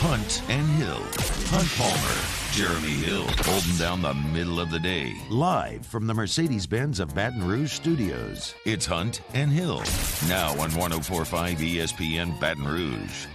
Hunt and Hill. Hunt Palmer, Jeremy Hill, holding down the middle of the day. Live from the Mercedes-Benz of Baton Rouge studios. It's Hunt and Hill. Now on 104.5 ESPN Baton Rouge.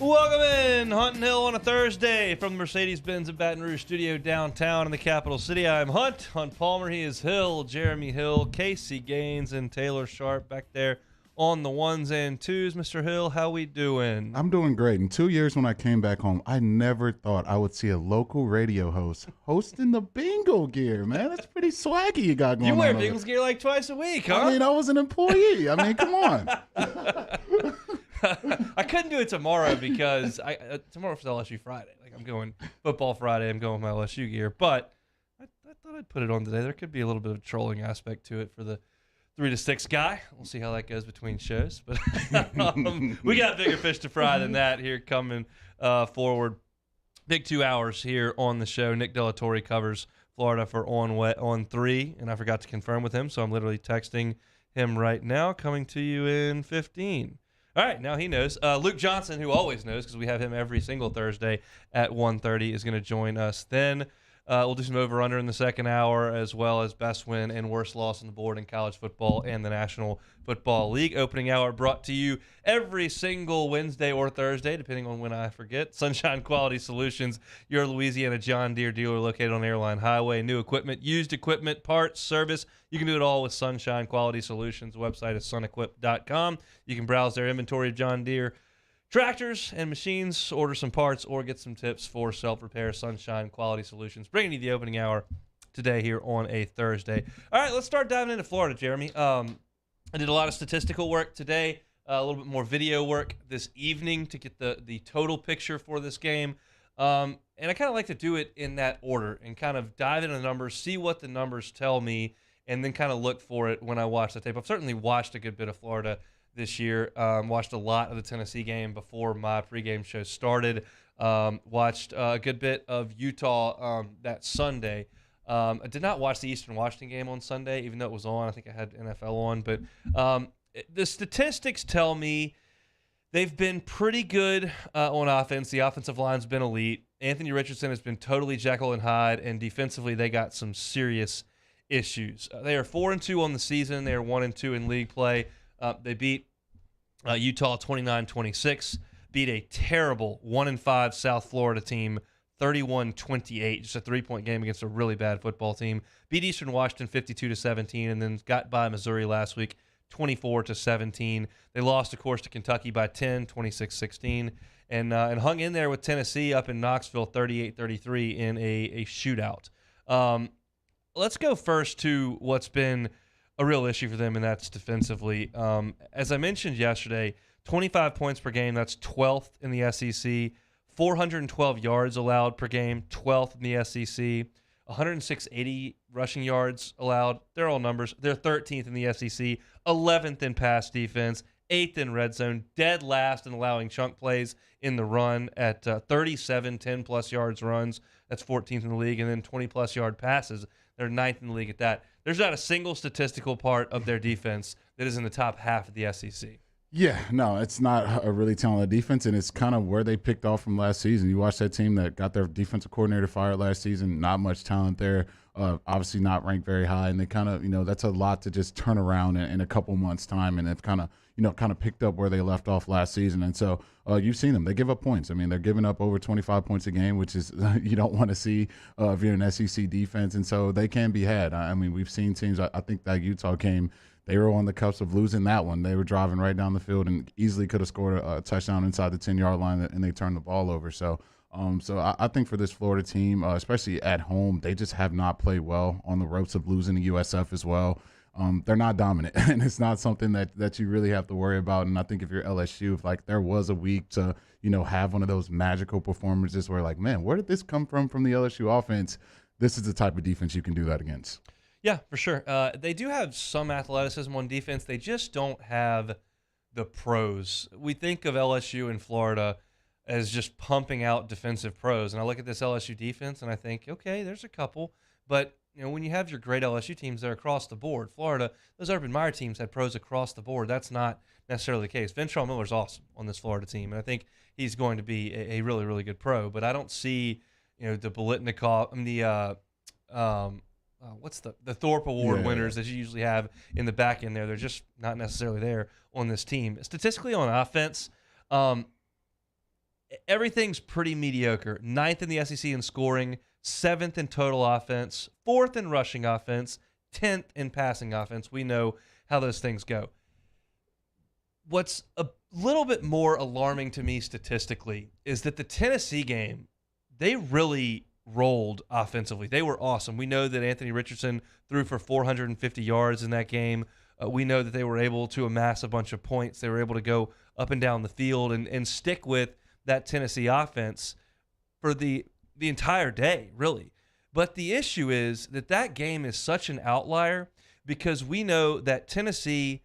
Welcome in, Hunt and Hill on a Thursday from the Mercedes-Benz of Baton Rouge studio downtown in the capital city. I'm Hunt Palmer. He is Hill, Jeremy Hill, Casey Gaines, and Taylor Sharp back there on the ones and twos. Mr. Hill, how we doing? I'm doing great. In 2 years when I came back home, I never thought I would see a local radio host hosting the bingo gear, man. That's pretty swaggy you got going on. You wear Bengals gear like twice a week, huh? I mean, I was an employee. I mean, come on. I couldn't do it tomorrow because tomorrow's LSU Friday. Like, I'm going football Friday. I'm going with my LSU gear. But I thought I'd put it on today. There could be a little bit of trolling aspect to it for the 3 to 6 guy. We'll see how that goes between shows. But we got bigger fish to fry than that here coming forward. Big 2 hours here on the show. Nick Delatorre covers Florida for on 3, and I forgot to confirm with him, so I'm literally texting him right now. Coming to you in 15. All right, now he knows. Luke Johnson, who always knows because we have him every single Thursday at 1:30, is going to join us then. We'll do some over-under in the second hour, as well as best win and worst loss on the board in college football and the National Football League. Opening hour brought to you every single Wednesday or Thursday, depending on when I forget. Sunshine Quality Solutions, your Louisiana John Deere dealer located on Airline Highway. New equipment, used equipment, parts, service. You can do it all with Sunshine Quality Solutions. The website is sunequip.com. You can browse their inventory of John Deere tractors and machines, order some parts, or get some tips for self-repair. Sunshine Quality Solutions, bringing you the opening hour today here on a Thursday. All right, let's start diving into Florida, Jeremy. I did a lot of statistical work today, a little bit more video work this evening to get the total picture for this game. And I kind of like to do it in that order and kind of dive into the numbers, see what the numbers tell me, and then kind of look for it when I watch the tape. I've certainly watched a good bit of Florida this year. Watched a lot of the Tennessee game before my pregame show started. Watched a good bit of Utah that Sunday. I did not watch the Eastern Washington game on Sunday, even though it was on. I think I had NFL on. But the statistics tell me they've been pretty good on offense. The offensive line's been elite. Anthony Richardson has been totally Jekyll and Hyde, and defensively they got some serious issues. They are 4-2 on the season. They are 1-2 in league play. They beat Utah 29-26, beat a terrible 1-5 South Florida team 31-28, just a 3-point game against a really bad football team. Beat Eastern Washington 52-17, and then got by Missouri last week 24-17. They lost, of course, to Kentucky by 10, 26-16, and hung in there with Tennessee up in Knoxville 38-33 in a shootout. Let's go first to what's been a real issue for them, and that's defensively. As I mentioned yesterday, 25 points per game, that's 12th in the SEC. 412 yards allowed per game, 12th in the SEC. 106 rushing yards allowed. They're all numbers. They're 13th in the SEC, 11th in pass defense, 8th in red zone, dead last in allowing chunk plays in the run at 37 10-plus yards runs. That's 14th in the league, and then 20-plus yard passes. They're 9th in the league at that. There's not a single statistical part of their defense that is in the top half of the SEC. Yeah, no, it's not a really talented defense, and it's kind of where they picked off from last season. You watch that team that got their defensive coordinator fired last season, not much talent there, obviously not ranked very high, and they kind of, that's a lot to just turn around in a couple months' time, and they've kind of picked up where they left off last season. And so you've seen them. They give up points. I mean, they're giving up over 25 points a game, which is you don't want to see if you're an SEC defense, and so they can be had. I mean, we've seen teams, I think that Utah game, they were on the cusp of losing that one. They were driving right down the field and easily could have scored a touchdown inside the 10-yard line, and they turned the ball over. So I think for this Florida team, especially at home, they just have not played well, on the ropes of losing to USF as well. They're not dominant, and it's not something that you really have to worry about. And I think if you're LSU, if there was a week to have one of those magical performances where man, where did this come from the LSU offense? This is the type of defense you can do that against. Yeah, for sure. They do have some athleticism on defense. They just don't have the pros. We think of LSU and Florida as just pumping out defensive pros. And I look at this LSU defense and I think, okay, there's a couple, but when you have your great LSU teams, they're across the board. Florida, those Urban Meyer teams had pros across the board. That's not necessarily the case. Ventrell Miller's awesome on this Florida team, and I think he's going to be a really, really good pro. But I don't see, the Bolitnikov, what's the Thorpe Award winners that you usually have in the back end there. They're just not necessarily there on this team. Statistically on offense, everything's pretty mediocre. 9th in the SEC in scoring, 7th in total offense, 4th in rushing offense, 10th in passing offense. We know how those things go. What's a little bit more alarming to me statistically is that the Tennessee game, they really rolled offensively. They were awesome. We know that Anthony Richardson threw for 450 yards in that game. We know that they were able to amass a bunch of points. They were able to go up and down the field and stick with that Tennessee offense for the entire day, really. But the issue is that game is such an outlier because we know that Tennessee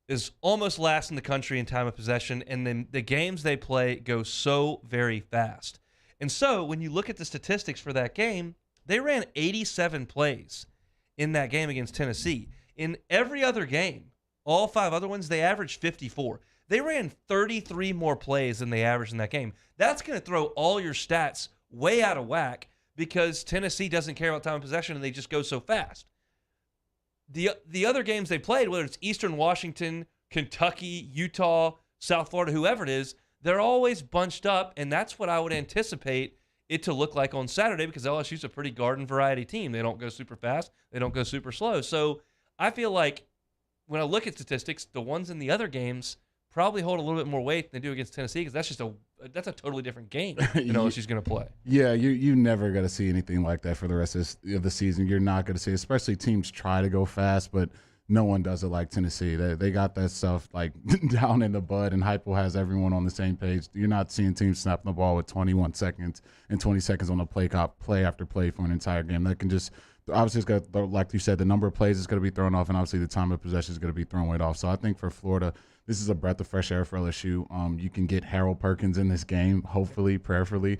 is almost last in the country in time of possession, and then the games they play go so very fast. And so when you look at the statistics for that game, they ran 87 plays in that game against Tennessee. In every other game, all 5 other ones, they averaged 54. They ran 33 more plays than they averaged in that game. That's going to throw all your stats way out of whack because Tennessee doesn't care about time of possession and they just go so fast. The other games they played, whether it's Eastern Washington, Kentucky, Utah, South Florida, whoever it is, they're always bunched up, and that's what I would anticipate it to look like on Saturday because LSU's a pretty garden variety team. They don't go super fast. They don't go super slow. So I feel like when I look at statistics, the ones in the other games probably hold a little bit more weight than they do against Tennessee because that's a totally different game that LSU's going to play. Yeah, you never going to see anything like that for the rest of the season. You're not going to see, especially teams try to go fast, but no one does it like Tennessee. They got that stuff like down in the bud, and Hypo has everyone on the same page. You're not seeing teams snapping the ball with 21 seconds and 20 seconds on the play after play for an entire game. That can just obviously, it's got, like you said, the number of plays is going to be thrown off, and obviously the time of possession is going to be thrown right off. So I think for Florida, this is a breath of fresh air for LSU. You can get Harold Perkins in this game, hopefully, prayerfully.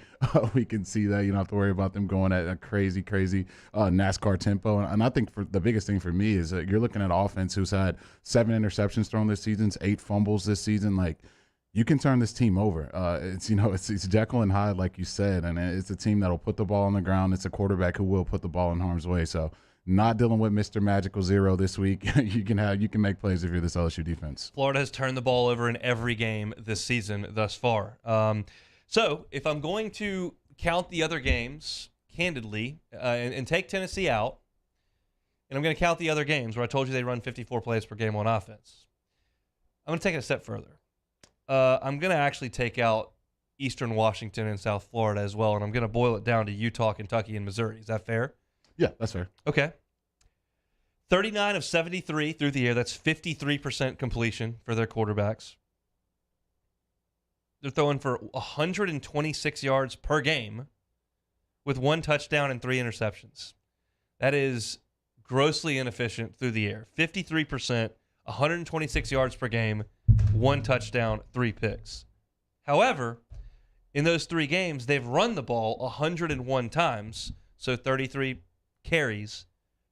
We can see that. You don't have to worry about them going at a crazy NASCAR tempo. And I think for the biggest thing for me is that you're looking at offense who's had 7 interceptions thrown this season, 8 fumbles this season. Like, you can turn this team over. It's Jekyll and Hyde, like you said, and it's a team that'll put the ball on the ground. It's a quarterback who will put the ball in harm's way. So not dealing with Mr. Magical Zero this week. you can make plays if you're this LSU defense. Florida has turned the ball over in every game this season thus far. So if I'm going to count the other games candidly and take Tennessee out, and I'm going to count the other games where I told you they run 54 plays per game on offense, I'm going to take it a step further. I'm going to actually take out Eastern Washington and South Florida as well, and I'm going to boil it down to Utah, Kentucky, and Missouri. Is that fair? Yeah, that's fair. Okay. 39 of 73 through the air. That's 53% completion for their quarterbacks. They're throwing for 126 yards per game with 1 touchdown and 3 interceptions. That is grossly inefficient through the air. 53%, 126 yards per game, 1 touchdown, 3 picks. However, in those 3 games, they've run the ball 101 times, so 33 carries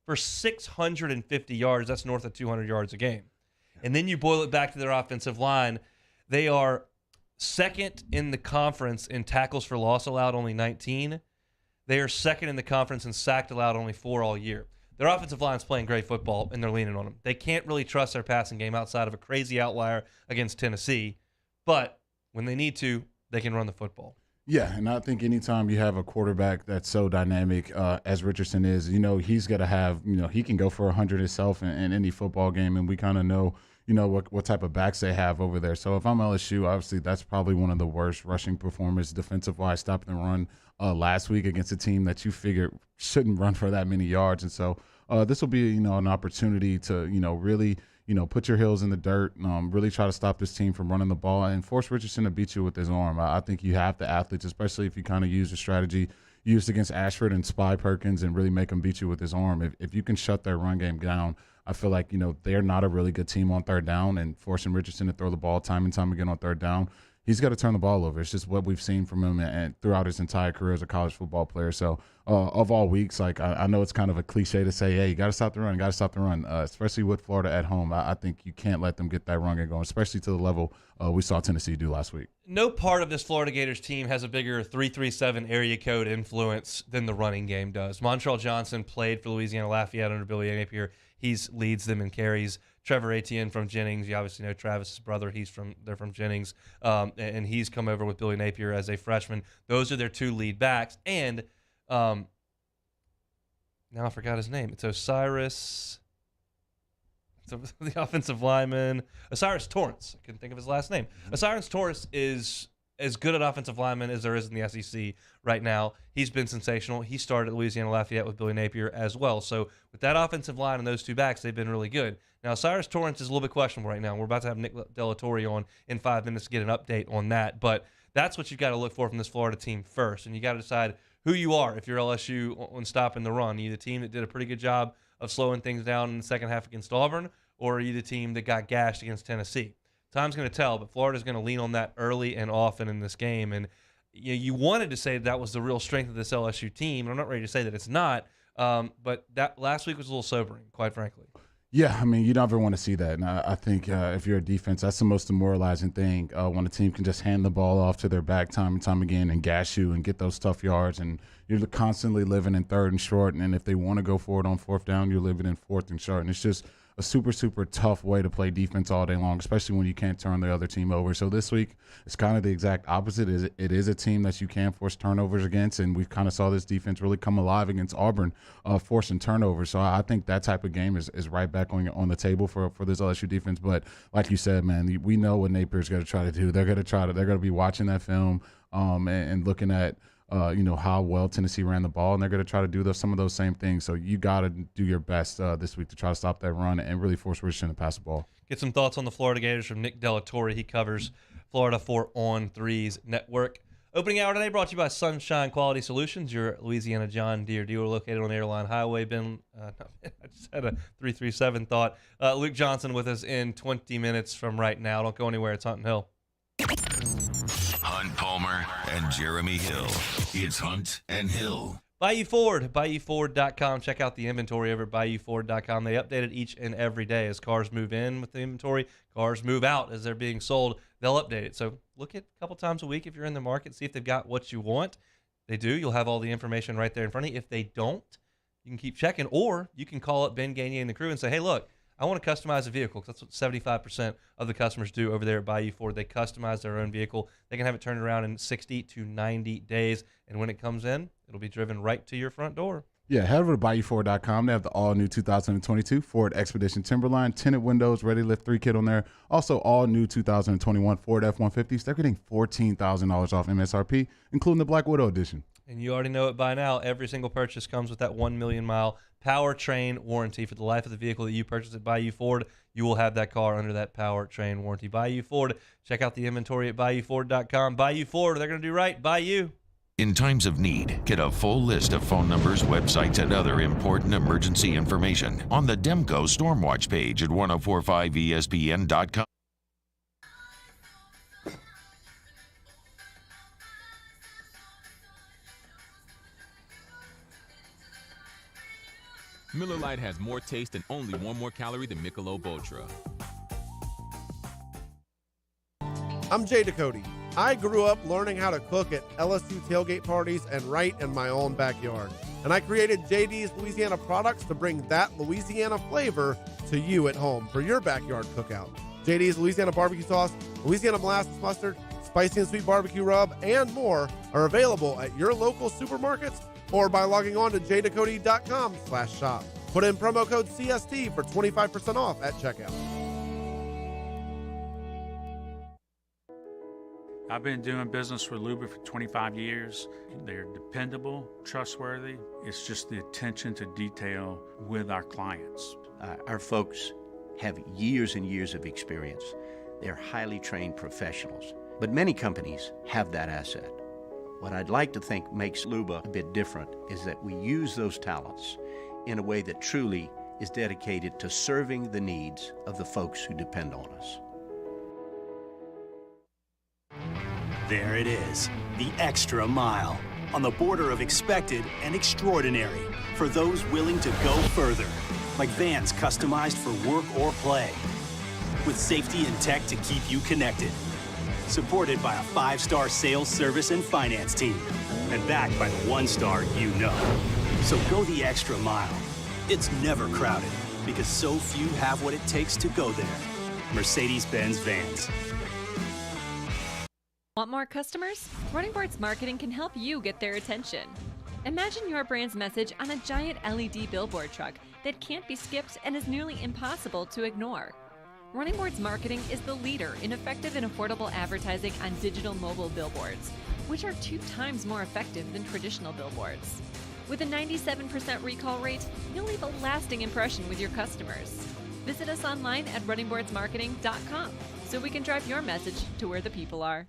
for 650 yards. That's north of 200 yards a game. And then you boil it back to their offensive line. They are second in the conference in tackles for loss allowed, only 19. They are second in the conference in sacked allowed, only 4 all year. Their offensive line's playing great football, and they're leaning on them. They can't really trust their passing game outside of a crazy outlier against Tennessee. But when they need to, they can run the football. Yeah, and I think anytime you have a quarterback that's so dynamic as Richardson is, he's going to have, he can go for 100 himself in any football game, and we kind of know, what type of backs they have over there. So if I'm LSU, obviously that's probably one of the worst rushing performers defensive-wise, stopping the run last week against a team that you figured shouldn't run for that many yards. And so this will be, an opportunity to, really – put your heels in the dirt, really try to stop this team from running the ball and force Richardson to beat you with his arm. I think you have the athletes, especially if you kind of use the strategy used against Ashford and Spy Perkins and really make him beat you with his arm. If you can shut their run game down, I feel like, they're not a really good team on third down, and forcing Richardson to throw the ball time and time again on third down, he's got to turn the ball over. It's just what we've seen from him and throughout his entire career as a college football player. So of all weeks. Like I know it's kind of a cliche to say, hey, you got to stop the run, especially with Florida at home. I think you can't let them get that run going, especially to the level we saw Tennessee do last week. No part of this Florida Gators team has a bigger 337 area code influence than the running game does. Montrell Johnson played for Louisiana Lafayette under Billy Napier. He leads them in carries. Trevor Etienne from Jennings. You obviously know Travis's brother. They're from Jennings, and he's come over with Billy Napier as a freshman. Those are their two lead backs. And now I forgot his name. It's Osiris. The offensive lineman, Osiris Torrance. I couldn't think of his last name. Osiris Torrance is as good an offensive lineman as there is in the SEC right now. He's been sensational. He started at Louisiana Lafayette with Billy Napier as well. So with that offensive line and those two backs, they've been really good. Now, Osiris Torrance is a little bit questionable right now. We're about to have Nick Delatorre on in 5 minutes to get an update on that. But that's what you've got to look for from this Florida team first. And you got to decide who you are if you're LSU on stopping the run. Are you the team that did a pretty good job of slowing things down in the second half against Auburn, or are you the team that got gashed against Tennessee? Time's going to tell, but Florida's going to lean on that early and often in this game. And you wanted to say that was the real strength of this LSU team, and I'm not ready to say that it's not, but that last week was a little sobering, quite frankly. Yeah, I mean, you never want to see that. And I think if you're a defense, that's the most demoralizing thing when a team can just hand the ball off to their back time and time again and gash you and get those tough yards. And you're constantly living in 3rd and short. And if they want to go for it on 4th down, you're living in 4th and short. And it's just a super, super tough way to play defense all day long, especially when you can't turn the other team over. So this week, it's kind of the exact opposite. It is a team that you can force turnovers against, and we kind of saw this defense really come alive against Auburn, forcing turnovers. So I think that type of game is right back on the table for this LSU defense. But like you said, man, we know what Napier's going to try to do. They're going to be watching that film and looking at how well Tennessee ran the ball, and they're going to try to do some of those same things. So you got to do your best this week to try to stop that run and really force Richardson to pass the ball. Get some thoughts on the Florida Gators from Nick Delatorre. He covers Florida for On Threes Network. Opening hour today brought to you by Sunshine Quality Solutions, your Louisiana John Deere dealer located on Airline Highway. I just had a 337 thought. Luke Johnson with us in 20 minutes from right now. Don't go anywhere. It's Hunt and Hill. Hunt Palmer and Jeremy Hill. It's Hunt and Hill. Bayou Ford, BayouFord.com. Check out the inventory over at BayouFord.com. They update it each and every day as cars move in with the inventory, cars move out as they're being sold. They'll update it. So look at a couple times a week if you're in the market, see if they've got what you want. They do. You'll have all the information right there in front of you. If they don't, you can keep checking, or you can call up Ben Gagne and the crew and say, hey, look, I want to customize a vehicle, because that's what 75% of the customers do over there at Bayou Ford. They customize their own vehicle. They can have it turned around in 60 to 90 days, and when it comes in, it'll be driven right to your front door. Yeah, head over to BayouFord.com. They have the all-new 2022 Ford Expedition Timberline, tinted windows, ready-lift 3 kit on there. Also, all-new 2021 Ford F-150s. They're getting $14,000 off MSRP, including the Black Widow edition. And you already know it by now. Every single purchase comes with that 1 million mile powertrain warranty. For the life of the vehicle that you purchase at Bayou Ford, you will have that car under that powertrain warranty. Bayou Ford. Check out the inventory at BayouFord.com. Bayou Ford, they're going to do right by you. In times of need, get a full list of phone numbers, websites, and other important emergency information on the Demco Stormwatch page at 1045ESPN.com. Miller Lite has more taste and only 1 more calorie than Michelob Ultra. I'm Jay Ducote. I grew up learning how to cook at LSU tailgate parties and right in my own backyard. And I created JD's Louisiana products to bring that Louisiana flavor to you at home for your backyard cookout. JD's Louisiana barbecue sauce, Louisiana molasses mustard, spicy and sweet barbecue rub, and more are available at your local supermarkets or by logging on to jducote.com/shop. Put in promo code CST for 25% off at checkout. I've been doing business with Luba for 25 years. They're dependable, trustworthy. It's just the attention to detail with our clients. Our folks have years and years of experience. They're highly trained professionals, but many companies have that asset. What I'd like to think makes Luba a bit different is that we use those talents in a way that truly is dedicated to serving the needs of the folks who depend on us. There it is, the extra mile. on the border of expected and extraordinary for those willing to go further, like vans customized for work or play, with safety and tech to keep you connected. Supported by a 5-star sales, service, and finance team, and backed by the 1-star you know. So go the extra mile. It's never crowded, because so few have what it takes to go there. Mercedes-Benz Vans. Want more customers? Running Boards Marketing can help you get their attention. Imagine your brand's message on a giant LED billboard truck that can't be skipped and is nearly impossible to ignore. Running Boards Marketing is the leader in effective and affordable advertising on digital mobile billboards, which are 2 times more effective than traditional billboards. With a 97% recall rate, you'll leave a lasting impression with your customers. Visit us online at runningboardsmarketing.com so we can drive your message to where the people are.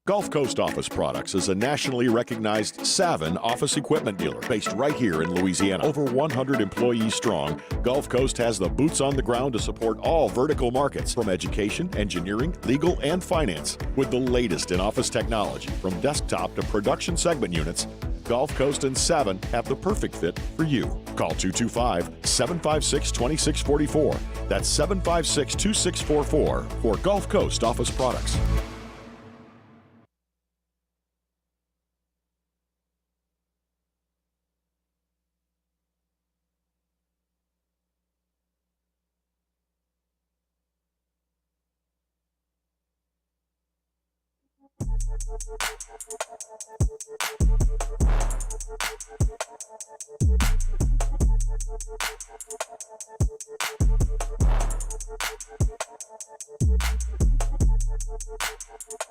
Gulf Coast Office Products is a nationally recognized Savin office equipment dealer based right here in Louisiana. Over 100 employees strong, Gulf Coast has the boots on the ground to support all vertical markets from education, engineering, legal, and finance. With the latest in office technology from desktop to production segment units, Gulf Coast and Savin have the perfect fit for you. Call 225-756-2644. That's 756-2644 for Gulf Coast Office Products.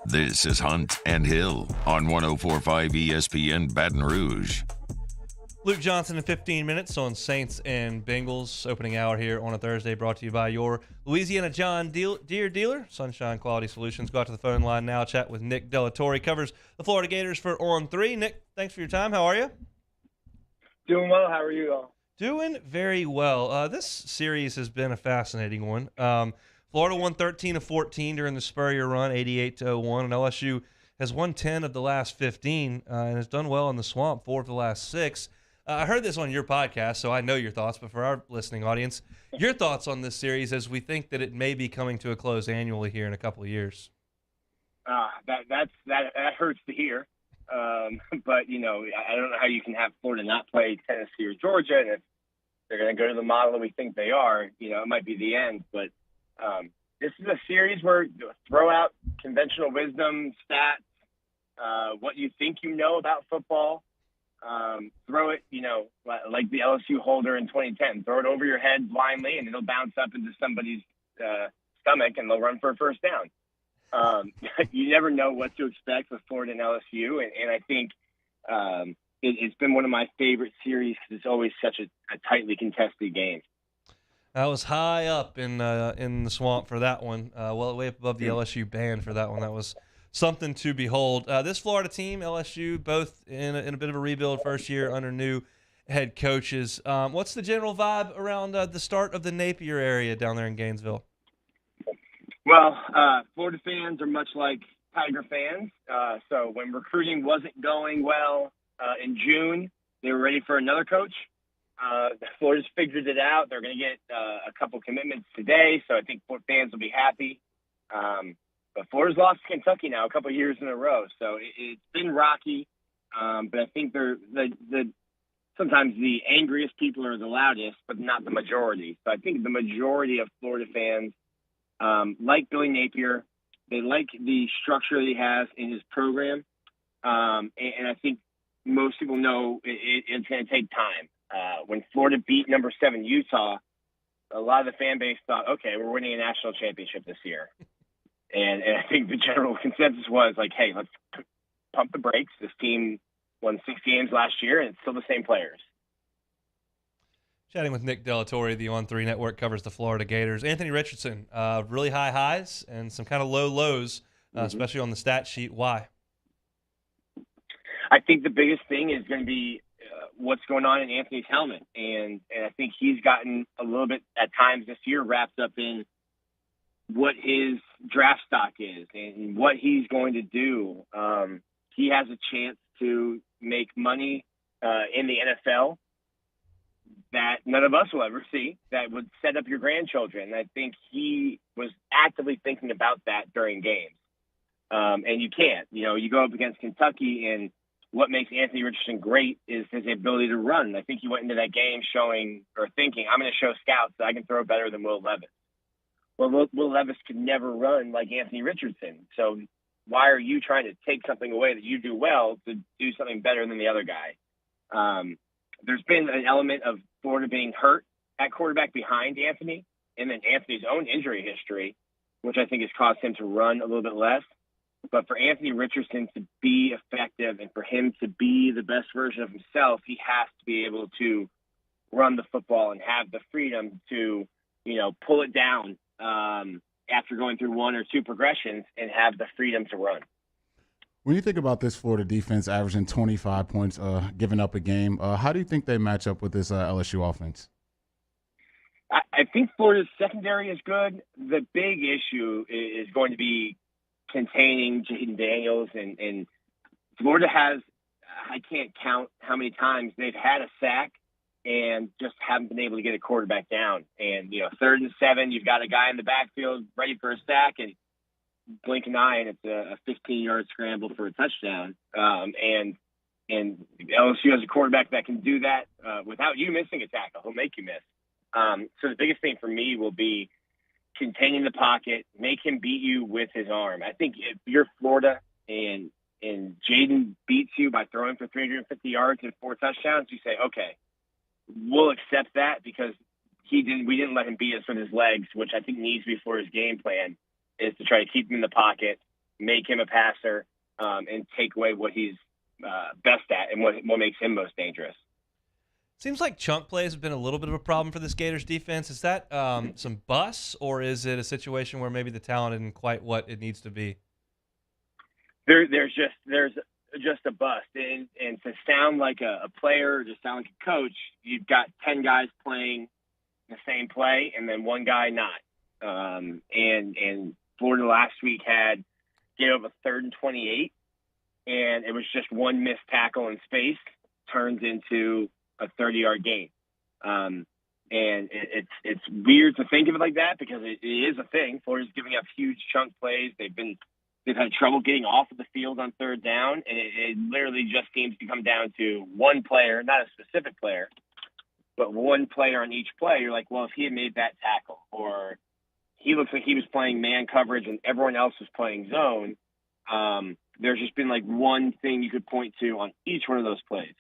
This is Hunt and Hill on 104.5 ESPN Baton Rouge. Luke Johnson in 15 minutes on Saints and Bengals opening hour here on a Thursday, brought to you by your Louisiana John Deere dealer, Sunshine Quality Solutions. Go out to the phone line now, chat with Nick Delatorre, covers the Florida Gators for On 3. Nick, thanks for your time. How are you? Doing well. How are you all? Doing very well. This series has been a fascinating one. Florida won 13 of 14 during the Spurrier run, 88-01, and LSU has won 10 of the last 15 and has done well in the Swamp, 4 of the last 6. I heard this on your podcast, so I know your thoughts, but for our listening audience, your thoughts on this series as we think that it may be coming to a close annually here in a couple of years. That hurts to hear. But, you know, I don't know how you can have Florida not play Tennessee or Georgia, and if they're going to go to the model that we think they are, you know, it might be the end. But this is a series where you throw out conventional wisdom, stats, what you think you know about football. Throw it, you know, like the LSU holder in 2010. Throw it over your head blindly, and it'll bounce up into somebody's stomach, and they'll run for a first down. You never know what to expect with Florida and LSU, and I think it's been one of my favorite series because it's always such a tightly contested game. I was high up in the Swamp for that one, well, way up above the LSU band for that one. That was something to behold. This Florida team, LSU, both in a bit of a rebuild first year under new head coaches. What's the general vibe around the start of the Napier area down there in Gainesville? Well, Florida fans are much like Tiger fans. So when recruiting wasn't going well in June, they were ready for another coach. Florida's figured it out. They're going to get a couple commitments today, so I think fans will be happy. But Florida's lost to Kentucky now a couple of years in a row, so it's been rocky. But I think they're sometimes the angriest people are the loudest, but not the majority. So I think the majority of Florida fans like Billy Napier. They like the structure that he has in his program. And I think most people know it's going to take time. When Florida beat number 7 Utah, a lot of the fan base thought, okay, we're winning a national championship this year. And I think the general consensus was like, hey, let's pump the brakes. This team won 6 games last year, and it's still the same players. Chatting with Nick Delatorre, the On3 Network covers the Florida Gators. Anthony Richardson, really high highs and some kind of low lows, especially on the stat sheet. Why? I think the biggest thing is going to be what's going on in Anthony's helmet. And I think he's gotten a little bit at times this year wrapped up in what his draft stock is and what he's going to do. He has a chance to make money in the NFL that none of us will ever see, that would set up your grandchildren. I think he was actively thinking about that during games. And you can't. You go up against Kentucky, and what makes Anthony Richardson great is his ability to run. I think he went into that game thinking, I'm going to show scouts that I can throw better than Will Levis. Well, Will Levis could never run like Anthony Richardson. So why are you trying to take something away that you do well to do something better than the other guy? There's been an element of Florida being hurt at quarterback behind Anthony, and then Anthony's own injury history, which I think has caused him to run a little bit less. But for Anthony Richardson to be effective and for him to be the best version of himself, he has to be able to run the football and have the freedom to, pull it down after going through one or two progressions and have the freedom to run. When you think about this Florida defense averaging 25 points, giving up a game, how do you think they match up with this LSU offense? I think Florida's secondary is good. The big issue is going to be containing Jaden Daniels, and Florida has, I can't count how many times they've had a sack and just haven't been able to get a quarterback down. And, 3rd and 7, you've got a guy in the backfield ready for a sack, and blink an eye, and it's a 15-yard scramble for a touchdown. And LSU has a quarterback that can do that without you missing a tackle. He'll make you miss. So the biggest thing for me will be containing the pocket, make him beat you with his arm. I think if you're Florida and Jaden beats you by throwing for 350 yards and 4 touchdowns, you say, okay, we'll accept that because we didn't let him beat us with his legs, which I think needs to be for his game plan, is to try to keep him in the pocket, make him a passer, and take away what he's best at and what makes him most dangerous. Seems like chunk plays have been a little best of a problem for this Gators defense. Is that some bus, or is it a situation where maybe the talent isn't quite what it needs to be? There's just a bust, and to sound like a player, or to sound like a coach, you've got 10 guys playing the same play, and then one guy not. And Florida last week gave up a 3rd and 28, and it was just one missed tackle in space turns into a 30-yard gain. And it's weird to think of it like that because it is a thing. Florida's giving up huge chunk plays. They've had trouble getting off of the field on 3rd down, and it literally just seems to come down to one player, not a specific player, but one player on each play. You're like, well, if he had made that tackle, or he looks like he was playing man coverage and everyone else was playing zone, there's just been like one thing you could point to on each one of those plays.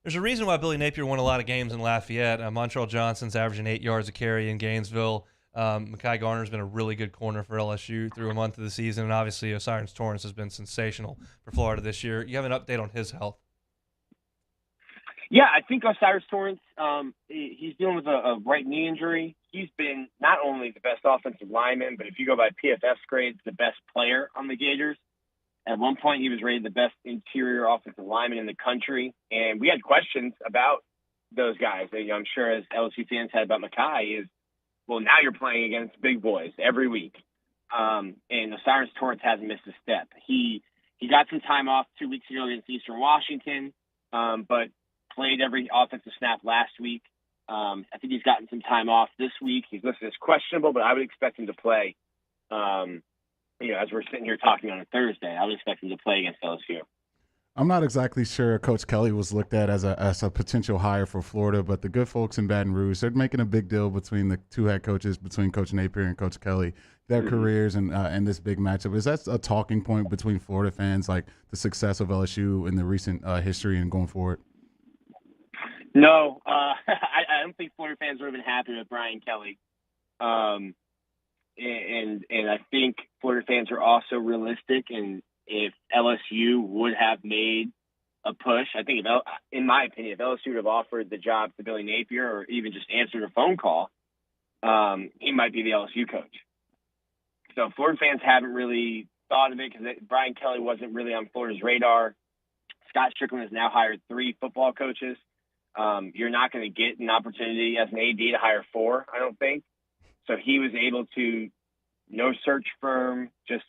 There's a reason why Billy Napier won a lot of games in Lafayette. Montreal Johnson's averaging 8 yards a carry in Gainesville. Mekhi Garner's been a really good corner for LSU through a month of the season, and obviously Osiris Torrance has been sensational for Florida this year. You have an update on his health? Yeah, I think Osiris Torrance, he's dealing with a right knee injury. He's been not only the best offensive lineman, but if you go by PFF grades, the best player on the Gators. At one point, he was rated the best interior offensive lineman in the country, and we had questions about those guys. I'm sure as LSU fans had about Mekhi is, well, now you're playing against big boys every week. And Osiris Torrance hasn't missed a step. He got some time off 2 weeks ago against Eastern Washington, but played every offensive snap last week. I think he's gotten some time off this week. He's listed as questionable, but I would expect him to play. As we're sitting here talking on a Thursday, I would expect him to play against LSU. I'm not exactly sure Coach Kelly was looked at as a potential hire for Florida, but the good folks in Baton Rouge, they're making a big deal between the two head coaches, between Coach Napier and Coach Kelly, their careers and this big matchup. Is that a talking point between Florida fans, like the success of LSU in the recent history and going forward? No, I don't think Florida fans would have been happy with Brian Kelly. And I think Florida fans are also realistic, and if LSU would have made a push, I think, in my opinion, if LSU would have offered the job to Billy Napier or even just answered a phone call, he might be the LSU coach. So Florida fans haven't really thought of it because Brian Kelly wasn't really on Florida's radar. Scott Strickland has now hired 3 football coaches. You're not going to get an opportunity as an AD to hire 4, I don't think. So he was able to, no search firm, just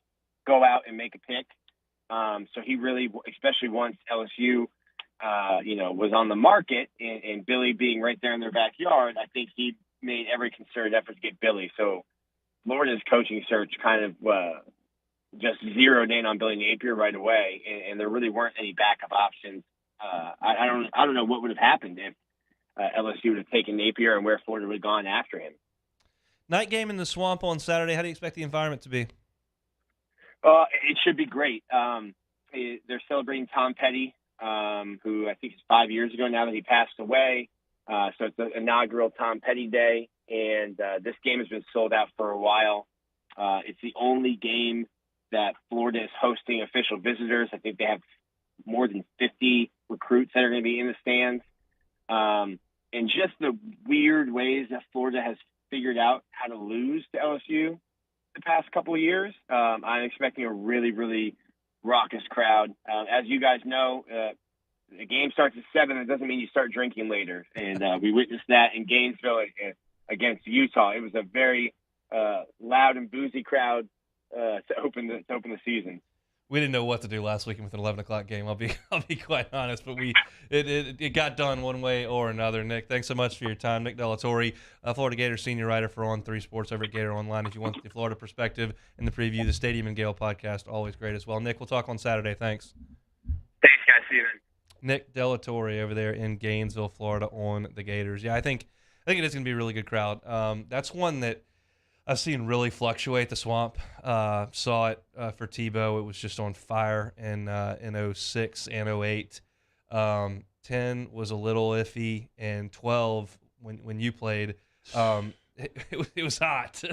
go out and make a pick. So he really, especially once LSU, was on the market and Billy being right there in their backyard, I think he made every concerted effort to get Billy. So Florida's coaching search kind of just zeroed in on Billy Napier right away, and there really weren't any backup options. I don't know what would have happened if LSU would have taken Napier and where Florida would have gone after him. Night game in the Swamp on Saturday. How do you expect the environment to be? It should be great. They're celebrating Tom Petty, who I think is 5 years ago now that he passed away. So it's the inaugural Tom Petty Day, and this game has been sold out for a while. It's the only game that Florida is hosting official visitors. I think they have more than 50 recruits that are going to be in the stands. And just the weird ways that Florida has figured out how to lose to LSU the past couple of years. I'm expecting a really, really raucous crowd. As you guys know, the game starts at 7. It doesn't mean you start drinking later. And we witnessed that in Gainesville against Utah. It was a very loud and boozy crowd to open the season. We didn't know what to do last weekend with an 11 o'clock game. I'll be quite honest, but it got done one way or another. Nick, thanks so much for your time. Nick Delatorre, Florida Gators senior writer for On3 Sports over at Gator Online. If you want the Florida perspective and the preview, the Stadium and Gale podcast, always great as well. Nick, we'll talk on Saturday. Thanks. Thanks, guys. See you then. Nick Delatorre over there in Gainesville, Florida, on the Gators. Yeah, I think it is going to be a really good crowd. That's one that I've seen really fluctuate. The Swamp. Saw it for Tebow. It was just on fire in 06 and 08. 10 was a little iffy, and 12 when you played, it was hot.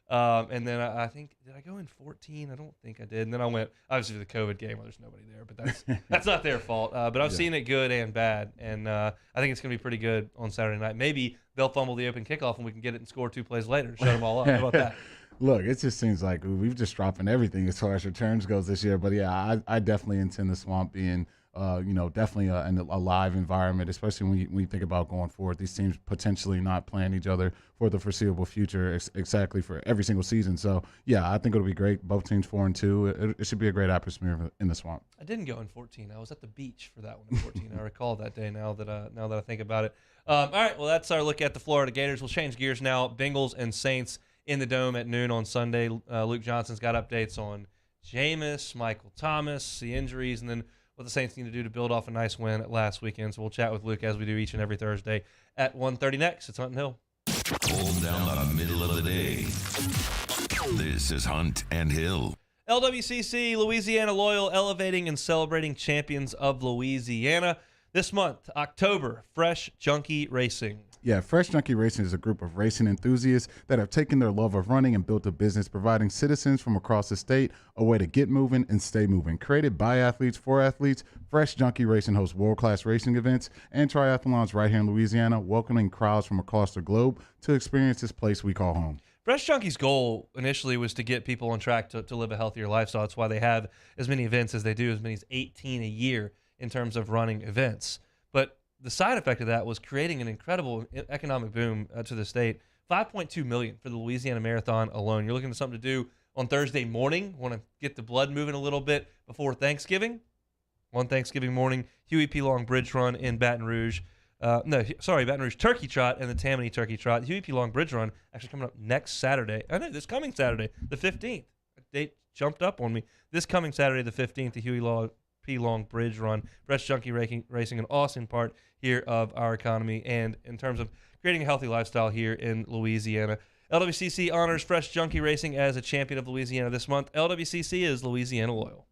And then I think, did I go in 14? I don't think I did. And then I went, obviously, the COVID game where there's nobody there, but that's not their fault. But I've seen it good and bad, and I think it's going to be pretty good on Saturday night. Maybe they'll fumble the open kickoff and we can get it and score 2 plays later. Shut them all up. How about that? Look, it just seems like we've just dropping everything as far as returns goes this year. But, yeah, I definitely intend the Swamp being definitely a live environment, especially when you think about going forward. These teams potentially not playing each other for the foreseeable future, exactly for every single season. So, yeah, I think it'll be great. Both teams 4-2. It should be a great atmosphere in the Swamp. I didn't go in 14. I was at the beach for that one in 14. I recall that day now that I think about it. All right, well, that's our look at the Florida Gators. We'll change gears now. Bengals and Saints in the Dome at noon on Sunday. Luke Johnson's got updates on Jameis, Michael Thomas, the injuries, and then what the Saints need to do to build off a nice win last weekend. So we'll chat with Luke as we do each and every Thursday at 1:30 next. It's Hunt and Hill. Hold down the middle of the day. This is Hunt and Hill. LWCC, Louisiana Loyal, elevating and celebrating champions of Louisiana. This month, October, Fresh Junkie Racing. Yeah, Fresh Junkie Racing is a group of racing enthusiasts that have taken their love of running and built a business providing citizens from across the state a way to get moving and stay moving. Created by athletes for athletes, Fresh Junkie Racing hosts world-class racing events and triathlons right here in Louisiana, welcoming crowds from across the globe to experience this place we call home. Fresh Junkie's goal initially was to get people on track to live a healthier lifestyle. That's why they have as many events as they do, as many as 18 a year in terms of running events. But the side effect of that was creating an incredible economic boom to the state. $5.2 million for the Louisiana Marathon alone. You're looking for something to do on Thursday morning. Want to get the blood moving a little bit before Thanksgiving? On Thanksgiving morning, Huey P. Long Bridge Run in Baton Rouge. Baton Rouge Turkey Trot and the Tammany Turkey Trot. Huey P. Long Bridge Run actually coming up next Saturday. This coming Saturday, the 15th. Date jumped up on me. This coming Saturday, the 15th, the Huey P. Long Bridge Run. Fresh Junkie Racing, an awesome part here of our economy and in terms of creating a healthy lifestyle here in Louisiana. LWCC honors Fresh Junkie Racing as a champion of Louisiana this month. LWCC is Louisiana Loyal.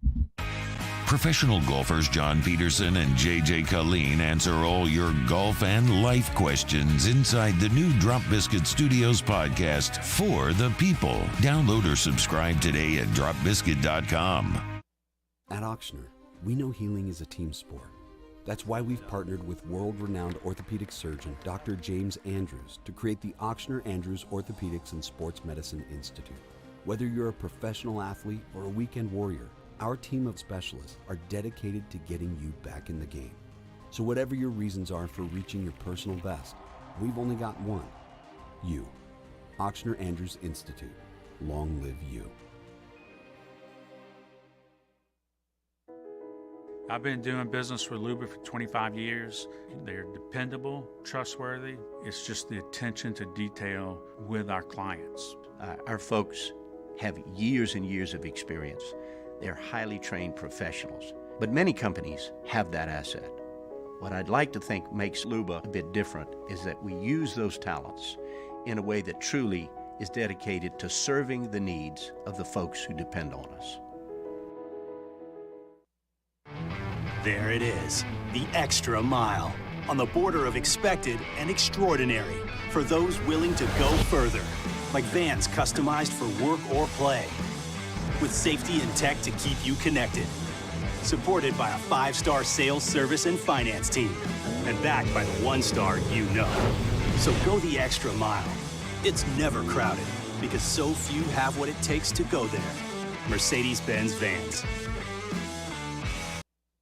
Professional golfers John Peterson and JJ Colleen answer all your golf and life questions inside the new Drop Biscuit Studios podcast for the people. Download or subscribe today at dropbiscuit.com. At Ochsner, we know healing is a team sport. That's why we've partnered with world-renowned orthopedic surgeon Dr. James Andrews to create the Ochsner Andrews Orthopedics and Sports Medicine Institute. Whether you're a professional athlete or a weekend warrior, our team of specialists are dedicated to getting you back in the game. So whatever your reasons are for reaching your personal best, we've only got one. You. Ochsner Andrews Institute. Long live you. I've been doing business with Luba for 25 years. They're dependable, trustworthy. It's just the attention to detail with our clients. Our folks have years and years of experience. They're highly trained professionals, but many companies have that asset. What I'd like to think makes Luba a bit different is that we use those talents in a way that truly is dedicated to serving the needs of the folks who depend on us. There it is, the extra mile, on the border of expected and extraordinary for those willing to go further, like vans customized for work or play, with safety and tech to keep you connected, supported by a 5-star sales, service, and finance team, and backed by the 1-star you know. So go the extra mile. It's never crowded, because so few have what it takes to go there. Mercedes-Benz Vans.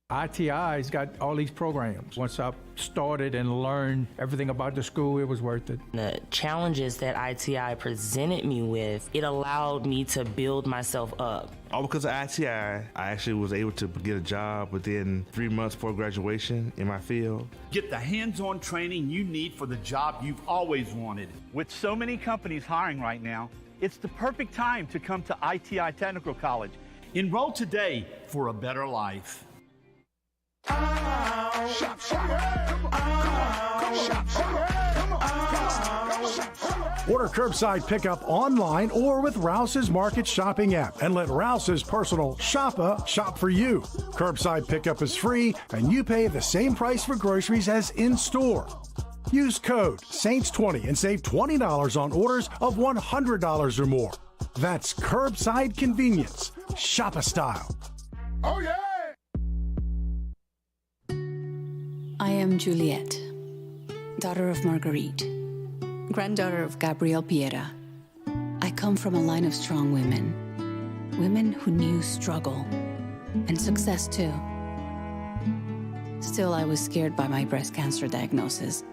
ITI's got all these programs. Once I started and learned everything about the school, it was worth it. The challenges that ITI presented me with, it allowed me to build myself up. All because of ITI, I actually was able to get a job within 3 months before graduation in my field. Get the hands-on training you need for the job you've always wanted. With so many companies hiring right now, it's the perfect time to come to ITI Technical College. Enroll today for a better life. Order curbside pickup online or with Rouse's Market Shopping app and let Rouse's personal shopper shop for you. Curbside pickup is free and you pay the same price for groceries as in-store. Use code SAINTS20 and save $20 on orders of $100 or more. That's curbside convenience, shopper style. Oh yeah! I am Juliette, daughter of Marguerite, granddaughter of Gabriel Piera. I come from a line of strong women who knew struggle and success too. Still, I was scared by my breast cancer diagnosis,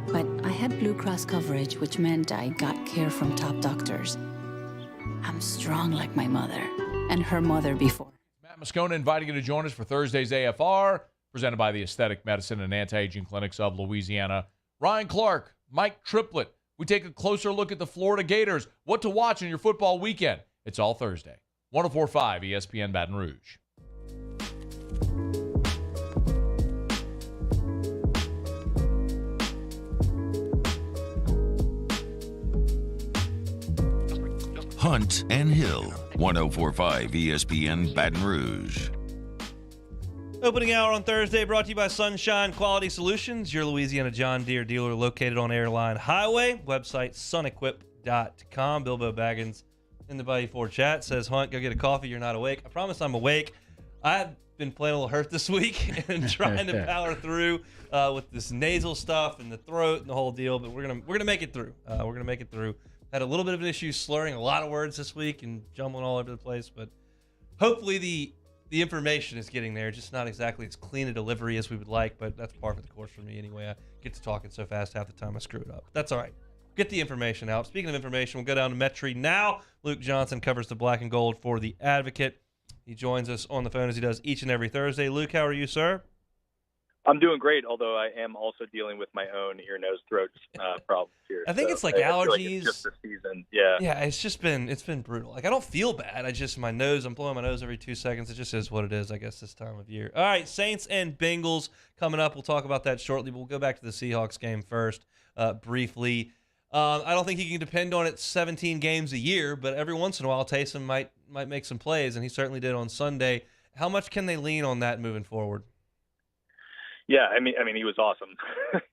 but I had Blue Cross coverage, which meant I got care from top doctors. I'm strong like my mother and her mother before. Matt Moscona inviting you to join us for Thursday's AFR, presented by the Aesthetic Medicine and Anti-Aging Clinics of Louisiana. Ryan Clark, Mike Triplett. We take a closer look at the Florida Gators. What to watch in your football weekend. It's all Thursday. 104.5 ESPN Baton Rouge. Hunt and Hill. 104.5 ESPN Baton Rouge. Opening hour on Thursday brought to you by Sunshine Quality Solutions, your Louisiana John Deere dealer located on Airline Highway. Website sunequip.com. Bilbo Baggins in the Bayou 4 chat says, Hunt, go get a coffee. You're not awake. I promise I'm awake. I've been playing a little hurt this week and trying to power through with this nasal stuff and the throat and the whole deal, but we're gonna make it through. We're gonna make it through. Had a little bit of an issue slurring a lot of words this week and jumbling all over the place, but hopefully the information is getting there, just not exactly as clean a delivery as we would like, but that's par for the course for me anyway. I get to talking so fast half the time I screw it up. That's all right. Get the information out. Speaking of information, we'll go down to Metri now. Luke Johnson covers the black and gold for The Advocate. He joins us on the phone as he does each and every Thursday. Luke, how are you, sir? I'm doing great, although I am also dealing with my own ear, nose, throat problems here. I think so it's like I allergies. feel like it's just the season. Yeah. Yeah, it's been brutal. Like, I don't feel bad. I'm blowing my nose every 2 seconds. It just is what it is, I guess, this time of year. All right, Saints and Bengals coming up. We'll talk about that shortly, but we'll go back to the Seahawks game first briefly. I don't think he can depend on it 17 games a year, but every once in a while, Taysom might make some plays, and he certainly did on Sunday. How much can they lean on that moving forward? Yeah, I mean, he was awesome.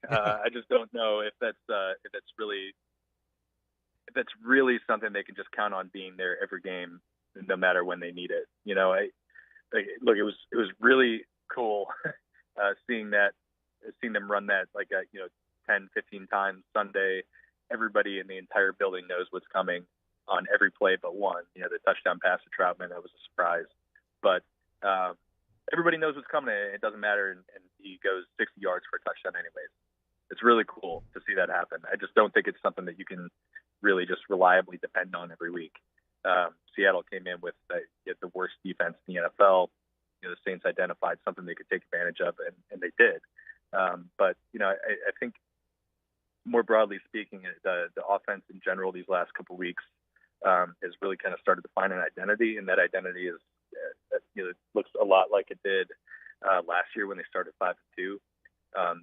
I just don't know if that's really something they can just count on being there every game, no matter when they need it. You know, it was really cool seeing them run that 10, 15 times Sunday. Everybody in the entire building knows what's coming on every play but one. You know, the touchdown pass to Troutman, that was a surprise, but everybody knows what's coming. It doesn't matter, and he goes 60 yards for a touchdown anyways. It's really cool to see that happen. I just don't think it's something that you can really just reliably depend on every week. Seattle came in with the worst defense in the NFL. the Saints identified something they could take advantage of, and they did. But I think more broadly speaking, the offense in general these last couple of weeks has really kind of started to find an identity, and that identity is it looks a lot like it did last year when they started 5-2.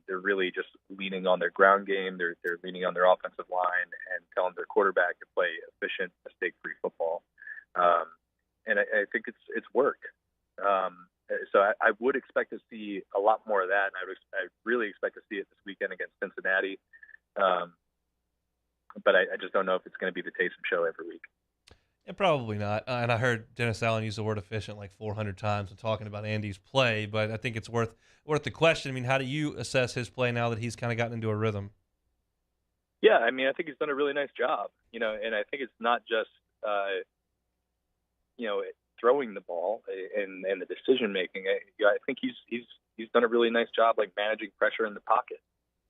They're really just leaning on their ground game. They're leaning on their offensive line and telling their quarterback to play efficient, mistake-free football. And I think it's worked. So I would expect to see a lot more of that, and I really expect to see it this weekend against Cincinnati. But I just don't know if it's going to be the Taysom show every week. Yeah, probably not. And I heard Dennis Allen use the word efficient like 400 times when talking about Andy's play, but I think it's worth the question. I mean, how do you assess his play now that he's kind of gotten into a rhythm? Yeah, I mean, I think he's done a really nice job, and I think it's not just, throwing the ball and the decision making. I think he's done a really nice job, like managing pressure in the pocket.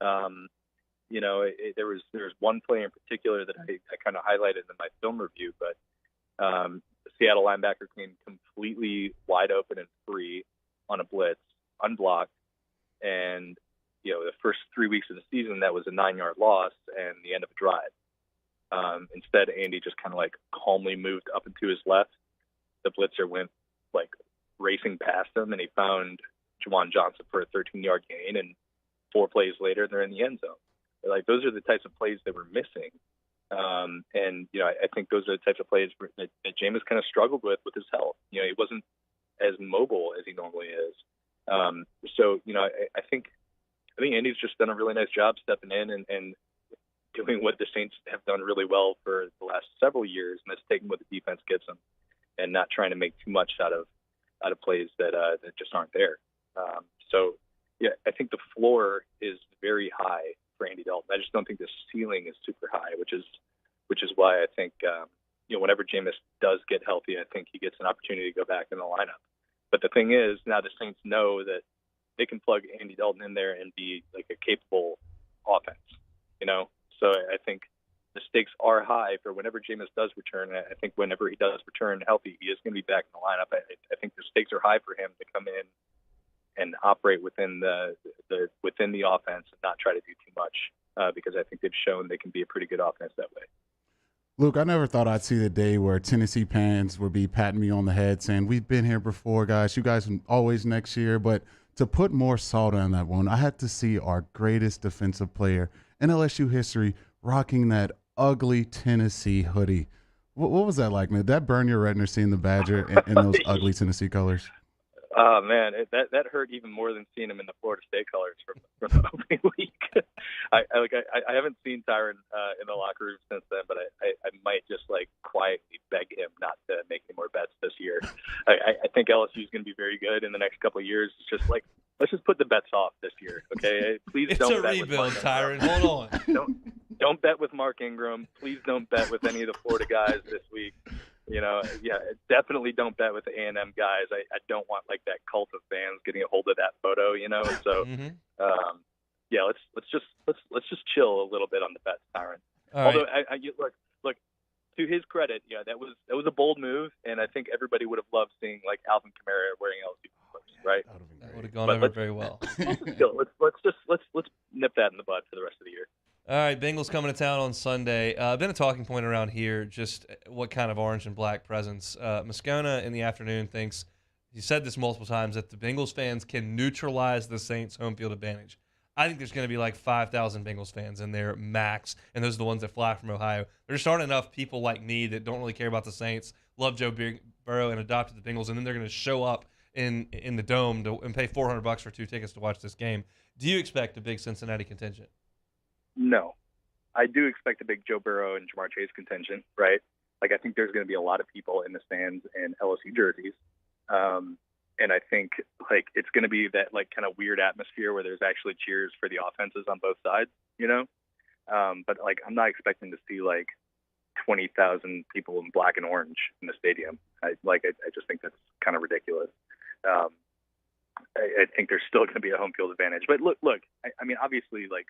There was one play in particular that I kind of highlighted in my film review, but the Seattle linebacker came completely wide open and free on a blitz, unblocked, and the first 3 weeks of the season that was a 9-yard loss and the end of a drive. Instead, Andy just kind of like calmly moved up and to his left. The blitzer went like racing past him, and he found Juwan Johnson for a 13-yard gain, and 4 plays later they're in the end zone. Like, those are the types of plays that we're missing. I think those are the types of plays that Jameis kind of struggled with his health. He wasn't as mobile as he normally is. I think Andy's just done a really nice job stepping in and doing what the Saints have done really well for the last several years, and that's taking what the defense gives them and not trying to make too much out of plays that just aren't there. I think the floor is very high for Andy Dalton. I just don't think the ceiling is super high, which is why I think whenever Jameis does get healthy, I think he gets an opportunity to go back in the lineup. But the thing is, now the Saints know that they can plug Andy Dalton in there and be like a capable offense. So I think the stakes are high for whenever Jameis does return. I think whenever he does return healthy, he is going to be back in the lineup. I think the stakes are high for him to come in and operate within the offense and not try to do too much because I think they've shown they can be a pretty good offense that way. Luke, I never thought I'd see the day where Tennessee fans would be patting me on the head saying, we've been here before, guys. You guys are always next year. But to put more salt on that wound, I had to see our greatest defensive player in LSU history rocking that ugly Tennessee hoodie. What was that like, man? Did that burn your retina seeing the Badger in those ugly Tennessee colors? Oh man, that hurt even more than seeing him in the Florida State colors from the opening week. I haven't seen Tyron in the locker room since then, but I might just like quietly beg him not to make any more bets this year. I think LSU is going to be very good in the next couple of years. It's just like, let's just put the bets off this year, okay? Please it's don't a bet rebuild, with Tyron. Hold on. Don't bet with Mark Ingram. Please don't bet with any of the Florida guys this week. Definitely don't bet with the A&M guys. I don't want like that cult of fans getting a hold of that photo, So, let's just chill a little bit on the bets, Tyron. Although, right. Look, to his credit, that was a bold move, and I think everybody would have loved seeing like Alvin Kamara wearing LSU colors, right? That would have gone over very well. Let's nip that in the bud for the rest of the year. All right, Bengals coming to town on Sunday. Been a talking point around here, just what kind of orange and black presence. Moscona in the afternoon thinks, he said this multiple times, that the Bengals fans can neutralize the Saints' home field advantage. I think there's going to be like 5,000 Bengals fans in there max, and those are the ones that fly from Ohio. There just aren't enough people like me that don't really care about the Saints, love Joe Burrow, and adopted the Bengals, and then they're going to show up in the Dome and pay $400 for 2 tickets to watch this game. Do you expect a big Cincinnati contingent? No, I do expect a big Joe Burrow and Jamar Chase contingent, right? Like, I think there's going to be a lot of people in the stands in LSU jerseys. And I think like it's going to be that like kind of weird atmosphere where there's actually cheers for the offenses on both sides, But like, I'm not expecting to see like 20,000 people in black and orange in the stadium. I just think that's kind of ridiculous. I think there's still going to be a home field advantage. But look, I mean, obviously, like,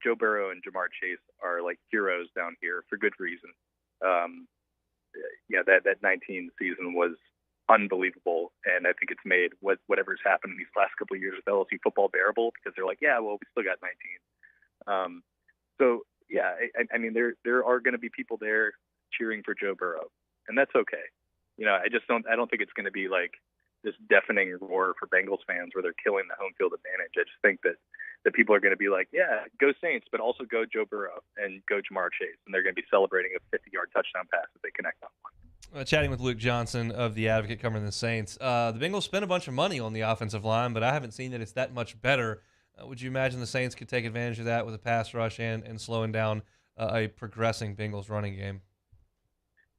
Joe Burrow and Jamar Chase are like heroes down here for good reason. That 19 season was unbelievable. And I think it's made whatever's happened in these last couple of years with LSU football bearable, because they're like, yeah, well, we still got 19. So yeah, I mean, there are going to be people there cheering for Joe Burrow, and that's okay. I don't think it's going to be like this deafening roar for Bengals fans where they're killing the home field advantage. I just think that people are going to be like, yeah, go Saints, but also go Joe Burrow and go Jamar Chase, and they're going to be celebrating a 50-yard touchdown pass if they connect on one. Chatting with Luke Johnson of The Advocate covering the Saints. The Bengals spent a bunch of money on the offensive line, but I haven't seen that it's that much better. Would you imagine the Saints could take advantage of that with a pass rush and slowing down a progressing Bengals running game?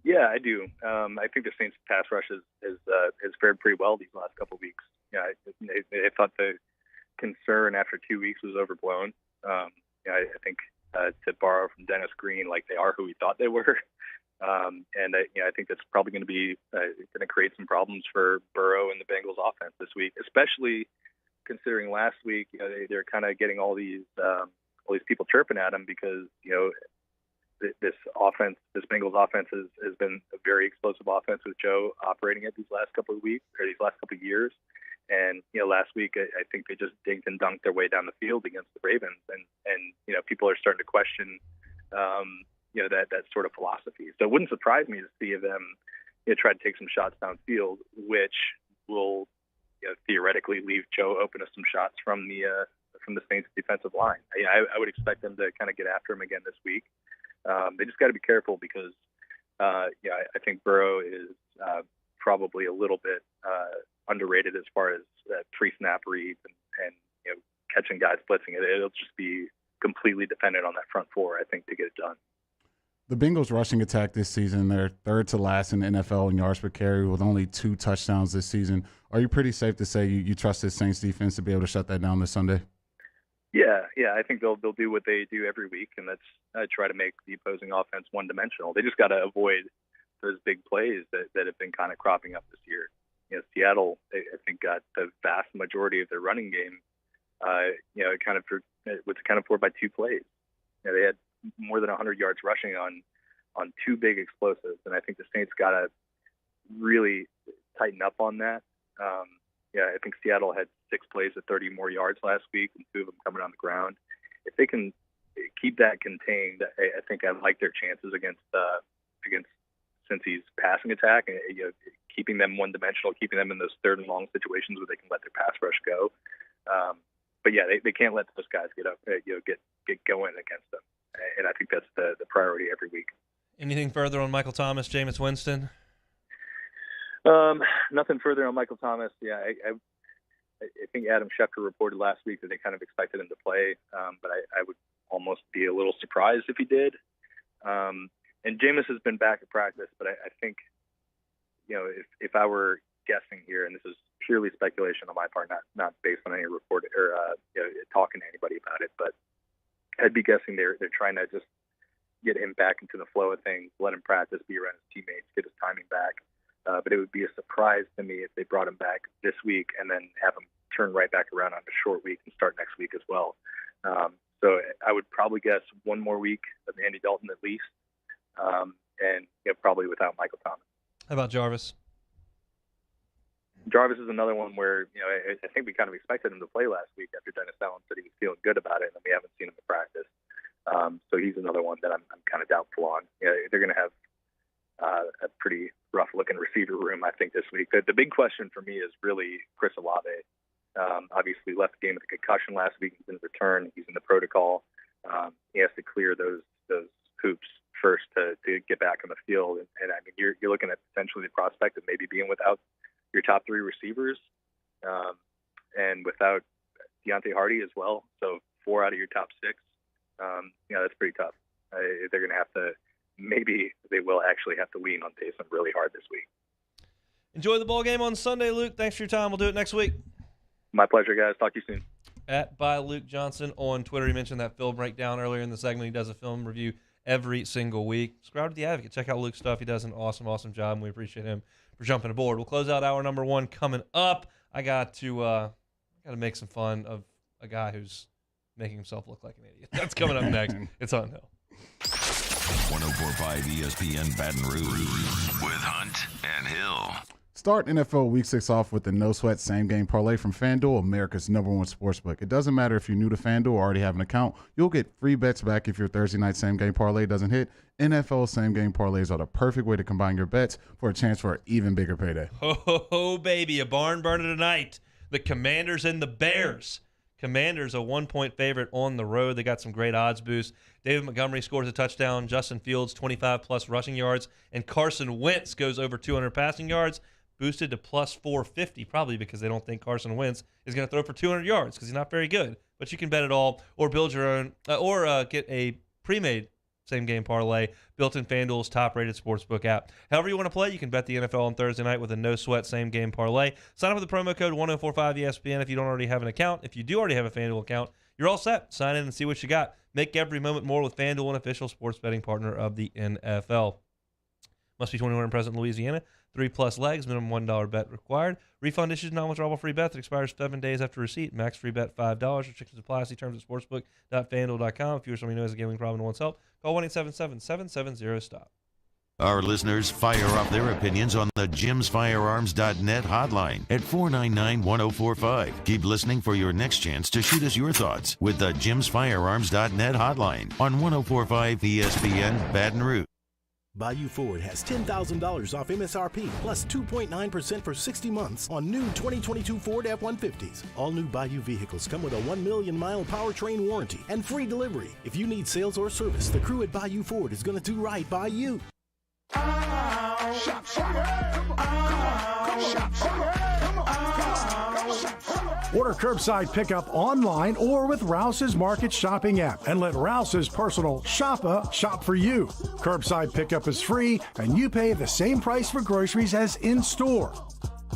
Yeah, I do. I think the Saints pass rush has fared pretty well these last couple of weeks. Yeah, I thought the concern after 2 weeks was overblown. I think to borrow from Dennis Green, like, they are who we thought they were. And I think that's probably going to be going to create some problems for Burrow and the Bengals offense this week, especially considering last week they're kind of getting all these people chirping at him because this Bengals offense has been a very explosive offense with Joe operating it these last couple of weeks or these last couple of years. And last week I think they just dinked and dunked their way down the field against the Ravens, and people are starting to question that sort of philosophy. So it wouldn't surprise me to see them try to take some shots downfield, which will theoretically leave Joe open to some shots from the Saints defensive line. I would expect them to kind of get after him again this week. They just got to be careful because I think Burrow is probably a little bit underrated as far as pre-snap reads and catching guys blitzing. It'll just be completely dependent on that front four, I think, to get it done. The Bengals rushing attack this season, they're third to last in the NFL in yards per carry with only 2 touchdowns this season. Are you pretty safe to say you trust this Saints defense to be able to shut that down this Sunday? Yeah. I think they'll do what they do every week, and that's try to make the opposing offense one-dimensional. They just got to avoid those big plays that have been kind of cropping up this year. Seattle, I think, got the vast majority of their running game, was accounted for by 2 plays. They had more than 100 yards rushing on 2 big explosives, and I think the Saints got to really tighten up on that. I think Seattle had 6 plays at 30 more yards last week, and 2 of them coming on the ground. If they can keep that contained, I think I like their chances against Cincy's passing attack, and keeping them one-dimensional, keeping them in those 3rd and long situations where they can let their pass rush go. But yeah, they can't let those guys get going against them, and I think that's the priority every week. Anything further on Michael Thomas, Jameis Winston? Nothing further on Michael Thomas. Yeah, I think Adam Schefter reported last week that they kind of expected him to play, but I would almost be a little surprised if he did. And Jameis has been back at practice, but I think, if I were guessing here, and this is purely speculation on my part, not based on any report or talking to anybody about it, but I'd be guessing they're trying to just get him back into the flow of things, let him practice, be around his teammates, get his timing back. But it would be a surprise to me if they brought him back this week and then have him turn right back around on a short week and start next week as well. So I would probably guess 1 more week of Andy Dalton at least, and probably without Michael Thomas. How about Jarvis? Jarvis is another one where I think we kind of expected him to play last week after Dennis Allen said he was feeling good about it, and we haven't seen him in practice. So he's another one that I'm kind of doubtful on. They're going to have a pretty rough-looking receiver room, I think, this week. The big question for me is really Chris Olave. Obviously left the game with a concussion last week. He's in return. He's in the protocol. He has to clear those hoops first to get back on the field. And I mean, you're looking at potentially the prospect of maybe being without your top 3 receivers and without Deontay Hardy as well. So 4 out of your top 6. That's pretty tough. They're going to have to, maybe they will actually have to lean on Taysom really hard this week. Enjoy the ball game on Sunday, Luke. Thanks for your time. We'll do it next week. My pleasure, guys. Talk to you soon. By Luke Johnson on Twitter. He mentioned that film breakdown earlier in the segment. He does a film review every single week. Subscribe to The Advocate. Check out Luke's stuff. He does an awesome job, and we appreciate him for jumping aboard. We'll close out hour number 1 coming up. I got to make some fun of a guy who's making himself look like an idiot. That's coming up next. It's on Hill. 104.5 ESPN Baton Rouge with Hunt and Hill. Start NFL Week 6 off with the no-sweat same-game parlay from FanDuel, America's #1 sportsbook. It doesn't matter if you're new to FanDuel or already have an account. You'll get free bets back if your Thursday night same-game parlay doesn't hit. NFL same-game parlays are the perfect way to combine your bets for a chance for an even bigger payday. Ho, ho, ho, baby. A barn burner tonight. The Commanders and the Bears. Commanders a 1-point favorite on the road. They got some great odds boosts. David Montgomery scores a touchdown. Justin Fields, 25-plus rushing yards. And Carson Wentz goes over 200 passing yards, boosted to plus 450, probably because they don't think Carson Wentz is going to throw for 200 yards because he's not very good. But you can bet it all or build your own or get a pre-made same-game parlay built in FanDuel's top-rated sportsbook app. However you want to play, you can bet the NFL on Thursday night with a no-sweat same-game parlay. Sign up with the promo code 1045ESPN if you don't already have an account. If you do already have a FanDuel account, you're all set. Sign in and see what you got. Make every moment more with FanDuel, an official sports betting partner of the NFL. Must be 21 and present in Louisiana. 3+ legs, minimum $1 bet required. Refund issued, non-withdrawable free bet that expires 7 days after receipt. Max free bet $5. Restrictions apply. See terms at sportsbook.fanduel.com. If you or somebody knows a gambling problem and wants help, call 1-877-770-STOP. Our listeners fire off their opinions on the jimsfirearms.net hotline at 499-1045. Keep listening for your next chance to shoot us your thoughts with the jimsfirearms.net hotline on 1045 ESPN Baton Rouge. Bayou Ford has $10,000 off MSRP plus 2.9% for 60 months on new 2022 Ford F-150s. All new Bayou vehicles come with a 1 million mile powertrain warranty and free delivery. If you need sales or service, the crew at Bayou Ford is going to do right by you. Order curbside pickup online or with Rouse's Market Shopping app and let Rouse's personal shopper shop for you. Curbside pickup is free and you pay the same price for groceries as in-store.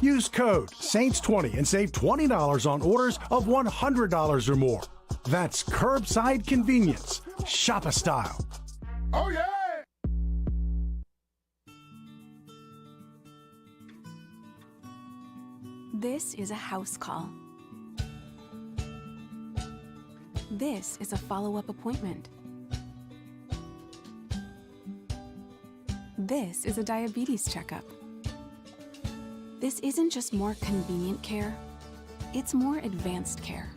Use code SAINTS20 and save $20 on orders of $100 or more. That's curbside convenience. Shopper style. Oh, yeah! This is a house call. This is a follow-up appointment. This is a diabetes checkup. This isn't just more convenient care, it's more advanced care.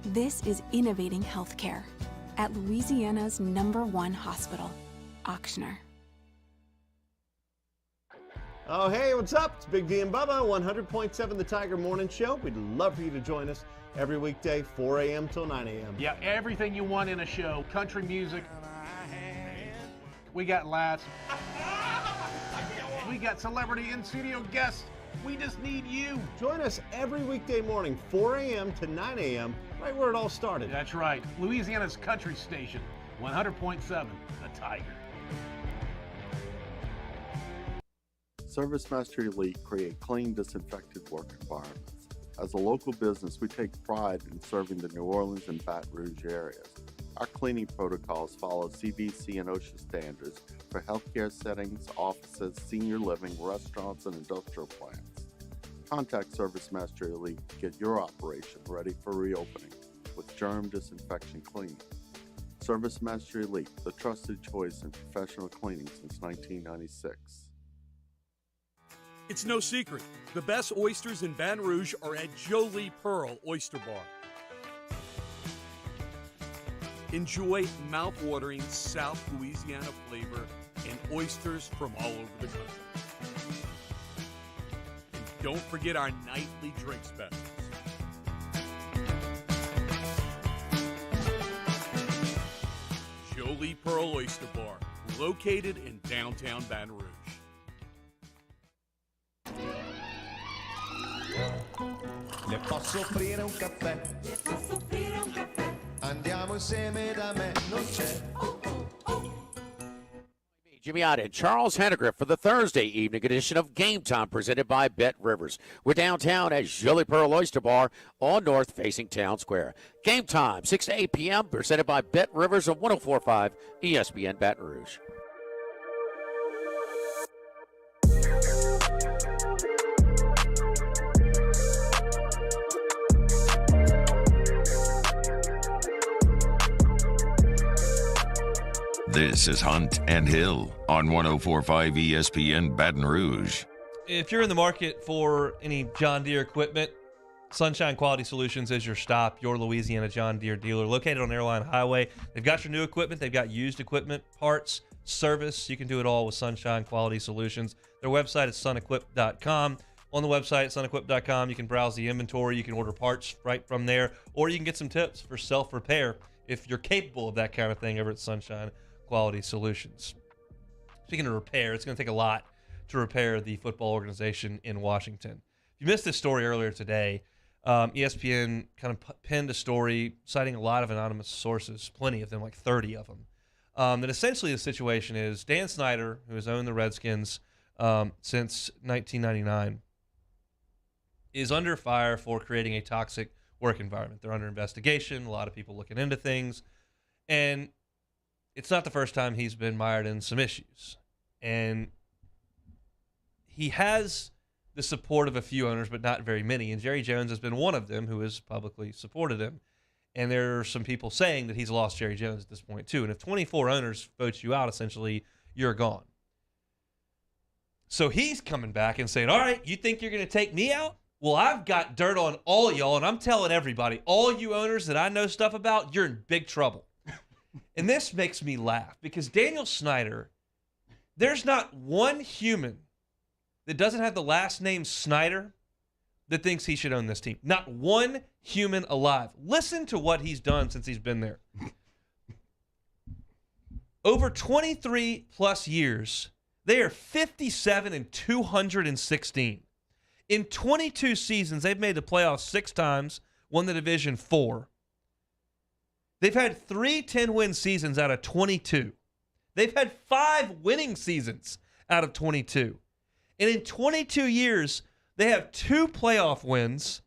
This is innovating healthcare at Louisiana's #1 hospital, Ochsner. Oh, hey, what's up? It's Big D and Bubba, 100.7 The Tiger Morning Show. We'd love for you to join us every weekday, 4 a.m. till 9 a.m. Yeah, everything you want in a show. Country music. We got laughs. We got celebrity in-studio guests. We just need you. Join us every weekday morning, 4 a.m. to 9 a.m., right where it all started. That's right. Louisiana's country station, 100.7 The Tiger. Service Master Elite create clean, disinfected work environments. As a local business, we take pride in serving the New Orleans and Baton Rouge areas. Our cleaning protocols follow CDC and OSHA standards for healthcare settings, offices, senior living, restaurants, and industrial plants. Contact Service Master Elite to get your operation ready for reopening with germ disinfection cleaning. Service Master Elite, the trusted choice in professional cleaning since 1996. It's no secret. The best oysters in Baton Rouge are at Jolie Pearl Oyster Bar. Enjoy mouth-watering South Louisiana flavor and oysters from all over the country. And don't forget our nightly drink specials. Jolie Pearl Oyster Bar, located in downtown Baton Rouge. Le posso offrire un caffè? Le posso offrire un caffè? Andiamo insieme da me, non c'è. Jimmy Ott and Charles Henniger for the Thursday evening edition of Game Time presented by Bet Rivers. We're downtown at Jolie Pearl Oyster Bar on North facing Town Square. Game Time, 6 to 8 p.m. presented by Bet Rivers on 104.5 ESPN Baton Rouge. This is Hunt and Hill on 104.5 ESPN Baton Rouge. if you're in the market for any John Deere equipment, Sunshine Quality Solutions is your stop, your Louisiana John Deere dealer. Located on Airline Highway. They've got your new equipment. They've got used equipment, parts, service. You can do it all with Sunshine Quality Solutions. Their website is sunequip.com. On the website, sunequip.com, you can browse the inventory. You can order parts right from there, or you can get some tips for self-repair if you're capable of that kind of thing over at Sunshine Quality Solutions. Speaking of repair, it's going to take a lot to repair the football organization in Washington. If you missed this story earlier today, ESPN kind of penned a story citing a lot of anonymous sources, plenty of them, like 30 of them, that essentially the situation is Dan Snyder, who has owned the Redskins since 1999, is under fire for creating a toxic work environment. They're under investigation, a lot of people looking into things, and it's not the first time he's been mired in some issues. And he has the support of a few owners, but not very many. And Jerry Jones has been one of them who has publicly supported him. And there are some people saying that he's lost Jerry Jones at this point, too. And if 24 owners vote you out, essentially, you're gone. So he's coming back and saying, all right, you think you're going to take me out? Well, I've got dirt on all y'all, and I'm telling everybody, all you owners that I know stuff about, you're in big trouble. And this makes me laugh because Daniel Snyder, there's not one human that doesn't have the last name Snyder that thinks he should own this team. Not one human alive. Listen to what he's done since he's been there. Over 23 plus years, they are 57-216. In 22 seasons, they've made the playoffs 6 times, won the division 4. They've had 3 10-win seasons out of 22. They've had 5 winning seasons out of 22. And in 22 years, they have 2 playoff wins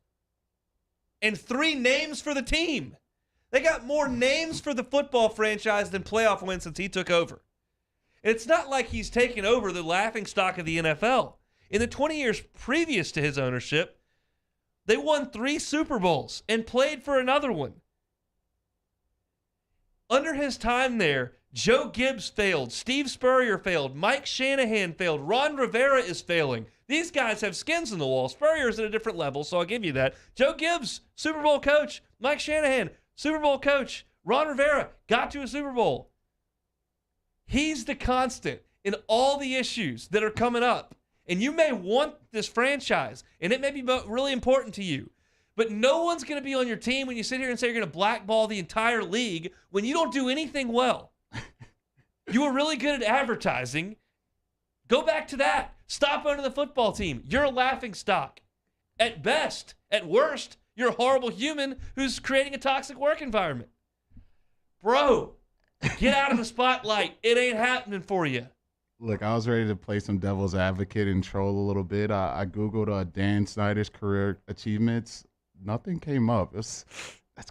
and 3 names for the team. They got more names for the football franchise than playoff wins since he took over. And it's not like he's taken over the laughingstock of the NFL. In the 20 years previous to his ownership, they won 3 Super Bowls and played for another one. Under his time there, Joe Gibbs failed, Steve Spurrier failed, Mike Shanahan failed, Ron Rivera is failing. These guys have skins in the wall. Spurrier's at a different level, so I'll give you that. Joe Gibbs, Super Bowl coach. Mike Shanahan, Super Bowl coach. Ron Rivera got to a Super Bowl. He's the constant in all the issues that are coming up. And you may want this franchise, and it may be really important to you. But no one's going to be on your team when you sit here and say you're going to blackball the entire league when you don't do anything well. You were really good at advertising. Go back to that. Stop owning the football team. You're a laughingstock. At best, at worst, you're a horrible human who's creating a toxic work environment. Bro, get out of the spotlight. It ain't happening for you. Look, I was ready to play some devil's advocate and troll a little bit. I Googled Dan Snyder's career achievements. Nothing came up. That's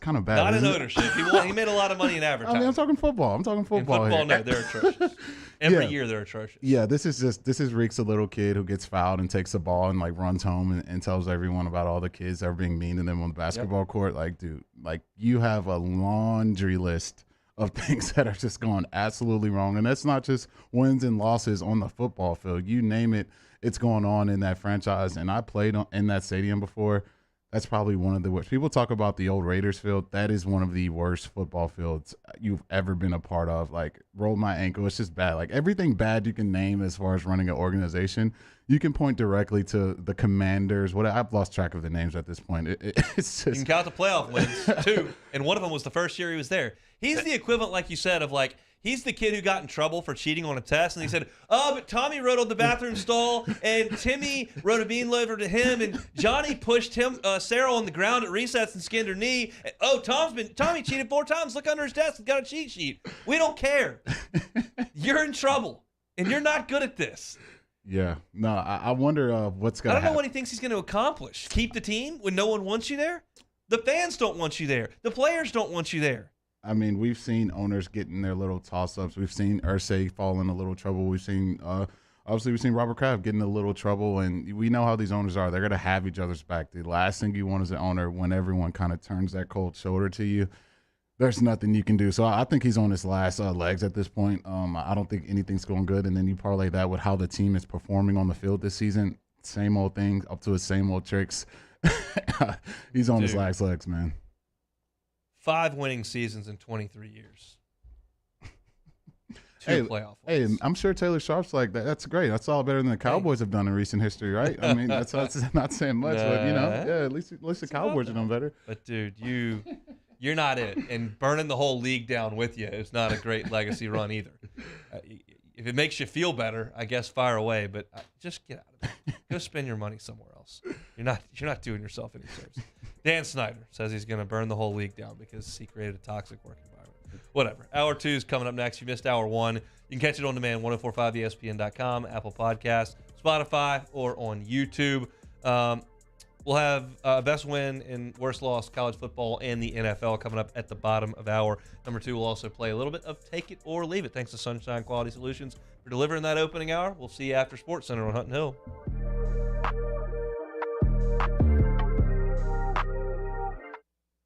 kind of bad. Not in ownership. He made a lot of money in advertising. I mean, I'm talking football. In football, no, they're atrocious. Every year they're atrocious. Yeah, this is Reek's a little kid who gets fouled and takes the ball and like runs home and tells everyone about all the kids that are being mean to them on the basketball court. Like, dude, like you have a laundry list of things that are just going absolutely wrong. And that's not just wins and losses on the football field. You name it, it's going on in that franchise. And I played in that stadium before. That's probably one of the worst. People talk about the old Raiders field. That is one of the worst football fields you've ever been a part of. Like, rolled my ankle. It's just bad. Like, everything bad you can name as far as running an organization, you can point directly to the Commanders. I've lost track of the names at this point. It's just... You can count the playoff wins, too. And one of them was the first year he was there. He's the equivalent, like you said, of like, he's the kid who got in trouble for cheating on a test, and he said, oh, but Tommy wrote on the bathroom stall, and Timmy wrote a bean liver to him, and Johnny pushed Sarah on the ground at recess and skinned her knee. And, oh, Tommy cheated 4 times. Look under his desk and got a cheat sheet. We don't care. You're in trouble, and you're not good at this. Yeah. No, I wonder what's going to happen. I don't know what he thinks he's going to accomplish. Keep the team when no one wants you there? The fans don't want you there. The players don't want you there. I mean, we've seen owners getting their little toss-ups. We've seen Irsay fall in a little trouble. We've seen, obviously, we've seen Robert Kraft get in a little trouble, and we know how these owners are. They're going to have each other's back. The last thing you want as an owner, when everyone kind of turns that cold shoulder to you, there's nothing you can do. So I think he's on his last legs at this point. I don't think anything's going good. And then you parlay that with how the team is performing on the field this season. same old thing, up to his same old tricks. He's on his last legs, man. 5 winning seasons in 23 years. 2 playoff wins. wins. I'm sure Taylor Sharp's like that. That's great. That's all better than the Cowboys have done in recent history, right? I mean, that's not saying much, but at least the Cowboys are doing better. But dude, you're not it, and burning the whole league down with you is not a great legacy run either. If it makes you feel better, I guess fire away, but just get out of it. Go spend your money somewhere else. You're not doing yourself any service. Dan Snyder says he's going to burn the whole league down because he created a toxic work environment. Whatever. Hour 2 is coming up next. You missed Hour 1. You can catch it on demand, 1045ESPN.com, Apple Podcasts, Spotify, or on YouTube. We'll have best win and worst loss college football and the NFL coming up at the bottom of hour number 2. We'll also play a little bit of Take It or Leave It. Thanks to Sunshine Quality Solutions for delivering that opening hour. We'll see you after Sports Center on Hutton Hill.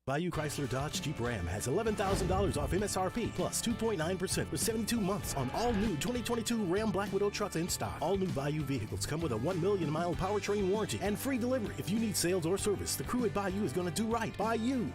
Bayou Chrysler Dodge Jeep Ram has $11,000 off MSRP plus 2.9% for 72 months on all new 2022 Ram Black Widow trucks in stock. All new Bayou vehicles come with a 1 million mile powertrain warranty and free delivery. If you need sales or service, the crew at Bayou is going to do right by you.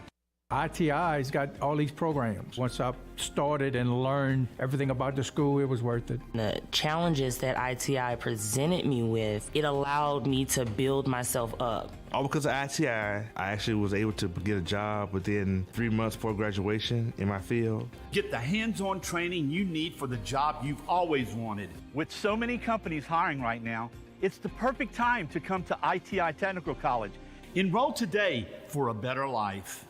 ITI's got all these programs. Once I started and learned everything about the school, it was worth it. The challenges that ITI presented me with, it allowed me to build myself up. All because of ITI, I actually was able to get a job within 3 months before graduation in my field. Get the hands-on training you need for the job you've always wanted. With so many companies hiring right now, it's the perfect time to come to ITI Technical College. Enroll today for a better life.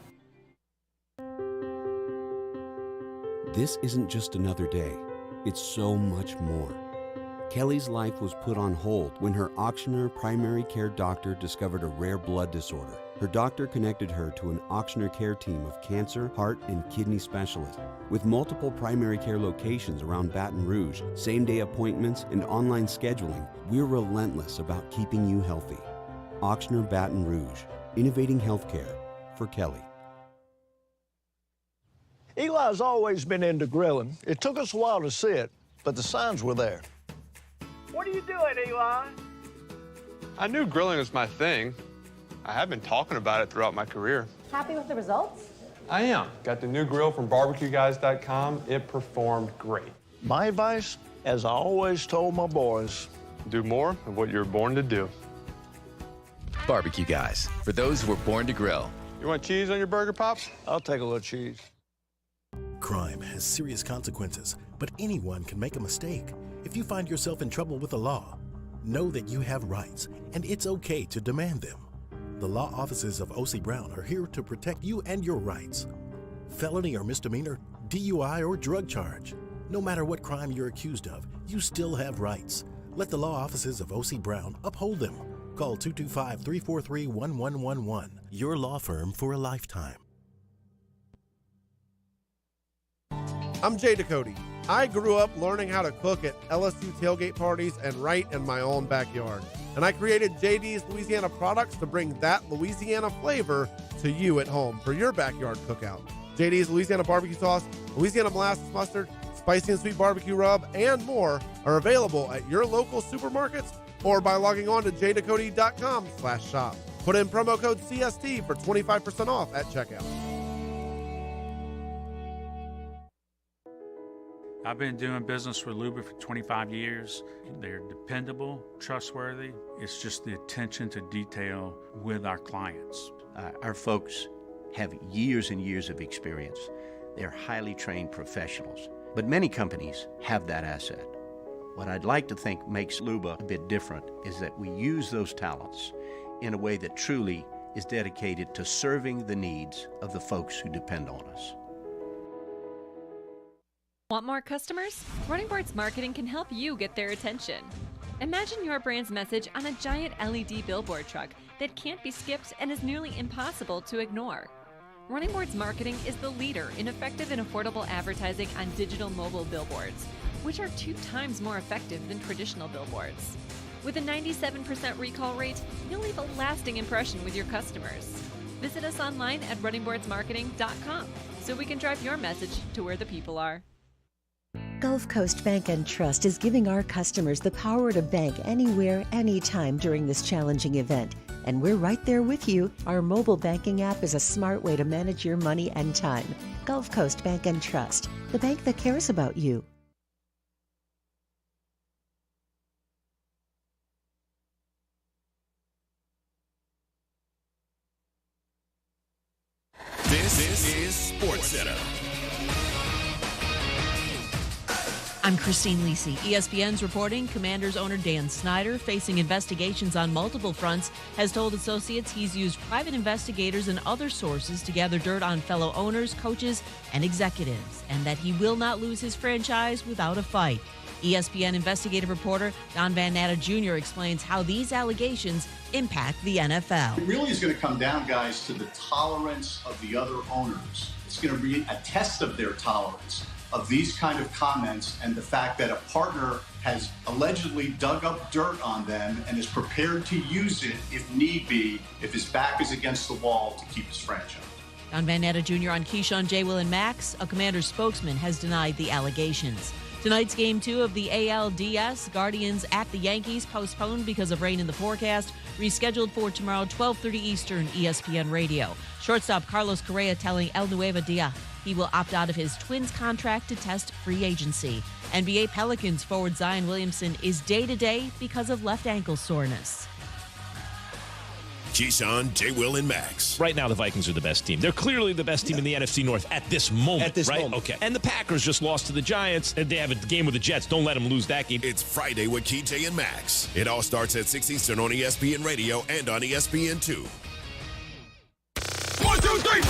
This isn't just another day. It's so much more. Kelly's life was put on hold when her auctioneer primary care doctor discovered a rare blood disorder. Her doctor connected her to an auctioneer care team of cancer, heart, and kidney specialists. With multiple primary care locations around Baton Rouge, same-day appointments, and online scheduling, we're relentless about keeping you healthy. Auctioneer Baton Rouge, innovating healthcare for Kelly. Eli's always been into grilling. It took us a while to see it, but the signs were there. What are you doing, Eli? I knew grilling was my thing. I have been talking about it throughout my career. Happy with the results? I am. Got the new grill from barbecueguys.com. It performed great. My advice, as I always told my boys, do more of what you're born to do. Barbecue Guys, for those who were born to grill. You want cheese on your burger, Pops? I'll take a little cheese. Crime has serious consequences, but anyone can make a mistake. If you find yourself in trouble with the law, know that you have rights, and it's okay to demand them. The law offices of O.C. Brown are here to protect you and your rights. Felony or misdemeanor, DUI or drug charge. No matter what crime you're accused of, you still have rights. Let the law offices of O.C. Brown uphold them. Call 225-343-1111. Your law firm for a lifetime. I'm Jay Ducote. I grew up learning how to cook at LSU tailgate parties and right in my own backyard. And I created JD's Louisiana products to bring that Louisiana flavor to you at home for your backyard cookout. JD's Louisiana barbecue sauce, Louisiana molasses mustard, spicy and sweet barbecue rub, and more are available at your local supermarkets or by logging on to jducote.com/shop. Put in promo code CST for 25% off at checkout. I've been doing business with Luba for 25 years. They're dependable, trustworthy. It's just the attention to detail with our clients. Our folks have years and years of experience. They're highly trained professionals, but many companies have that asset. What I'd like to think makes Luba a bit different is that we use those talents in a way that truly is dedicated to serving the needs of the folks who depend on us. Want more customers? Running Boards Marketing can help you get their attention. Imagine your brand's message on a giant LED billboard truck that can't be skipped and is nearly impossible to ignore. Running Boards Marketing is the leader in effective and affordable advertising on digital mobile billboards, which are 2 times more effective than traditional billboards. With a 97% recall rate, you'll leave a lasting impression with your customers. Visit us online at runningboardsmarketing.com so we can drive your message to where the people are. Gulf Coast Bank and Trust is giving our customers the power to bank anywhere, anytime during this challenging event. And we're right there with you. Our mobile banking app is a smart way to manage your money and time. Gulf Coast Bank and Trust, the bank that cares about you. This is SportsCenter. I'm Christine Lisi. ESPN's reporting Commanders owner Dan Snyder, facing investigations on multiple fronts, has told associates he's used private investigators and other sources to gather dirt on fellow owners, coaches, and executives, and that he will not lose his franchise without a fight. ESPN investigative reporter Don Van Natta Jr. explains how these allegations impact the NFL. It really is going to come down, guys, to the tolerance of the other owners. It's going to be a test of their tolerance of these kind of comments and the fact that a partner has allegedly dug up dirt on them and is prepared to use it if need be, if his back is against the wall, to keep his franchise. Don Van Natta Jr. on Keyshawn, J. Will, and Max. A Commanders spokesman has denied the allegations. Tonight's Game 2 of the ALDS, Guardians at the Yankees, postponed because of rain in the forecast, rescheduled for tomorrow, 12:30 Eastern, ESPN Radio. Shortstop Carlos Correa telling El Nuevo Dia he will opt out of his Twins contract to test free agency. NBA Pelicans forward Zion Williamson is day-to-day because of left ankle soreness. Keyshawn, J. Will, and Max. Right now, the Vikings are the best team. They're clearly the best team in the NFC North at this moment. Right? Okay. And the Packers just lost to the Giants, and they have a game with the Jets. Don't let them lose that game. It's Friday with KJ and Max. It all starts at 6 Eastern on ESPN Radio and on ESPN2. 1, 2, 3.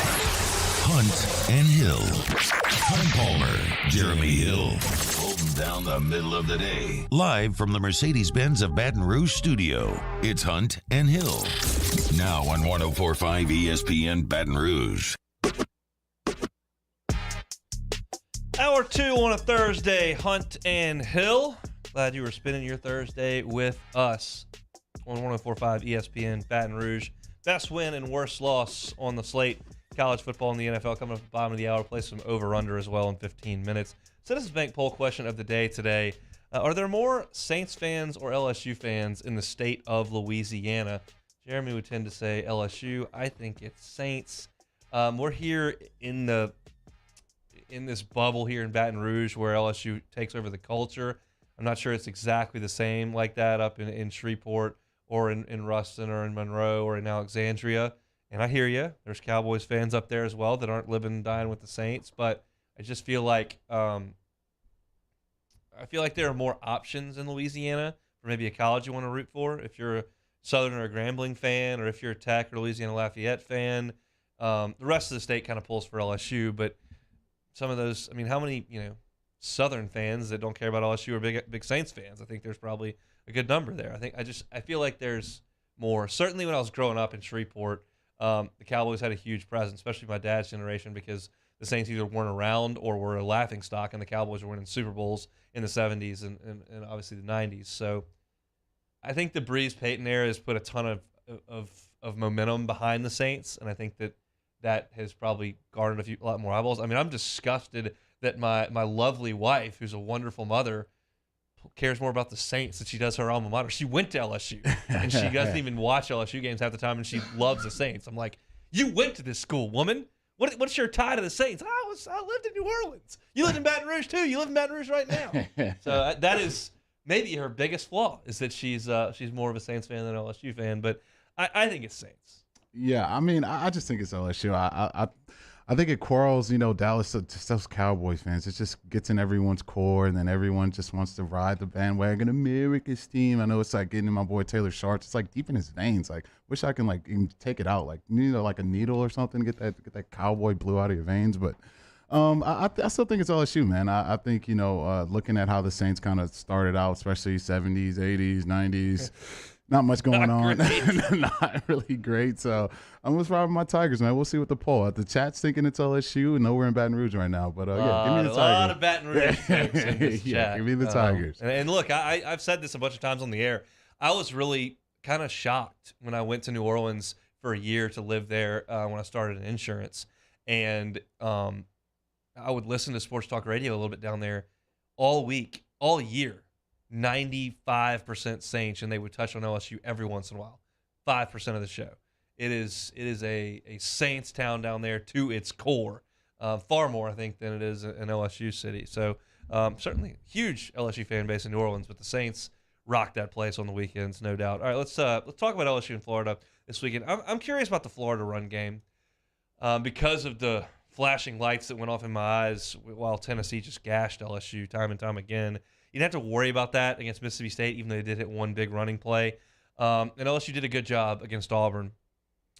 Hunt and Hill. Hunt Palmer, Jeremy Hill, holding down the middle of the day. Live from the Mercedes-Benz of Baton Rouge studio, it's Hunt and Hill. Now on 104.5 ESPN Baton Rouge. Hour 2 on a Thursday, Hunt and Hill. Glad you were spending your Thursday with us on 104.5 ESPN Baton Rouge. Best win and worst loss on the slate. College football and the NFL coming up at the bottom of the hour. Play some over-under as well in 15 minutes. Citizens Bank poll question of the day today. Are there more Saints fans or LSU fans in the state of Louisiana? Jeremy would tend to say LSU. I think it's Saints. We're here in this bubble here in Baton Rouge where LSU takes over the culture. I'm not sure it's exactly the same like that up in Shreveport or in Ruston or in Monroe or in Alexandria. And I hear you. There's Cowboys fans up there as well that aren't living and dying with the Saints. But I just feel like there are more options in Louisiana for maybe a college you want to root for. If you're a Southern or a Grambling fan, or if you're a Tech or Louisiana Lafayette fan, the rest of the state kind of pulls for LSU. But some of those, I mean, how many Southern fans that don't care about LSU are big Saints fans? I think there's probably a good number there. I feel like there's more. Certainly when I was growing up in Shreveport, the Cowboys had a huge presence, especially my dad's generation, because the Saints either weren't around or were a laughingstock, and the Cowboys were winning Super Bowls in the 70s and obviously the 90s. So I think the Breeze Payton era has put a ton of momentum behind the Saints, and I think that has probably garnered a lot more eyeballs. I mean, I'm disgusted that my lovely wife, who's a wonderful mother, cares more about the Saints than she does her alma mater. She went to LSU, and she doesn't even watch LSU games half the time, and she loves the Saints. I'm like, you went to this school, woman. What's your tie to the Saints? I lived in New Orleans. You live in Baton Rouge, too. You live in Baton Rouge right now. So that is maybe her biggest flaw, is that she's more of a Saints fan than an LSU fan. But I think it's Saints. Yeah, I mean, I just think it's LSU. I think it quarrels, Dallas, just those Cowboys fans. It just gets in everyone's core, and then everyone just wants to ride the bandwagon. America's team. I know it's like getting in my boy Taylor Sharp. It's like deep in his veins. Like, wish I can even take it out, like like a needle or something, get that cowboy blue out of your veins. But I still think it's LSU, man. I think looking at how the Saints kind of started out, especially 70s, 80s, 90s. Not much going on. Not really great. So I'm just riding my Tigers, man. We'll see what the poll. The chat's thinking it's LSU, and we're in Baton Rouge right now. But yeah, give me the Tigers. A lot of Baton Rouge folks in this chat. Give me the Tigers. And look, I've said this a bunch of times on the air. I was really kind of shocked when I went to New Orleans for a year to live there when I started in insurance. And I would listen to sports talk radio a little bit down there. all week, all year, 95% Saints, and they would touch on LSU every once in a while. 5% of the show. It is a Saints town down there to its core, far more I think than it is an LSU city. So certainly huge LSU fan base in New Orleans, but the Saints rock that place on the weekends, no doubt. All right, let's talk about LSU and Florida this weekend. I'm curious about the Florida run game because of the flashing lights that went off in my eyes while Tennessee just gashed LSU time and time again. You didn't have to worry about that against Mississippi State, even though they did hit one big running play. And LSU did a good job against Auburn.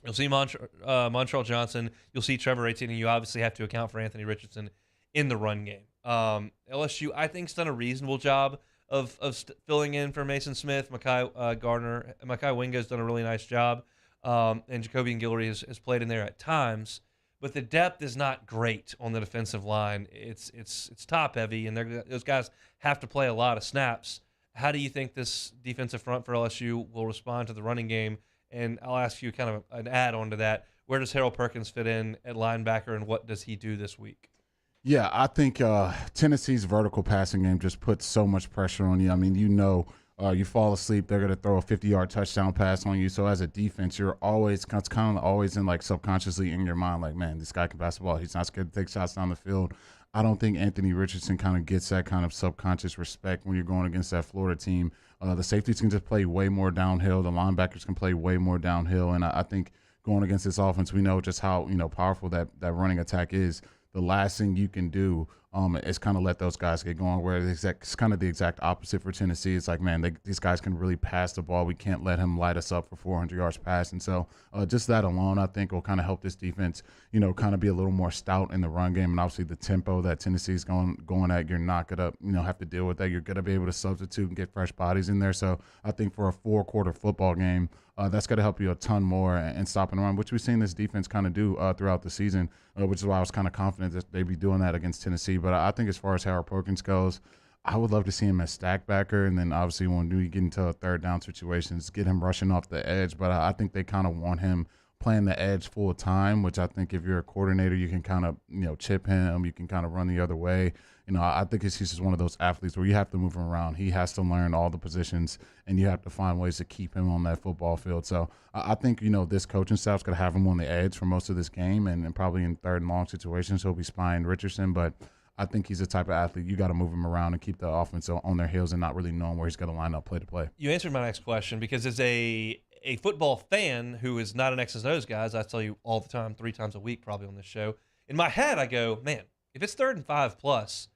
You'll see Montrell Johnson. You'll see Trevor Etienne, and you obviously have to account for Anthony Richardson in the run game. LSU, I think, has done a reasonable job of filling in for Mason Smith. Mekhi Wingo's done a really nice job, and Jacobian Guillory has played in there at times. But the depth is not great on the defensive line. It's top heavy, and those guys have to play a lot of snaps. How do you think this defensive front for LSU will respond to the running game? And I'll ask you kind of an add-on to that. Where does Harold Perkins fit in at linebacker, and what does he do this week? Yeah, I think Tennessee's vertical passing game just puts so much pressure on you. I mean, you fall asleep, they're going to throw a 50-yard touchdown pass on you. So as a defense, you're always kind of always in, like, subconsciously in your mind, like, man, this guy can pass the ball. He's not scared to take shots down the field. I don't think Anthony Richardson kind of gets that kind of subconscious respect when you're going against that Florida team. The safeties can just play way more downhill. The linebackers can play way more downhill. And I think going against this offense, we know just how powerful that running attack is. The last thing you can do is kind of let those guys get going, where it's kind of the exact opposite for Tennessee. It's like, man, these guys can really pass the ball. We can't let him light us up for 400 yards pass. And so just that alone, I think, will kind of help this defense, kind of be a little more stout in the run game. And obviously the tempo that Tennessee's going at, you're not going to, have to deal with that. You're going to be able to substitute and get fresh bodies in there. So I think for a 4-quarter football game, that's going to help you a ton more in stopping the run, which we've seen this defense kind of do throughout the season, which is why I was kind of confident that they'd be doing that against Tennessee. But I think as far as Harold Perkins goes, I would love to see him as stack backer, and then obviously when we get into third down situations, get him rushing off the edge. But I think they kind of want him playing the edge full time, which I think if you're a coordinator, you can kind of chip him, you can kind of run the other way. I think he's just one of those athletes where you have to move him around. He has to learn all the positions, and you have to find ways to keep him on that football field. So I think, this coaching staff's going to have him on the edge for most of this game, and probably in third and long situations he'll be spying Richardson. But I think he's the type of athlete you got to move him around and keep the offense on their heels and not really knowing where he's going to line up play to play. You answered my next question, because as a football fan who is not an X's and O's guy, as I tell you all the time, 3 times a week probably on this show, in my head I go, man, if it's 3rd and 5 plus,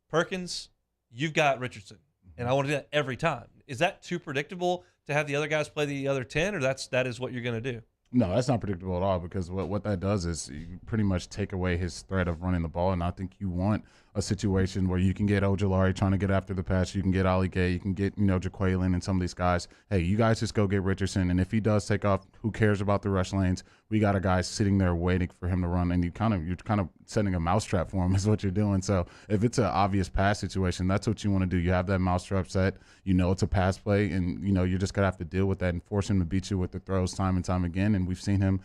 Perkins, you've got Richardson, and I want to do that every time. Is that too predictable to have the other guys play the other 10, or that is what you're going to do? No, that's not predictable at all, because what that does is you pretty much take away his threat of running the ball, and I think you want a situation where you can get Ojulari trying to get after the pass, you can get Ali Gay, you can get Jaquaylin and some of these guys. Hey, you guys just go get Richardson, and if he does take off, who cares about the rush lanes? We got a guy sitting there waiting for him to run, and you're kind of setting a mousetrap for him is what you're doing. So if it's an obvious pass situation, that's what you want to do. You have that mousetrap set, it's a pass play, and you're just gonna have to deal with that and force him to beat you with the throws time and time again. And we've seen him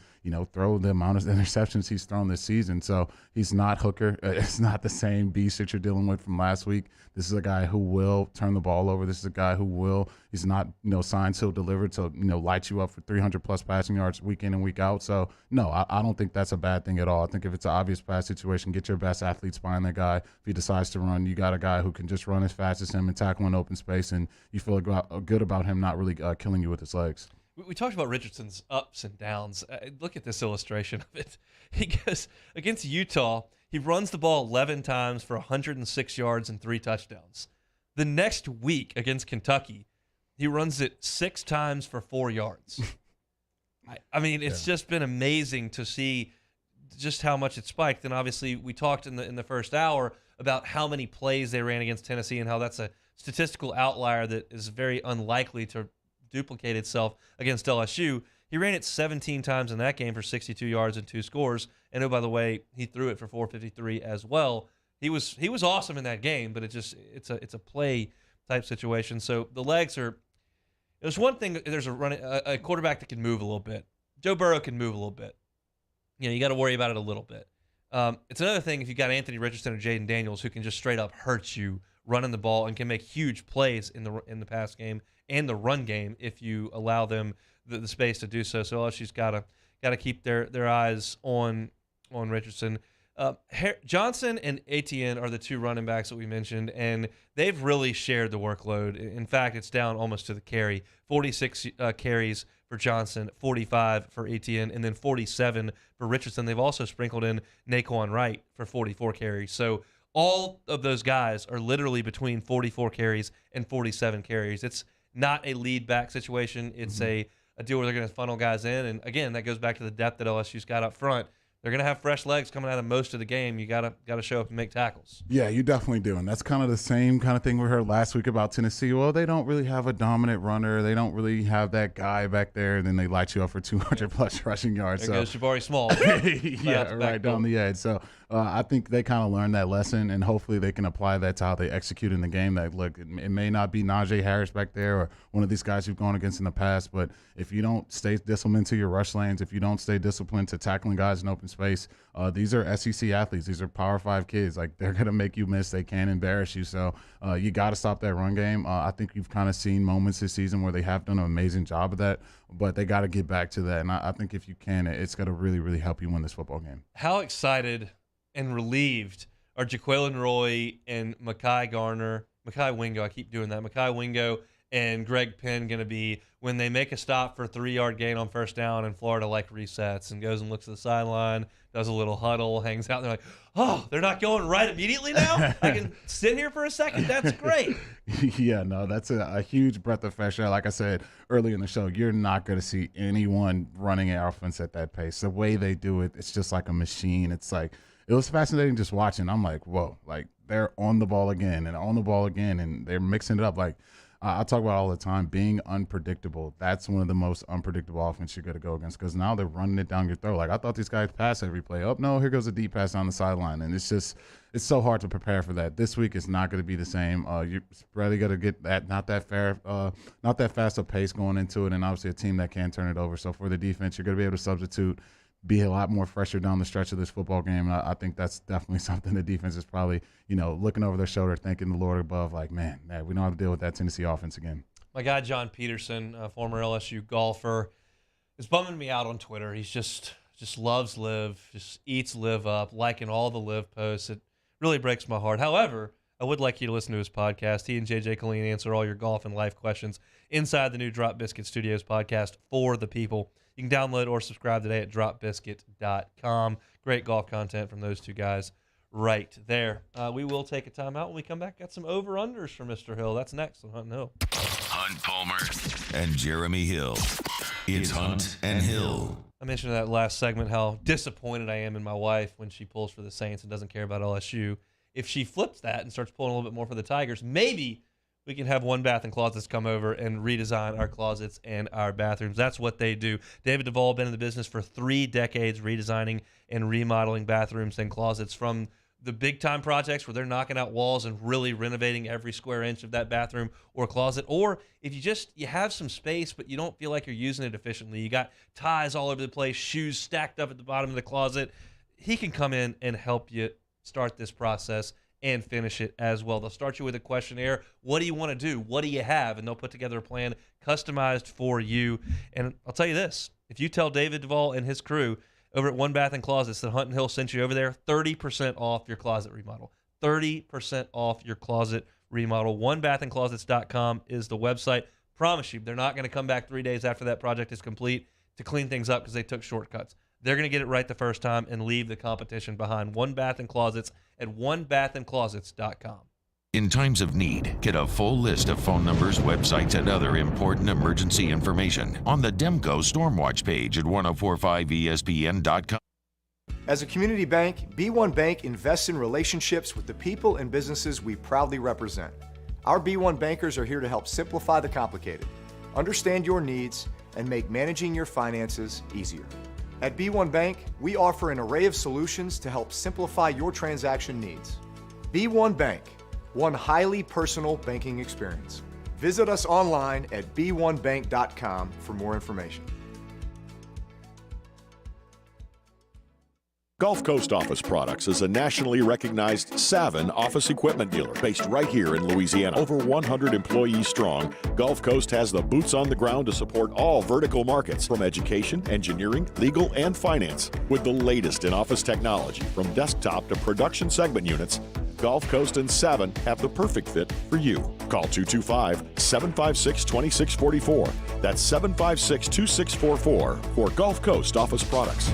throw the amount of interceptions he's thrown this season. So he's not Hooker. It's not the same beast that you're dealing with from last week. This is a guy who will turn the ball over. This is a guy who he's not, signed, he'll deliver to, light you up for 300+ passing yards week in and week out. So, no, I don't think that's a bad thing at all. I think if it's an obvious pass situation, get your best athletes behind that guy. If he decides to run, you got a guy who can just run as fast as him and tackle in open space, and you feel good about him not really killing you with his legs. We talked about Richardson's ups and downs. Look at this illustration of it. He goes against Utah. He runs the ball 11 times for 106 yards and 3 touchdowns. The next week against Kentucky, he runs it 6 times for 4 yards. I mean, it's just been amazing to see just how much it spiked. And obviously, we talked in the first hour about how many plays they ran against Tennessee and how that's a statistical outlier that is very unlikely to duplicate itself against LSU. He ran it 17 times in that game for 62 yards and 2 scores. And oh, by the way, he threw it for 453 as well. He was awesome in that game, but it's a play type situation. So the legs are. There's one thing. There's a quarterback that can move a little bit. Joe Burrow can move a little bit. You got to worry about it a little bit. It's another thing if you got Anthony Richardson or Jaden Daniels who can just straight up hurt you running the ball and can make huge plays in the pass game and the run game if you allow them the space to do so. So LSU's got to keep their eyes on Richardson. Johnson and Etienne are the two running backs that we mentioned, and they've really shared the workload. In fact, it's down almost to the carry. 46 carries for Johnson, 45 for Etienne, and then 47 for Richardson. They've also sprinkled in Naquan Wright for 44 carries. So all of those guys are literally between 44 carries and 47 carries. It's not a lead back situation. It's a deal where they're going to funnel guys in. And again, that goes back to the depth that LSU's got up front. They're going to have fresh legs coming out of most of the game. You got to show up and make tackles. Yeah, you definitely do. And that's kind of the same kind of thing we heard last week about Tennessee. Well, they don't really have a dominant runner. They don't really have that guy back there. And then they light you up for 200-plus rushing yards. There goes Jabari Small. Yeah, right down the edge. So I think they kind of learned that lesson, and hopefully they can apply that to how they execute in the game. That, look, it may not be Najee Harris back there or one of these guys you've gone against in the past, but if you don't stay disciplined to your rush lanes, if you don't stay disciplined to tackling guys in open space, these are SEC athletes. These are Power 5 kids. Like, they're going to make you miss. They can embarrass you. So you got to stop that run game. I think you've kind of seen moments this season where they have done an amazing job of that, but they got to get back to that. And I think if you can, it's going to really, really help you win this football game. How excited and relieved are Jaquelin Roy and Mekhi Wingo, I keep doing that, Mekhi Wingo and Greg Penn going to be when they make a stop for a 3-yard gain on first down and Florida resets and goes and looks at the sideline, does a little huddle, hangs out. They're like, oh, they're not going right immediately now? I can sit here for a second? That's great. Yeah, no, that's a huge breath of fresh air. Like I said earlier in the show, you're not going to see anyone running an offense at that pace. The way they do it, it's just like a machine. It's like, it was fascinating just watching. I'm like, whoa, like they're on the ball again and they're mixing it up. Like I talk about all the time, being unpredictable. That's one of the most unpredictable offense you're going to go against, because now they're running it down your throat. Like, I thought these guys pass every play. Oh, no, here goes a deep pass down the sideline. And it's so hard to prepare for that. This week is not going to be the same. You're really going to get that not that fast a pace going into it, and obviously a team that can turn it over. So for the defense, you're going to be able to substitute, be a lot more fresher down the stretch of this football game. I think that's definitely something the defense is probably, looking over their shoulder, thanking the Lord above, like, man, we don't have to deal with that Tennessee offense again. My guy John Peterson, former LSU golfer, is bumming me out on Twitter. He's just loves Liv, just eats Liv up, liking all the Liv posts. It really breaks my heart. However, I would like you to listen to his podcast. He and JJ Colleen answer all your golf and life questions inside the new Drop Biscuit Studios podcast for the people. You can download or subscribe today at dropbiscuit.com. Great golf content from those two guys right there. We will take a timeout. When we come back, got some over-unders for Mr. Hill. That's next on Hunt and Hill. Hunt Palmer and Jeremy Hill. It's Hunt and Hill. I mentioned in that last segment how disappointed I am in my wife when she pulls for the Saints and doesn't care about LSU. If she flips that and starts pulling a little bit more for the Tigers, maybe we can have One Bath and Closets come over and redesign our closets and our bathrooms. That's what they do. David Duvall been in the business for 3 decades, redesigning and remodeling bathrooms and closets, from the big-time projects where they're knocking out walls and really renovating every square inch of that bathroom or closet, or if you have some space but you don't feel like you're using it efficiently, you got ties all over the place, shoes stacked up at the bottom of the closet, he can come in and help you start this process and finish it as well. They'll start you with a questionnaire. What do you want to do? What do you have? And they'll put together a plan customized for you. And I'll tell you this, if you tell David Duvall and his crew over at One Bath and Closets that Hunt and Hill sent you over there, 30% off your closet remodel. 30% off your closet remodel. OneBathAndClosets.com is the website. Promise you, they're not going to come back 3 days after that project is complete to clean things up because they took shortcuts. They're going to get it right the first time and leave the competition behind. One Bath and Closets at OneBathAndClosets.com. In times of need, get a full list of phone numbers, websites, and other important emergency information on the Demco Stormwatch page at 1045ESPN.com. As a community bank, B1 Bank invests in relationships with the people and businesses we proudly represent. Our B1 bankers are here to help simplify the complicated, understand your needs, and make managing your finances easier. At B1 Bank, we offer an array of solutions to help simplify your transaction needs. B1 Bank, one highly personal banking experience. Visit us online at b1bank.com for more information. Gulf Coast Office Products is a nationally recognized Savin office equipment dealer based right here in Louisiana. Over 100 employees strong, Gulf Coast has the boots on the ground to support all vertical markets, from education, engineering, legal, and finance. With the latest in office technology, from desktop to production segment units, Gulf Coast and Savin have the perfect fit for you. Call 225-756-2644. That's 756-2644 for Gulf Coast Office Products.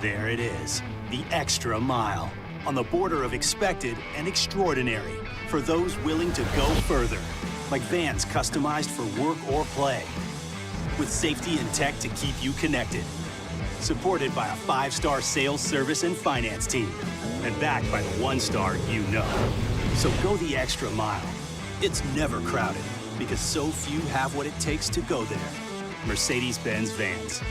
There it is, the extra mile, on the border of expected and extraordinary for those willing to go further, like vans customized for work or play, with safety and tech to keep you connected, supported by a 5-star sales, service, and finance team, and backed by the 1-star you know. So go the extra mile. It's never crowded, because so few have what it takes to go there. Mercedes-Benz Vans.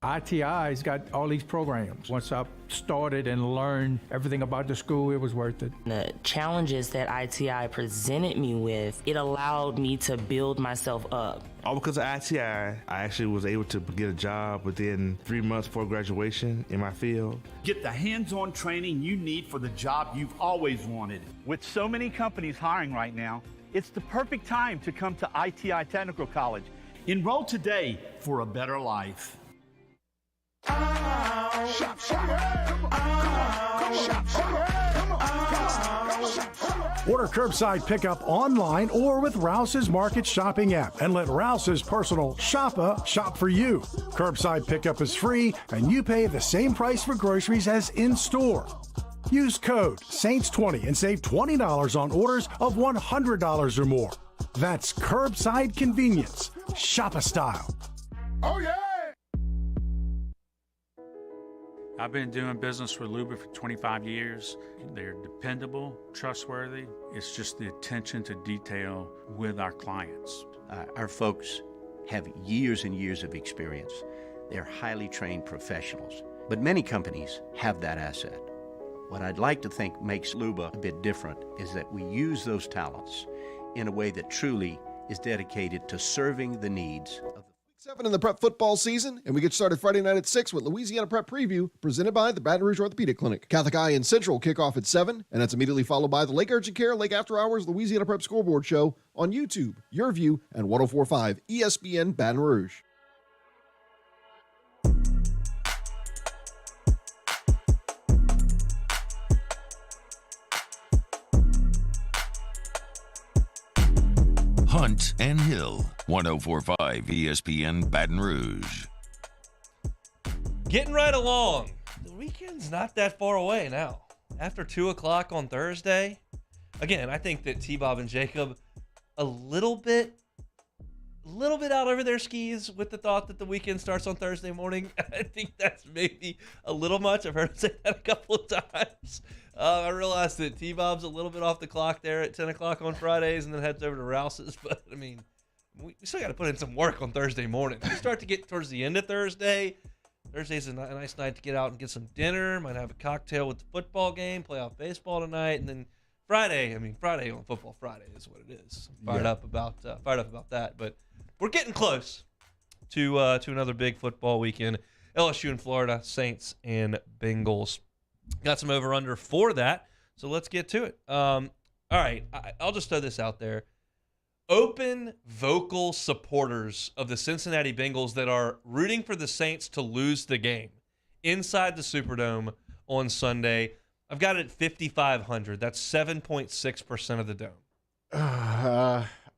ITI's got all these programs. Once I started and learned everything about the school, it was worth it. The challenges that ITI presented me with, it allowed me to build myself up. All because of ITI, I actually was able to get a job within 3 months before graduation in my field. Get the hands-on training you need for the job you've always wanted. With so many companies hiring right now, it's the perfect time to come to ITI Technical College. Enroll today for a better life. Order curbside pickup online or with Rouse's Market Shopping app and let Rouse's personal shopper shop for you. Curbside pickup is free and you pay the same price for groceries as in-store. Use code SAINTS20 and save $20 on orders of $100 or more. That's curbside convenience. Shopper style. Oh, yeah! I've been doing business with Luba for 25 years. They're dependable, trustworthy. It's just the attention to detail with our clients. Our folks have years and years of experience. They're highly trained professionals, but many companies have that asset. What I'd like to think makes Luba a bit different is that we use those talents in a way that truly is dedicated to serving the needs of 7 in the prep football season, and we get started Friday night at 6 with Louisiana Prep Preview, presented by the Baton Rouge Orthopedic Clinic. Catholic Eye and Central kick off at 7, and that's immediately followed by the Lake Urgent Care Lake After Hours Louisiana Prep Scoreboard Show on YouTube, Your View, and 104.5 ESPN Baton Rouge. Hunt and Hill, 104.5 ESPN Baton Rouge. Getting right along. The weekend's not that far away now. After 2 o'clock on Thursday. Again, I think that T-Bob and Jacob a little bit out over their skis with the thought that the weekend starts on Thursday morning. I think that's maybe a little much. I've heard him say that a couple of times. I realized that T-Bob's a little bit off the clock there at 10 o'clock on Fridays and then heads over to Rouse's. But, I mean, we still got to put in some work on Thursday morning. We start to get towards the end of Thursday. Thursday's a nice night to get out and get some dinner. Might have a cocktail with the football game, playoff baseball tonight. And then Friday on Football Friday is what it is. Fired up about that. But we're getting close to another big football weekend. LSU and Florida, Saints and Bengals. Got some over-under for that, so let's get to it. All right, I'll just throw this out there. Open, vocal supporters of the Cincinnati Bengals that are rooting for the Saints to lose the game inside the Superdome on Sunday. I've got it at 5,500. That's 7.6% of the dome.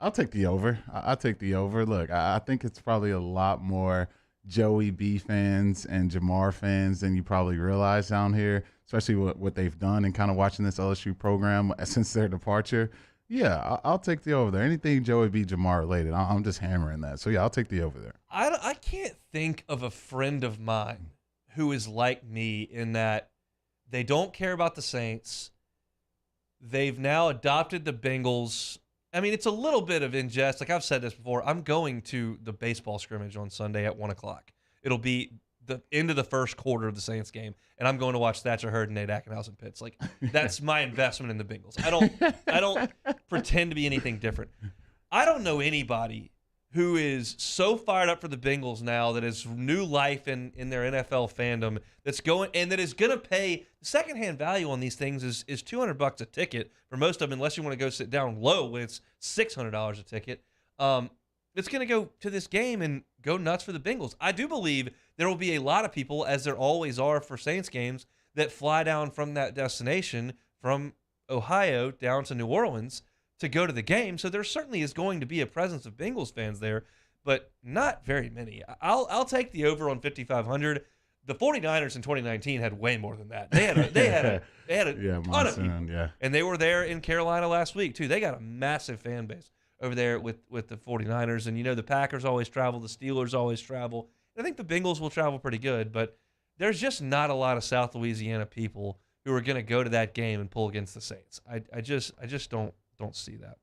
I'll take the over. I'll take the over. Look, I think it's probably a lot more Joey B fans and Jamar fans than you probably realize down here, especially what they've done and kind of watching this LSU program since their departure. Yeah, I'll take the over there. Anything Joey B. Jamar related, I'm just hammering that. So, yeah, I'll take the over there. I can't think of a friend of mine who is like me in that they don't care about the Saints. They've now adopted the Bengals. I mean, it's a little bit of ingest. Like I've said this before, I'm going to the baseball scrimmage on Sunday at 1 o'clock. It'll be the end of the first quarter of the Saints game, and I'm going to watch Thatcher Hurd and Nate Ackenhouse Pitts. Like, that's my investment in the Bengals. I don't pretend to be anything different. I don't know anybody who is so fired up for the Bengals now that is new life in their NFL fandom that's going and that is going to pay secondhand value on these things is $200 a ticket for most of them, unless you want to go sit down low when it's $600 a ticket. It's going to go to this game and go nuts for the Bengals. I do believe there will be a lot of people, as there always are for Saints games, that fly down from that destination from Ohio down to New Orleans to go to the game. So there certainly is going to be a presence of Bengals fans there, but not very many. I'll take the over on 5,500. The 49ers in 2019 had way more than that. They had a ton of people. And they were there in Carolina last week too. They got a massive fan base over there with the 49ers. And the Packers always travel, the Steelers always travel. I think the Bengals will travel pretty good, but there's just not a lot of South Louisiana people who are going to go to that game and pull against the Saints. I just don't see that.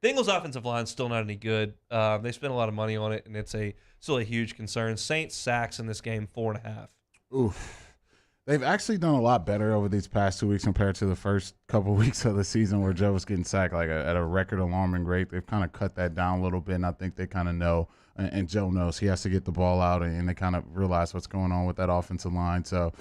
Bengals offensive line is still not any good. They spent a lot of money on it, and it's still a huge concern. Saints sacks in this game 4.5. Oof. They've actually done a lot better over these past 2 weeks compared to the first couple of weeks of the season where Joe was getting sacked at a record alarming rate. They've kind of cut that down a little bit, and I think they kind of know, and Joe knows he has to get the ball out, and they kind of realize what's going on with that offensive line. So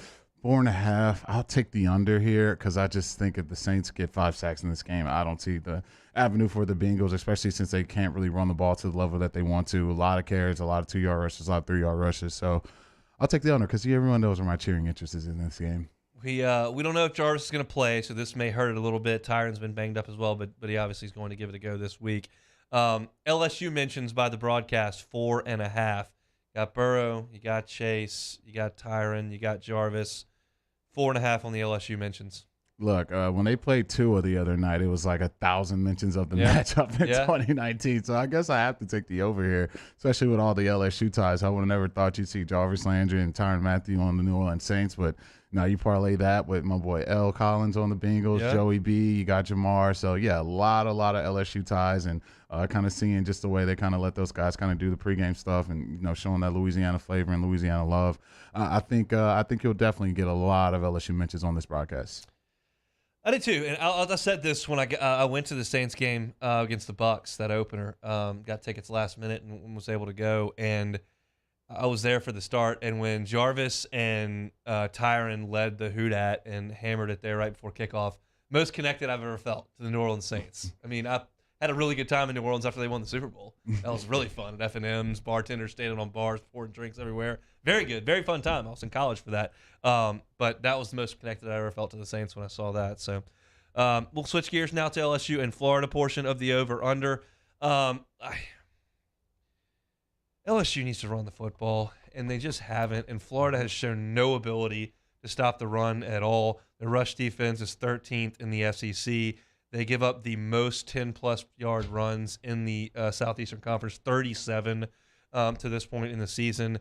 4.5, I'll take the under here because I just think if the Saints get 5 sacks in this game, I don't see the avenue for the Bengals, especially since they can't really run the ball to the level that they want to. A lot of carries, a lot of 2-yard rushes, a lot of 3-yard rushes. So I'll take the under because everyone knows where my cheering interest is in this game. We don't know if Jarvis is going to play, so this may hurt it a little bit. Tyron's been banged up as well, but he obviously is going to give it a go this week. LSU mentions by the broadcast 4.5. Got Burrow, you got Chase, you got Tyron, you got Jarvis. 4.5 on the LSU mentions. Look, when they played Tua the other night, it was like 1,000 mentions of the matchup in 2019. So I guess I have to take the over here, especially with all the LSU ties. I would have never thought you'd see Jarvis Landry and Tyrann Mathieu on the New Orleans Saints, but now you parlay that with my boy L. Collins on the Bengals, Joey B, you got Jamar. So, yeah, a lot of LSU ties, and kind of seeing just the way they kind of let those guys kind of do the pregame stuff and, showing that Louisiana flavor and Louisiana love. I think you'll definitely get a lot of LSU mentions on this broadcast. I did too, and I said this when I went to the Saints game against the Bucs, that opener. Got tickets last minute and was able to go, and I was there for the start. And when Jarvis and Tyron led the hoot at and hammered it there right before kickoff, most connected I've ever felt to the New Orleans Saints. I mean, I had a really good time in New Orleans after they won the Super Bowl. That was really fun at F&M's, bartenders standing on bars, pouring drinks everywhere. Very good, very fun time. I was in college for that. But that was the most connected I ever felt to the Saints when I saw that. So we'll switch gears now to LSU and Florida portion of the over-under. LSU needs to run the football, and they just haven't. And Florida has shown no ability to stop the run at all. The rush defense is 13th in the SEC. They give up the most 10-plus yard runs in the Southeastern Conference, 37 to this point in the season.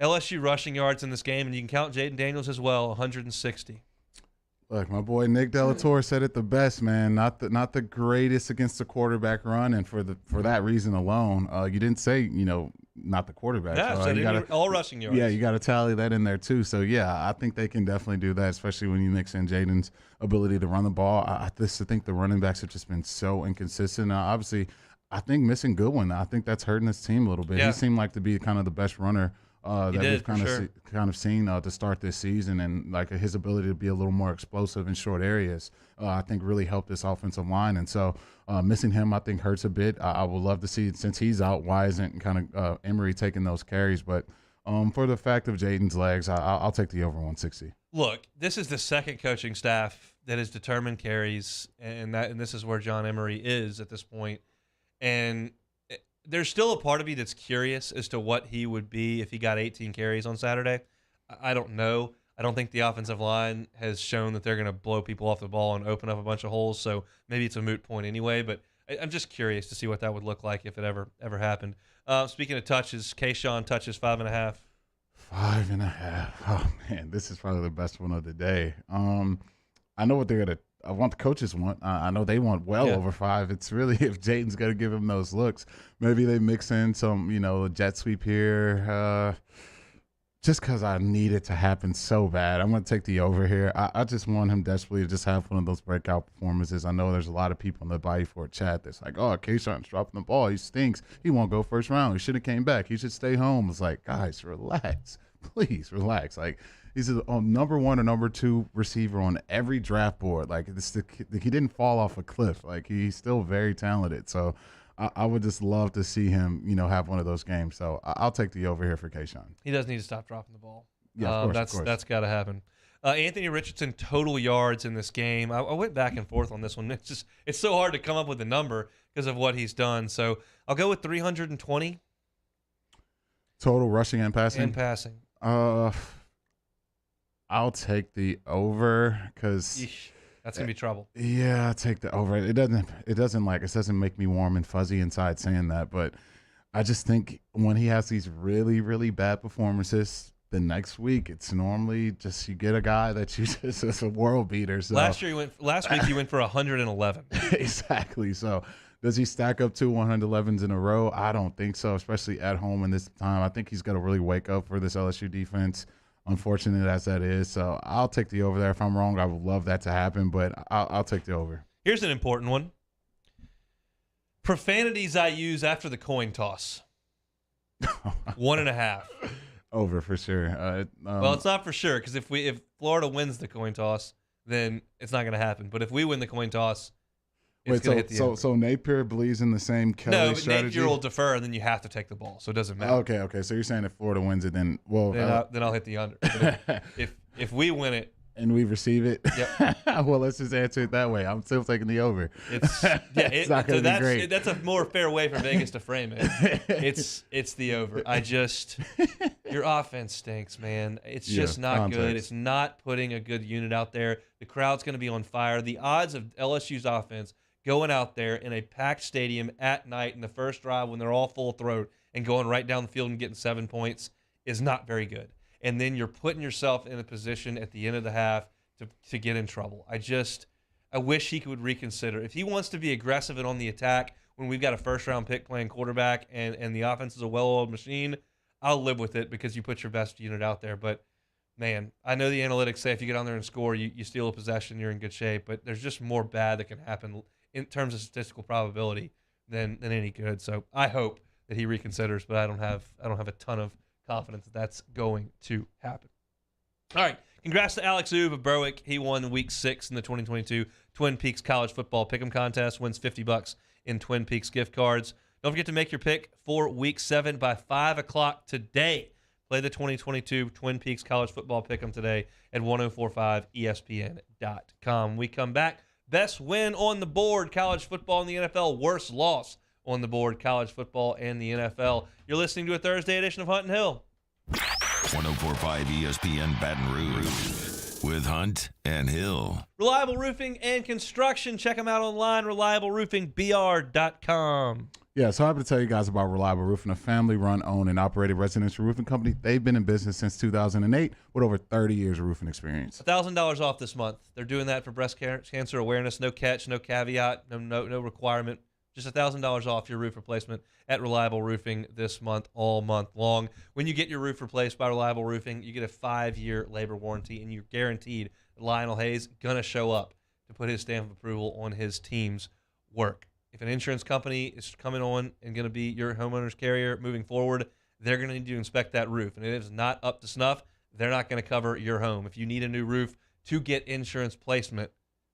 LSU rushing yards in this game, and you can count Jaden Daniels as well, 160. Look, my boy Nick Delatorre said it the best, man. Not the greatest against the quarterback run, and for that reason alone, you didn't say not the quarterback. Yeah, so all rushing yards. Yeah, you got to tally that in there too. So yeah, I think they can definitely do that, especially when you mix in Jaden's ability to run the ball. I think the running backs have just been so inconsistent. Obviously, I think missing Goodwin, I think that's hurting his team a little bit. Yeah. He seemed like to be kind of the best runner that we've kind of seen to start this season, and like his ability to be a little more explosive in short areas, I think really helped this offensive line. And so missing him, I think hurts a bit. I would love to see, since he's out, why isn't kind of Emery taking those carries? But for the fact of Jaden's legs, I'll take the over 160. Look, this is the second coaching staff that has determined carries, and this is where John Emery is at this point. And there's still a part of me that's curious as to what he would be if he got 18 carries on Saturday. I don't know. I don't think the offensive line has shown that they're going to blow people off the ball and open up a bunch of holes, so maybe it's a moot point anyway, but I'm just curious to see what that would look like if it ever happened. Speaking of touches, Kayshawn touches 5.5. 5.5. Oh, man, this is probably the best one of the day. I know what they're going to – I want the coaches want. I know they want over 5. It's really if Jaden's going to give him those looks. Maybe they mix in some, jet sweep here. just because I need it to happen so bad. I'm going to take the over here. I just want him desperately to just have one of those breakout performances. I know there's a lot of people in the Bayou for a chat that's like, oh, Kayshawn's dropping the ball. He stinks. He won't go first round. He should have came back. He should stay home. It's like, guys, relax. Please relax. Like, he's a number 1 or number 2 receiver on every draft board. Like, he didn't fall off a cliff. Like, he's still very talented. So I would just love to see him, have one of those games. So I'll take the over here for Kayshawn. He does need to stop dropping the ball. Yeah, of course. That's got to happen. Anthony Richardson total yards in this game. I went back and forth on this one. It's so hard to come up with a number because of what he's done. So I'll go with 320 total rushing and passing. I'll take the over because that's gonna be trouble. Yeah, I'll take the over. It doesn't make me warm and fuzzy inside saying that, but I just think when he has these really, really bad performances, the next week it's normally just you get a guy that you just is a world beater. So last week he went for 111. Exactly. So does he stack up 2 111s in a row? I don't think so, especially at home in this time. I think he's got to really wake up for this LSU defense, unfortunate as that is. So I'll take the over there. If I'm wrong, I would love that to happen, but I'll take the over. Here's an important one. Profanities I use after the coin toss. 1.5. Over for sure. Well, it's not for sure because if Florida wins the coin toss, then it's not going to happen. But if we win the coin toss, it's going to hit the over. So Napier believes in the same Kelly strategy? No, Napier will defer, and then you have to take the ball, so it doesn't matter. Okay. So you're saying if Florida wins it, then I'll hit the under. But if we win it and we receive it, yep. Well, let's just answer it that way. I'm still taking the over. It's not going to be great. That's a more fair way for Vegas to frame it. It's the over. Your offense stinks, man. It's just not context. good. It's not putting a good unit out there. The crowd's going to be on fire. The odds of LSU's offense going out there in a packed stadium at night in the first drive when they're all full throat and going right down the field and getting 7 points is not very good. And then you're putting yourself in a position at the end of the half to get in trouble. I wish he could reconsider. If he wants to be aggressive and on the attack when we've got a first-round pick playing quarterback and the offense is a well-oiled machine, I'll live with it because you put your best unit out there. But, man, I know the analytics say if you get on there and score, you steal a possession, you're in good shape. But there's just more bad that can happen in terms of statistical probability than any good. So I hope that he reconsiders, but I don't have a ton of confidence that that's going to happen. All right, congrats to Alex Uve of Berwick. He won Week 6 in the 2022 Twin Peaks College Football Pick'em Contest, wins $50 in Twin Peaks gift cards. Don't forget to make your pick for Week 7 by 5 o'clock today. Play the 2022 Twin Peaks College Football Pick'em today at 1045ESPN.com. We come back. Best win on the board, college football and the NFL. Worst loss on the board, college football and the NFL. You're listening to a Thursday edition of Hunt and Hill. 1045 ESPN Baton Rouge with Hunt and Hill. Reliable Roofing and Construction. Check them out online, reliableroofingbr.com. Yeah, so happy to tell you guys about Reliable Roofing, a family-run, owned, and operated residential roofing company. They've been in business since 2008 with over 30 years of roofing experience. $1,000 off this month. They're doing that for breast cancer awareness. No catch, no caveat, no requirement. Just $1,000 off your roof replacement at Reliable Roofing this month, all month long. When you get your roof replaced by Reliable Roofing, you get a 5-year labor warranty, and you're guaranteed that Lionel Hayes going to show up to put his stamp of approval on his team's work. If an insurance company is coming on and going to be your homeowner's carrier moving forward, they're going to need to inspect that roof. And if it's not up to snuff, they're not going to cover your home. If you need a new roof to get insurance placement,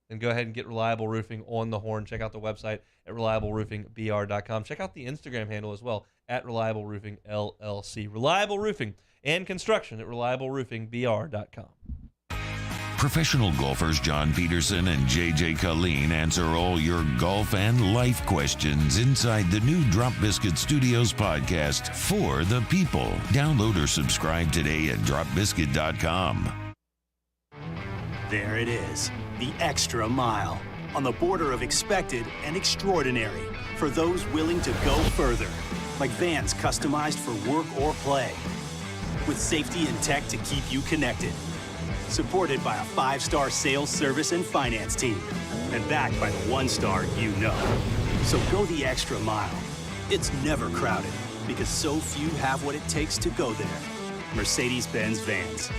then go ahead and get Reliable Roofing on the horn. Check out the website at reliableroofingbr.com. Check out the Instagram handle as well at Reliable Roofing LLC. Reliable Roofing and Construction at reliableroofingbr.com. Professional golfers John Peterson and JJ Colleen answer all your golf and life questions inside the new Drop Biscuit Studios podcast for the people. Download or subscribe today at dropbiscuit.com. There it is, the extra mile, on the border of expected and extraordinary for those willing to go further, like vans customized for work or play, with safety and tech to keep you connected. Supported by a 5-star sales, service, and finance team. And backed by the 1-star you know. So go the extra mile. It's never crowded because so few have what it takes to go there. Mercedes-Benz vans.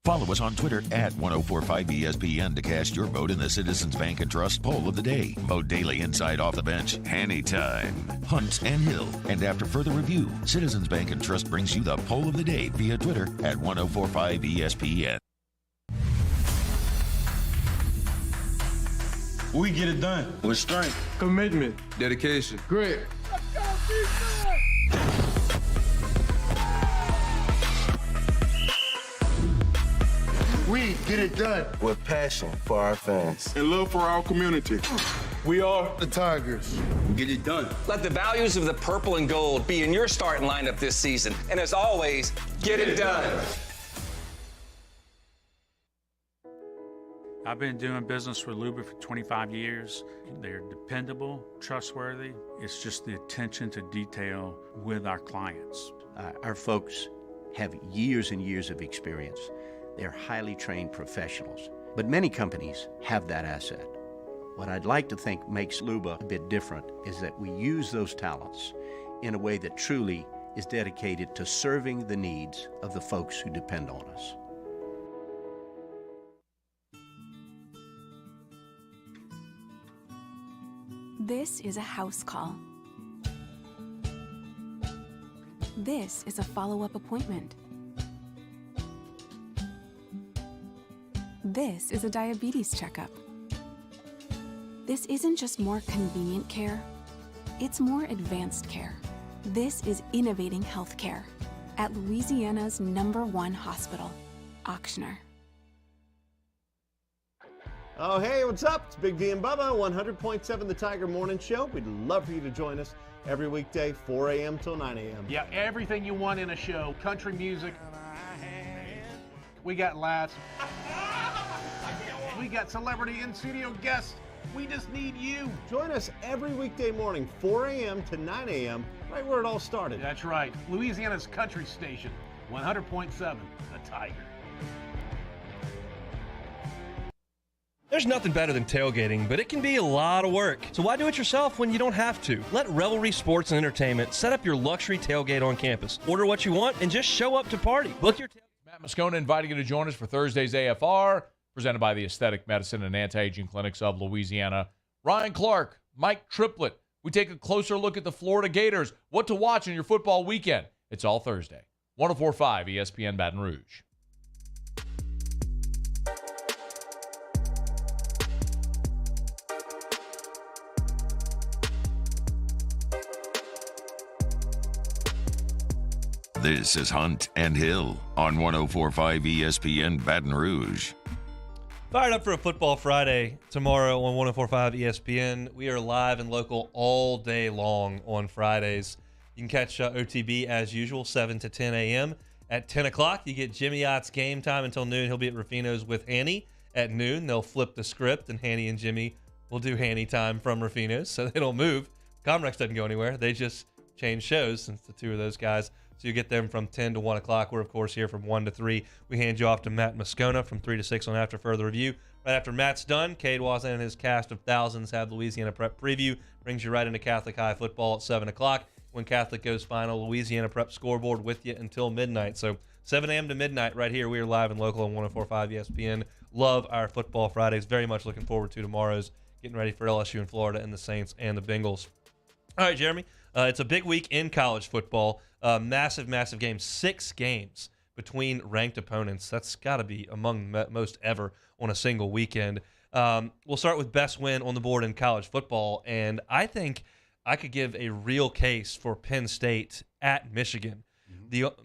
Follow us on Twitter at 1045ESPN to cast your vote in the Citizens Bank and Trust poll of the day. Vote daily inside Off the Bench, anytime. Hunt and Hill. And after further review, Citizens Bank and Trust brings you the poll of the day via Twitter at 1045ESPN. We get it done with strength, commitment, dedication, grit. We get it done With passion for our fans. and love for our community. We are the Tigers. We get it done. Let the values of the purple and gold be in your starting lineup this season. And as always, get it done. I've been doing business with Luba for 25 years. They're dependable, trustworthy. It's just the attention to detail with our clients. Our folks have years and years of experience. They're highly trained professionals, but many companies have that asset. What I'd like to think makes Luba a bit different is that we use those talents in a way that truly is dedicated to serving the needs of the folks who depend on us. This is a house call. This is a follow-up appointment. This is a diabetes checkup. This isn't just more convenient care, it's more advanced care. This is innovating healthcare at Louisiana's #1 hospital, Auctioner. Oh, hey, what's up? It's Big D and Bubba, 100.7 The Tiger Morning Show. We'd love for you to join us every weekday, 4 a.m. till 9 a.m. Yeah, everything you want in a show. Country music. We got laughs. We got celebrity in-studio guests. We just need you. Join us every weekday morning, 4 a.m. to 9 a.m., right where it all started. That's right. Louisiana's country station, 100.7 The Tiger. There's nothing better than tailgating, but it can be a lot of work. So why do it yourself when you don't have to? Let Revelry Sports and Entertainment set up your luxury tailgate on campus. Order what you want and just show up to party. Book your Matt Moscona inviting you to join us for Thursday's AFR, presented by the Aesthetic Medicine and Anti-Aging Clinics of Louisiana. Ryan Clark, Mike Triplett. We take a closer look at the Florida Gators. What to watch in your football weekend. It's all Thursday. 104.5 ESPN Baton Rouge. This is Hunt and Hill on 104.5 ESPN Baton Rouge. Fired up for a Football Friday tomorrow on 104.5 ESPN. We are live and local all day long on Fridays. You can catch OTB as usual, 7 to 10 a.m. At 10 o'clock, you get Jimmy Ott's Game Time until noon. He'll be at Rufino's with Hanny at noon. They'll flip the script, and Hanny and Jimmy will do Hanny time from Rufino's, so they don't move. Comrex doesn't go anywhere. They just change shows since the two of those guys. So you get them from 10 to 1 o'clock. We're, of course, here from 1 to 3. We hand you off to Matt Moscona from 3 to 6 on After Further Review. Right after Matt's done, Cade Wasson and his cast of thousands have Louisiana Prep Preview. Brings you right into Catholic High football at 7 o'clock. When Catholic goes final, Louisiana Prep Scoreboard with you until midnight. So 7 a.m. to midnight right here. We are live and local on 104.5 ESPN. Love our Football Fridays. Very much looking forward to tomorrow's. Getting ready for LSU and Florida and the Saints and the Bengals. All right, Jeremy. It's a big week in college football. Massive, massive game. 6 games between ranked opponents. That's got to be among the most ever on a single weekend. We'll start with best win on the board in college football, and I think I could give a real case for Penn State at Michigan.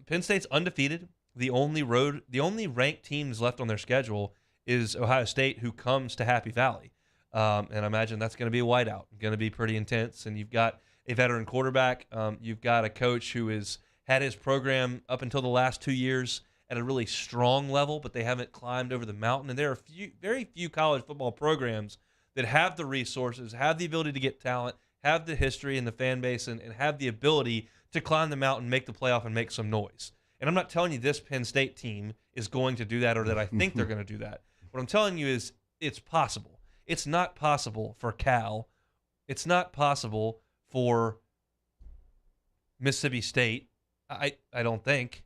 Penn State's undefeated. The only ranked teams left on their schedule is Ohio State, who comes to Happy Valley. And I imagine that's going to be a whiteout, going to be pretty intense. And you've got a veteran quarterback. You've got a coach who has had his program up until the last 2 years at a really strong level, but they haven't climbed over the mountain. And there are very few college football programs that have the resources, have the ability to get talent, have the history and the fan base, and have the ability to climb the mountain, make the playoff, and make some noise. And I'm not telling you this Penn State team is going to do that or that I think they're going to do that. What I'm telling you is it's possible. It's not possible for Cal. It's not possible for Mississippi State. I don't think,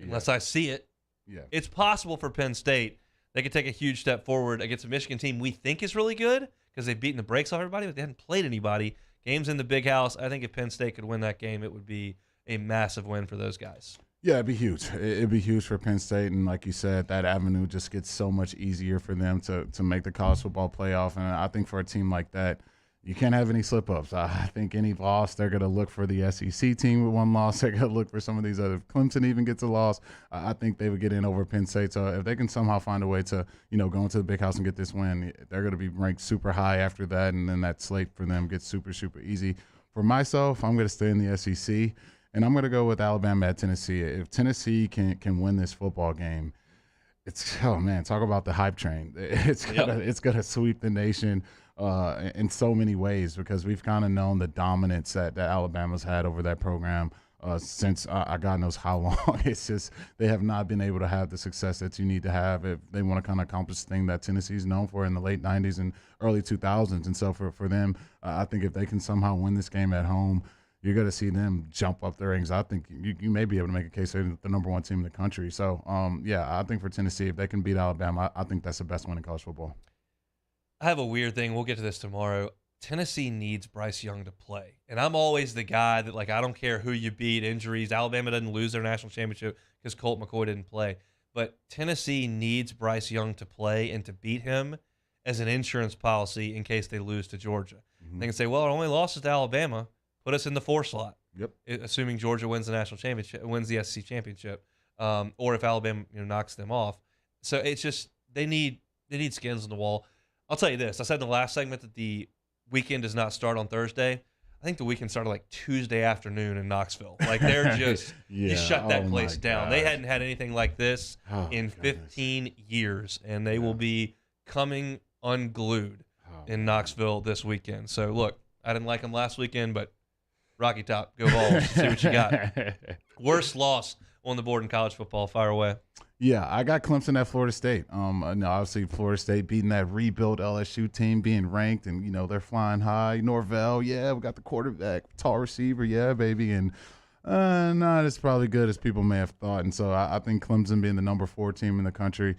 unless I see it. Yeah. It's possible for Penn State. They could take a huge step forward against a Michigan team we think is really good because they've beaten the brakes off everybody, but they hadn't played anybody. Games in the Big House. I think if Penn State could win that game, it would be a massive win for those guys. Yeah, it'd be huge. It'd be huge for Penn State, and like you said, that avenue just gets so much easier for them to make the college football playoff. And I think for a team like that, you can't have any slip-ups. I think any loss, they're going to look for the SEC team with one loss. They're going to look for some of these other. Clemson even gets a loss. I think they would get in over Penn State. So if they can somehow find a way to, go into the Big House and get this win, they're going to be ranked super high after that, and then that slate for them gets super, super easy. For myself, I'm going to stay in the SEC, and I'm going to go with Alabama at Tennessee. If Tennessee can win this football game, talk about the hype train. It's gonna sweep the nation in so many ways because we've kind of known the dominance that Alabama's had over that program since God knows how long. It's just they have not been able to have the success that you need to have if they want to kind of accomplish the thing that Tennessee's known for in the late 90s and early 2000s. And so for them, I think if they can somehow win this game at home, you're going to see them jump up their ranks. I think you may be able to make a case they're the number one team in the country. So, I think for Tennessee, if they can beat Alabama, I think that's the best win in college football. I have a weird thing. We'll get to this tomorrow. Tennessee needs Bryce Young to play. And I'm always the guy that, I don't care who you beat, injuries. Alabama doesn't lose their national championship because Colt McCoy didn't play. But Tennessee needs Bryce Young to play and to beat him as an insurance policy in case they lose to Georgia. Mm-hmm. They can say, well, it only lost to Alabama. Put us in the 4 slot. Yep. Assuming Georgia wins the national championship, wins the SEC championship, or if Alabama knocks them off. So it's just they need skins on the wall. I'll tell you this. I said in the last segment that the weekend does not start on Thursday. I think the weekend started Tuesday afternoon in Knoxville. They're just you shut that place down. They hadn't had anything like this in 15 years, and they will be coming unglued in Knoxville this weekend. So look, I didn't like them last weekend, but Rocky Top, go Vols. See what you got. Worst loss on the board in college football. Fire away. Yeah, I got Clemson at Florida State. Obviously Florida State beating that rebuilt LSU team, being ranked, and they're flying high. Norvell, yeah, we got the quarterback, tall receiver, yeah, baby, and not as probably good as people may have thought. And so I think Clemson being the number 4 team in the country,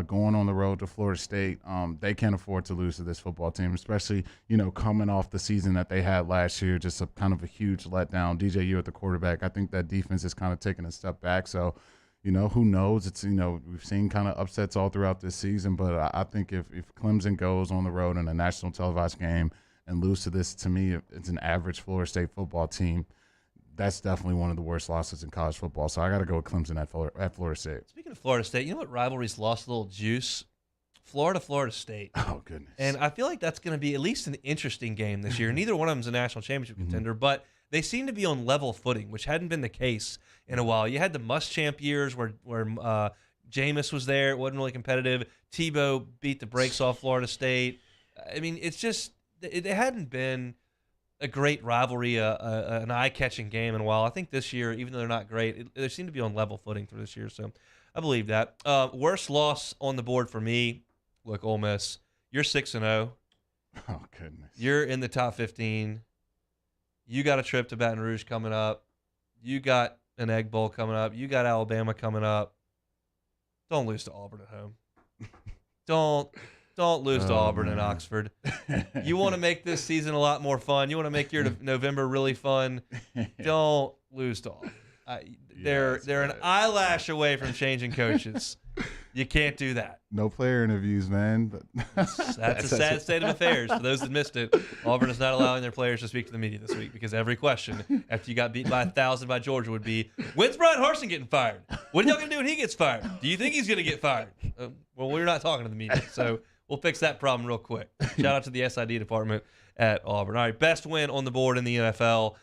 going on the road to Florida State, they can't afford to lose to this football team, especially, coming off the season that they had last year, just a kind of a huge letdown. DJU at the quarterback, I think that defense is kind of taking a step back. So, who knows? It's, we've seen kind of upsets all throughout this season, but I think if Clemson goes on the road in a national televised game and lose to this, to me, it's an average Florida State football team. That's definitely one of the worst losses in college football. So I got to go with Clemson at Florida State. Speaking of Florida State, you know what rivalries lost a little juice? Florida State. Oh, goodness. And I feel like that's going to be at least an interesting game this year. Neither one of them is a national championship contender, but they seem to be on level footing, which hadn't been the case in a while. You had the Muschamp years where Jameis was there. It wasn't really competitive. Tebow beat the brakes off Florida State. I mean, it's just it hadn't been a great rivalry, an eye-catching game in a while. I think this year, even though they're not great, they seem to be on level footing for this year. So I believe that. Worst loss on the board for me, look, Ole Miss, you're 6-0. Oh, goodness. You're in the top 15. You got a trip to Baton Rouge coming up. You got an Egg Bowl coming up. You got Alabama coming up. Don't lose to Auburn at home. Don't lose to Auburn and Oxford. You want to make this season a lot more fun. You want to make your November really fun. Don't lose to Auburn. They're an eyelash away from changing coaches. You can't do that. No player interviews, man. That's a sad state of affairs. For those that missed it, Auburn is not allowing their players to speak to the media this week because every question after you got beat by 1,000 by Georgia would be, when's Brian Harsin getting fired? What are y'all going to do when he gets fired? Do you think he's going to get fired? Well, we're not talking to the media, so we'll fix that problem real quick. Shout out to the SID department at Auburn. All right, best win on the board in the NFL.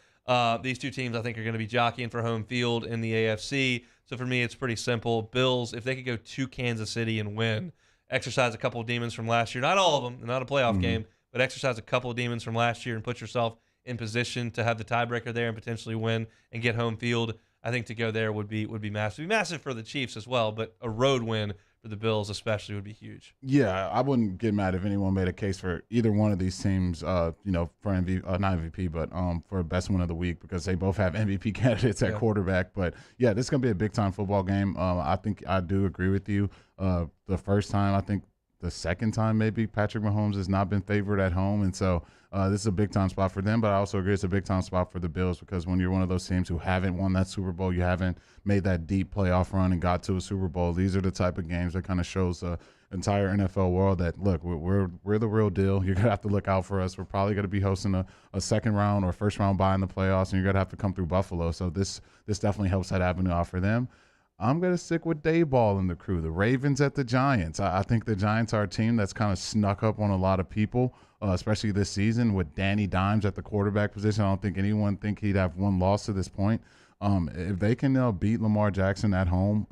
These two teams, I think, are going to be jockeying for home field in the AFC. So for me, it's pretty simple. Bills, if they could go to Kansas City and win, exercise a couple of demons from last year, not all of them, not a playoff game, but exercise a couple of demons from last year and put yourself in position to have the tiebreaker there and potentially win and get home field. I think to go there would be massive. It'd be massive for the Chiefs as well, but a road win for the Bills especially would be huge. Yeah, I wouldn't get mad if anyone made a case for either one of these teams, for not MVP, but for best win of the week, because they both have MVP candidates at quarterback. But yeah, this is gonna be a big time football game. I think I do agree with you. The first time, I think the second time maybe Patrick Mahomes has not been favored at home, and so this is a big time spot for them. But I also agree it's a big time spot for the Bills, because when you're one of those teams who haven't won that Super Bowl, you haven't made that deep playoff run and got to a Super Bowl, these are the type of games that kind of shows the entire NFL world that, look, we're the real deal. You're gonna have to look out for us. We're probably gonna be hosting a second round or first round bye in the playoffs, and you're gonna have to come through Buffalo. So this definitely helps that avenue out for them. I'm going to stick with Dayball and the crew, the Ravens at the Giants. I think the Giants are a team that's kind of snuck up on a lot of people, especially this season with Danny Dimes at the quarterback position. I don't think anyone think he'd have one loss to this point. If they can beat Lamar Jackson at home,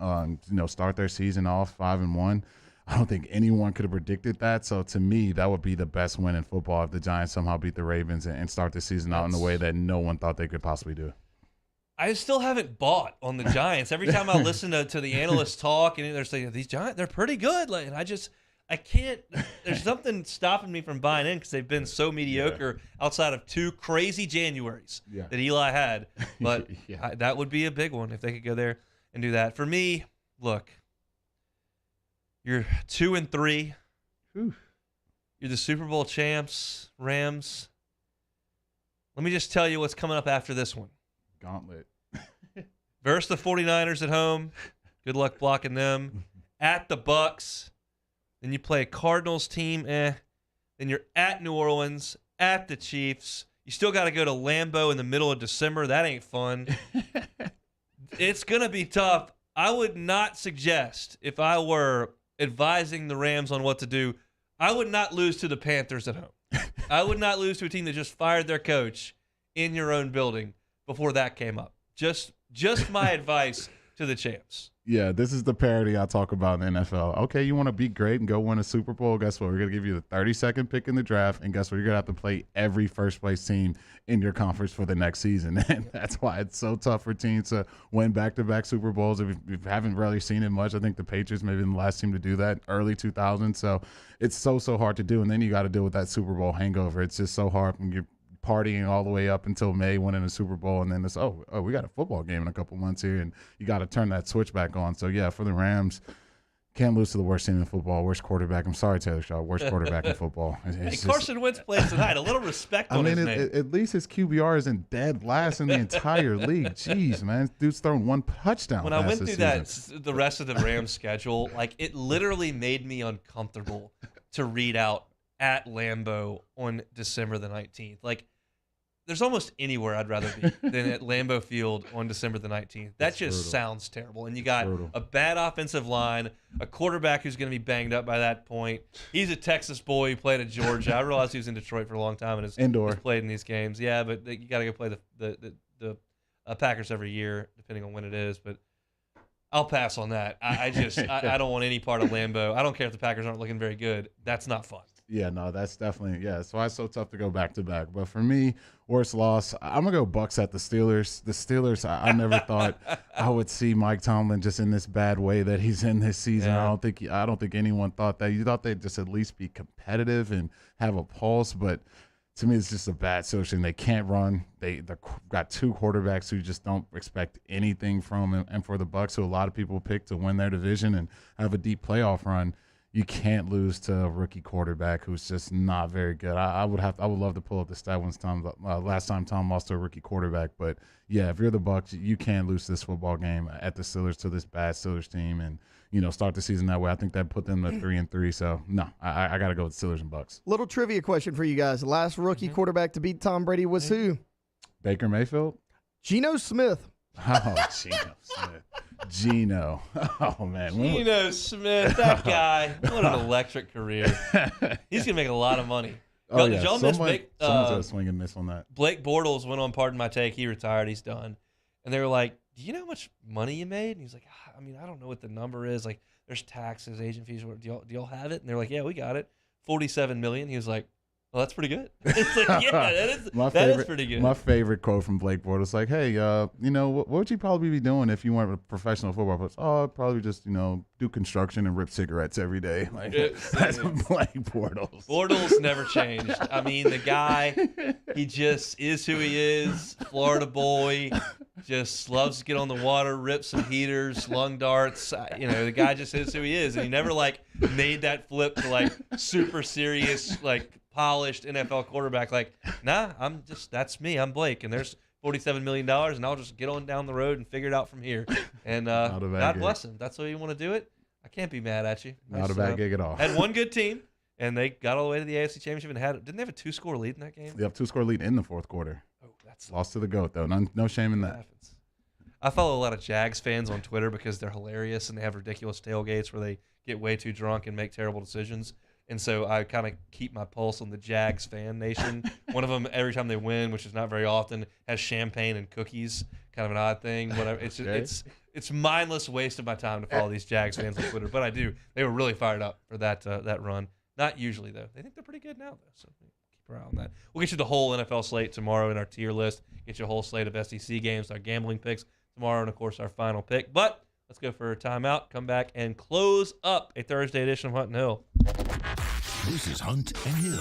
start their season off 5-1, I don't think anyone could have predicted that. So to me, that would be the best win in football if the Giants somehow beat the Ravens and start the season out in the way that no one thought they could possibly do. I still haven't bought on the Giants. Every time I listen to the analysts talk, and they're saying these Giants, they're pretty good. Like, and I can't. There's something stopping me from buying in because they've been so mediocre outside of 2 crazy Januaries that Eli had. But that would be a big one if they could go there and do that. For me, look, you're 2-3. You're the Super Bowl champs, Rams. Let me just tell you what's coming up after this one. Gauntlet. Versus the 49ers at home. Good luck blocking them. At the Bucks. Then you play a Cardinals team. Then you're at New Orleans. At the Chiefs. You still got to go to Lambeau in the middle of December. That ain't fun. It's going to be tough. I would not suggest, if I were advising the Rams on what to do, I would not lose to the Panthers at home. I would not lose to a team that just fired their coach in your own building before that came up. Just my advice to the champs. Yeah, this is the parity I talk about in the NFL. Okay, you want to be great and go win a Super Bowl? Guess what? We're going to give you the 32nd pick in the draft, and guess what? You're going to have to play every first-place team in your conference for the next season. And that's why it's so tough for teams to win back-to-back Super Bowls. If you haven't really seen it much, I think the Patriots may have been the last team to do that, early 2000s. So it's so hard to do. And then you got to deal with that Super Bowl hangover. It's just so hard when you're partying all the way up until May, winning a Super Bowl, and then it's we got a football game in a couple months here, and you got to turn that switch back on. So yeah, for the Rams, can't lose to the worst team in football, worst quarterback. I'm sorry, Taylor Shaw, worst quarterback in football. Hey, Carson Wentz plays tonight. A little respect on his name. At least his QBR isn't dead last in the entire league. Jeez, man, dude's thrown 1 touchdown. When I went through the rest of the Rams schedule, like, it literally made me uncomfortable to read out at Lambeau on December the 19th. Like, there's almost anywhere I'd rather be than at Lambeau Field on December the 19th. That just sounds terrible. And you got a bad offensive line, a quarterback who's going to be banged up by that point. He's a Texas boy who played at Georgia. I realized he was in Detroit for a long time and has played in these games. Yeah, but you got to go play the Packers every year, depending on when it is. But I'll pass on that. I don't want any part of Lambeau. I don't care if the Packers aren't looking very good. That's not fun. Yeah, no, that's definitely, that's why it's so tough to go back-to-back. But for me, worst loss, I'm going to go Bucks at the Steelers. The Steelers, I never thought I would see Mike Tomlin just in this bad way that he's in this season. Yeah. I don't think anyone thought that. You thought they'd just at least be competitive and have a pulse, but to me, it's just a bad situation. They can't run. They've got 2 quarterbacks who just don't expect anything from them. And for the Bucks, who a lot of people pick to win their division and have a deep playoff run, you can't lose to a rookie quarterback who's just not very good. I would love to pull up the stat last time Tom lost to a rookie quarterback. But yeah, if you're the Bucks, you can't lose this football game at the Steelers to this bad Steelers team, and start the season that way. I think that put them at 3-3. So no, I got to go with Steelers and Bucks. Little trivia question for you guys: the last rookie quarterback to beat Tom Brady was who? Baker Mayfield. Geno Smith. Oh, Geno Smith. Geno. Oh, man. Geno Smith, that guy. What an electric career. He's going to make a lot of money. Oh, yeah. Someone's going to swing and miss on that. Blake Bortles went on Pardon My Take. He retired. He's done. And they were like, do you know how much money you made? And he's like, I don't know what the number is. Like, there's taxes, agent fees. Do y'all have it? And they're like, yeah, we got it. $47 million. He was like, Well, that's pretty good. It's like, yeah, that is pretty good. My favorite quote from Blake Bortles, like, hey, what would you probably be doing if you weren't a professional football player? Oh, I'd probably just, do construction and rip cigarettes every day. Like, that's Blake Bortles. Bortles never changed. I mean, the guy, he just is who he is. Florida boy, just loves to get on the water, rip some heaters, lung darts. The guy just is who he is. And he never, made that flip to, super serious, polished NFL quarterback. That's me. I'm Blake, and there's $47 million, and I'll just get on down the road and figure it out from here. And God bless him. That's the way you want to do it. I can't be mad at you. Not a bad gig at all. Had one good team, and they got all the way to the AFC Championship and didn't they have a 2-score lead in that game? They have 2-score lead in the fourth quarter. Oh, that's lost to the GOAT though. No shame in that. Happens. I follow a lot of Jags fans on Twitter because they're hilarious and they have ridiculous tailgates where they get way too drunk and make terrible decisions. And so I kind of keep my pulse on the Jags fan nation. One of them, every time they win, which is not very often, has champagne and cookies. Kind of an odd thing. Whatever. It's just, it's mindless waste of my time to follow these Jags fans on Twitter. But I do. They were really fired up for that run. Not usually though. They think they're pretty good now though. So keep our eye on that. We'll get you the whole NFL slate tomorrow in our tier list. Get you a whole slate of SEC games, our gambling picks tomorrow, and of course our final pick. But let's go for a timeout. Come back and close up a Thursday edition of Hunt and Hill. This is Hunt and Hill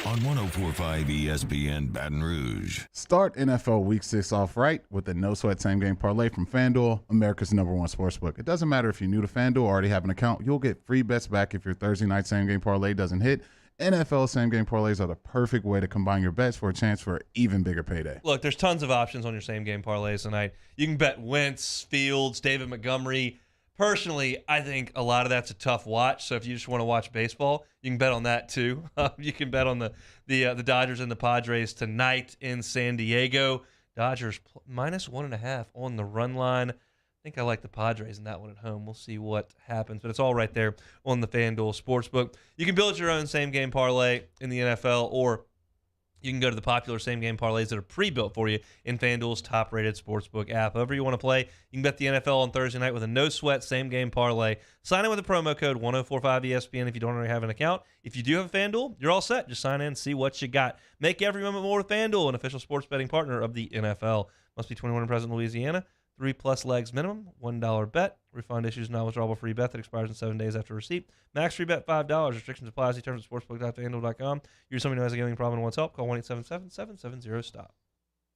on 104.5 ESPN Baton Rouge. Start NFL Week 6 off right with a no-sweat same-game parlay from FanDuel, America's #1 sportsbook. It doesn't matter if you're new to FanDuel or already have an account. You'll get free bets back if your Thursday night same-game parlay doesn't hit. NFL same-game parlays are the perfect way to combine your bets for a chance for an even bigger payday. Look, there's tons of options on your same-game parlays tonight. You can bet Wentz, Fields, David Montgomery. Personally, I think a lot of that's a tough watch. So if you just want to watch baseball, you can bet on that too. You can bet on the Dodgers and the Padres tonight in San Diego. Dodgers -1.5 on the run line. I think I like the Padres in that one at home. We'll see what happens, but it's all right there on the FanDuel Sportsbook. You can build your own same-game parlay in the NFL, or you can go to the popular same-game parlays that are pre-built for you in FanDuel's top-rated sportsbook app. However you want to play, you can bet the NFL on Thursday night with a no-sweat same-game parlay. Sign in with the promo code 1045ESPN if you don't already have an account. If you do have FanDuel, you're all set. Just sign in and see what you got. Make every moment more with FanDuel, an official sports betting partner of the NFL. Must be 21 and present in Louisiana. 3+ legs minimum, $1 bet. Refund issues non-withdrawable free bet that expires in 7 days after receipt. Max free bet $5. Restrictions apply. See terms at sportsbook.fanduel.com. You're somebody who has a gambling problem and wants help. Call 1-877-770-STOP.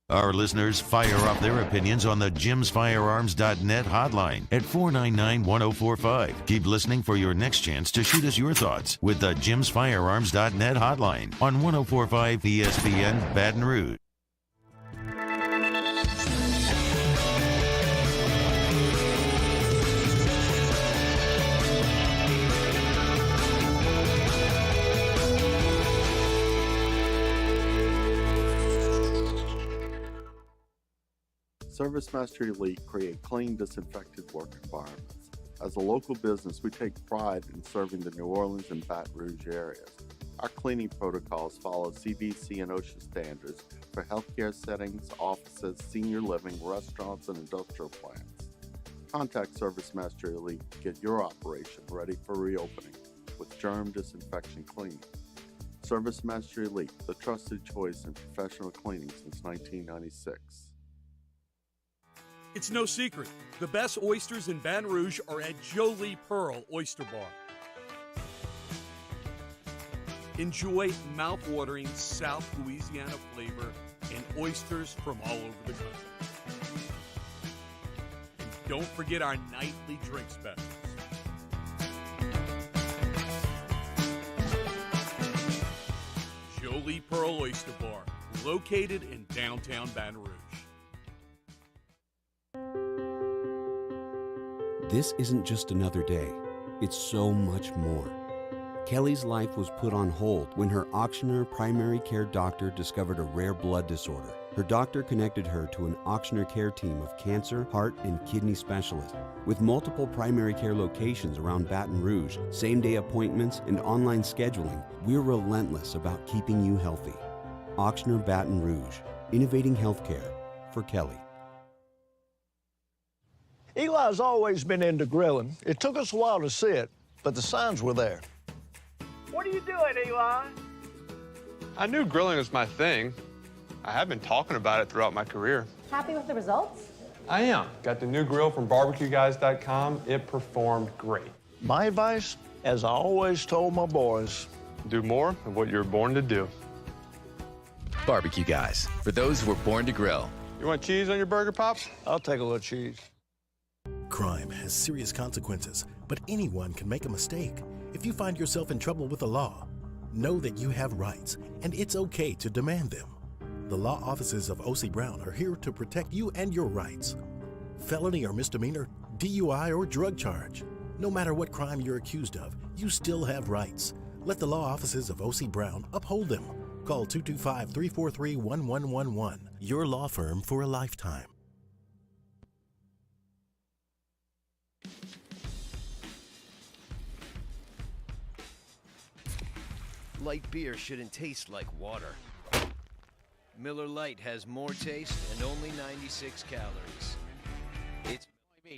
Our listeners fire off their opinions on the jimsfirearms.net hotline at 499-1045. Keep listening for your next chance to shoot us your thoughts with the jimsfirearms.net hotline on 104.5 ESPN Baton Rouge. ServiceMaster Elite create clean, disinfected work environments. As a local business, we take pride in serving the New Orleans and Baton Rouge areas. Our cleaning protocols follow CDC and OSHA standards for healthcare settings, offices, senior living, restaurants, and industrial plants. Contact ServiceMaster Elite to get your operation ready for reopening with germ disinfection cleaning. ServiceMaster Elite, the trusted choice in professional cleaning since 1996. It's no secret. The best oysters in Baton Rouge are at Jolie Pearl Oyster Bar. Enjoy mouth-watering South Louisiana flavor and oysters from all over the country. And don't forget our nightly drink specials. Jolie Pearl Oyster Bar, located in downtown Baton Rouge. This isn't just another day. It's so much more. Kelly's life was put on hold when her auctioneer primary care doctor discovered a rare blood disorder. Her doctor connected her to an auctioneer care team of cancer, heart, and kidney specialists. With multiple primary care locations around Baton Rouge, same-day appointments, and online scheduling, we're relentless about keeping you healthy. Auctioneer Baton Rouge, innovating healthcare for Kelly. Eli's always been into grilling. It took us a while to see it, but the signs were there. What are you doing, Eli? I knew grilling was my thing. I have been talking about it throughout my career. Happy with the results? I am. Got the new grill from barbecueguys.com. It performed great. My advice, as I always told my boys, do more of what you're born to do. Barbecue Guys, for those who were born to grill. You want cheese on your burger, Pops? I'll take a little cheese. Crime has serious consequences, but anyone can make a mistake. If you find yourself in trouble with the law, know that you have rights, and it's okay to demand them. The law offices of O.C. Brown are here to protect you and your rights. Felony or misdemeanor, DUI or drug charge. No matter what crime you're accused of, you still have rights. Let the law offices of O.C. Brown uphold them. Call 225-343-1111. Your law firm for a lifetime. Light beer shouldn't taste like water. Miller Lite has more taste and only 96 calories. It's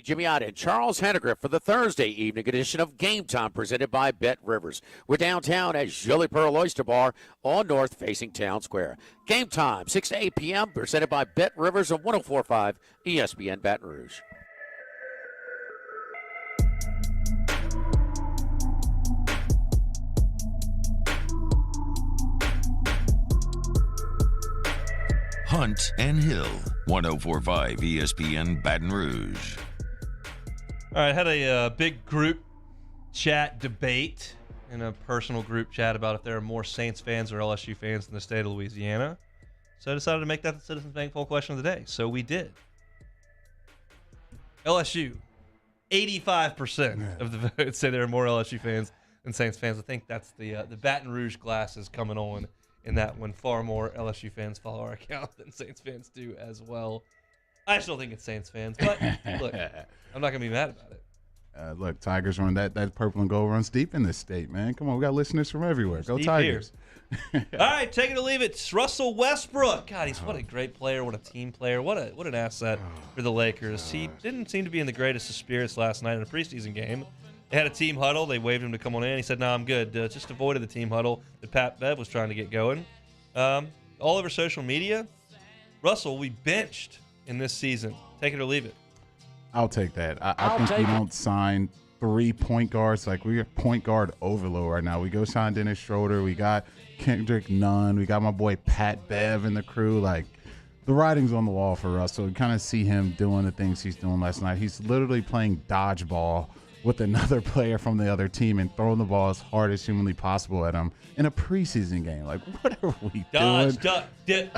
Jimmy Ott and Charles Henniger for the Thursday evening edition of Game Time presented by Bet Rivers. We're downtown at Jolly Pearl Oyster Bar on north facing Town Square. Game Time, 6 to 8 p.m. presented by Bet Rivers on 104.5 ESPN Baton Rouge. Hunt and Hill, 104.5 ESPN Baton Rouge. All right, had a big group chat debate in a personal group chat about if there are more Saints fans or LSU fans in the state of Louisiana. So I decided to make that the Citizens Bank poll question of the day. So we did. LSU, 85% of the votes say there are more LSU fans than Saints fans. I think that's the Baton Rouge glasses coming on in that one. Far more LSU fans follow our account than Saints fans do as well. I still think it's Saints fans, but look, I'm not going to be mad about it. Look, Tigers run that purple and gold runs deep in this state, man. Come on, we got listeners from everywhere. Go Tigers. All right, take it or leave it. It's Russell Westbrook. God, what a great player. What a team player. What an asset for the Lakers. He didn't seem to be in the greatest of spirits last night in a preseason game. They had a team huddle. They waved him to come on in. He said, "No, I'm good." Just avoided the team huddle that Pat Bev was trying to get going. All over social media, Russell, we benched in this season. Take it or leave it. I'll take that. I think you don't sign 3 point guards. Like, we're point guard overload right now. We go sign Dennis Schroeder. We got Kendrick Nunn. We got my boy Pat Bev in the crew. Like, the writing's on the wall for Russell. You kind of see him doing the things he's doing last night. He's literally playing dodgeball with another player from the other team and throwing the ball as hard as humanly possible at him in a preseason game. Like, what are we doing? Dodge. You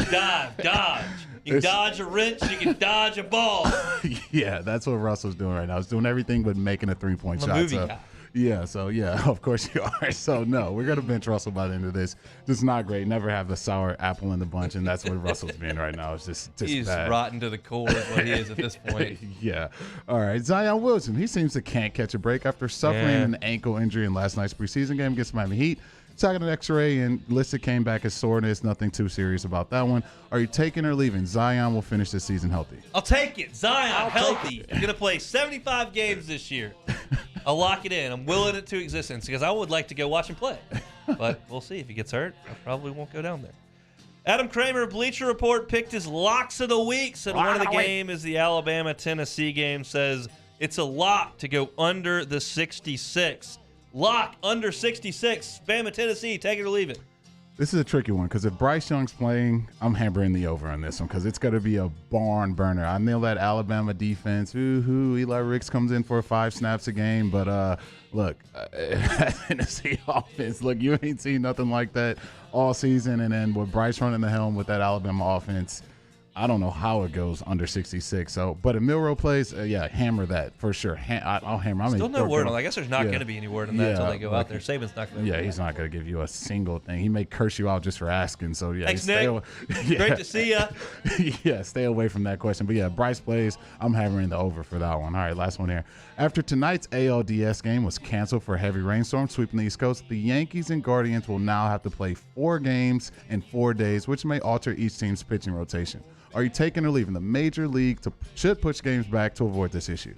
can dodge a wrench, you can dodge a ball. Yeah, that's what Russell's doing right now. He's doing everything but making a 3-point shot. Movie guy. Yeah, of course you are. So, no, we're going to bench Russell by the end of this. This is not great. Never have the sour apple in the bunch, and that's what Russell's being right now. It's just He's bad. rotten to the core is what he is at this point. Yeah. All right, Zion Wilson. He seems to can't catch a break after suffering an ankle injury in last night's preseason game against Miami Heat. Taking an x-ray and listed came back as soreness. Nothing too serious about that one. Are you taking or leaving? Zion will finish this season healthy. I'll take it. Zion, healthy. He's going to play 75 games this year. I'll lock it in. I'm willing it to existence because I would like to go watch him play. But we'll see. If he gets hurt, I probably won't go down there. Adam Kramer, Bleacher Report, picked his locks of the week. Said one of the game is the Alabama-Tennessee game. Says it's a lock to go under the 66. Lock under 66. Bama, Tennessee. Take it or leave it. This is a tricky one because if Bryce Young's playing, I'm hammering the over on this one because it's going to be a barn burner. I nail that Alabama defense. Eli Ricks comes in for 5 snaps a game. But, look, Tennessee offense, look, you ain't seen nothing like that all season. And then with Bryce running the helm with that Alabama offense, I don't know how it goes under 66. So, but if Milroe plays, hammer that for sure. I'll hammer. Still no word on that. I guess there's not going to be any word on that until they go out there. Saban's not going to. Yeah, he's not going to give you a single thing. He may curse you out just for asking. So, yeah. Thanks, Nick. Great to see ya. Yeah, stay away from that question. But, yeah, Bryce plays. I'm hammering the over for that one. All right, last one here. After tonight's ALDS game was canceled for a heavy rainstorm sweeping the East Coast, the Yankees and Guardians will now have to play 4 games in 4 days, which may alter each team's pitching rotation. Are you taking or leaving? The major league should push games back to avoid this issue.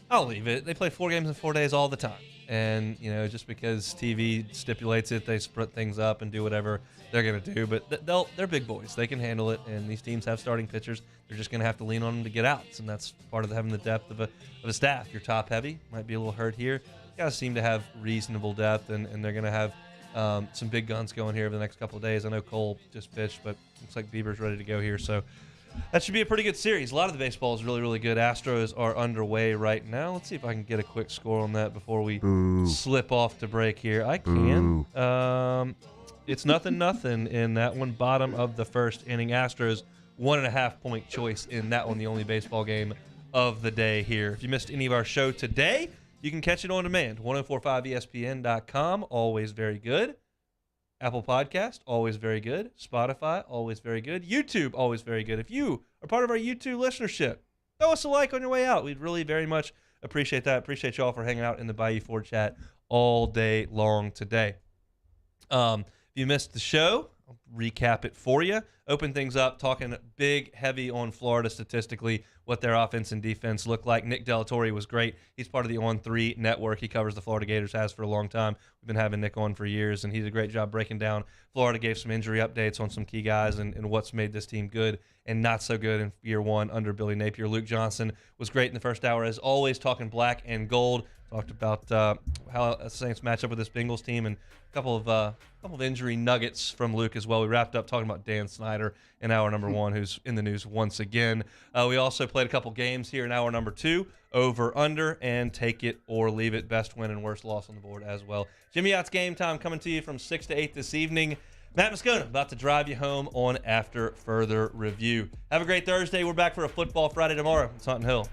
I'll leave it. They play 4 games in 4 days all the time. And, just because TV stipulates it, they split things up and do whatever they're going to do. But they're big boys. They can handle it, and these teams have starting pitchers. They're just going to have to lean on them to get outs, and that's part of having the depth of a staff. You're top-heavy, might be a little hurt here. Guys seem to have reasonable depth, and they're going to have some big guns going here over the next couple of days. I know Cole just pitched, but looks like Bieber's ready to go here. So that should be a pretty good series. A lot of the baseball is really, really good. Astros are underway right now. Let's see if I can get a quick score on that before we slip off to break here. I can. It's 0-0 in that one. Bottom of the first inning. Astros 1.5-point choice in that one, the only baseball game of the day here. If you missed any of our show today, you can catch it on demand. 1045ESPN.com, always very good. Apple Podcast, always very good. Spotify, always very good. YouTube, always very good. If you are part of our YouTube listenership, throw us a like on your way out. We'd really very much appreciate that. Appreciate you all for hanging out in the Bayou Ford chat all day long today. If you missed the show, I'll recap it for you. Open things up, talking big, heavy on Florida statistically, what their offense and defense look like. Nick Delatorre was great. He's part of the On3 network. He covers the Florida Gators, has for a long time. We've been having Nick on for years, and he did a great job breaking down. Florida gave some injury updates on some key guys and what's made this team good and not so good in year one under Billy Napier. Luke Johnson was great in the first hour, as always, talking black and gold. Talked about how the Saints match up with this Bengals team and a couple of injury nuggets from Luke as well. We wrapped up talking about Dan Snyder in hour number one, who's in the news once again. We also played a couple games here in hour number two, over, under, and take it or leave it. Best win and worst loss on the board as well. Jimmy Yacht's Game Time coming to you from 6 to 8 this evening. Matt Moscona about to drive you home on After Further Review. Have a great Thursday. We're back for a Football Friday tomorrow. It's Hunt and Hill.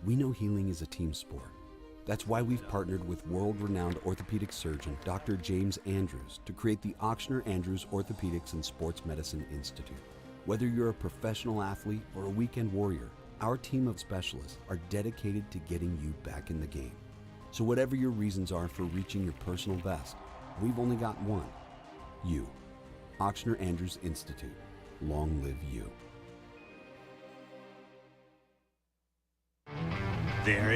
We know healing is a team sport. That's why we've partnered with world-renowned orthopedic surgeon Dr. James Andrews to create the Ochsner Andrews Orthopedics and Sports Medicine Institute. Whether you're a professional athlete or a weekend warrior, our team of specialists are dedicated to getting you back in the game. So whatever your reasons are for reaching your personal best, we've only got one. You. Ochsner Andrews Institute. Long live you. There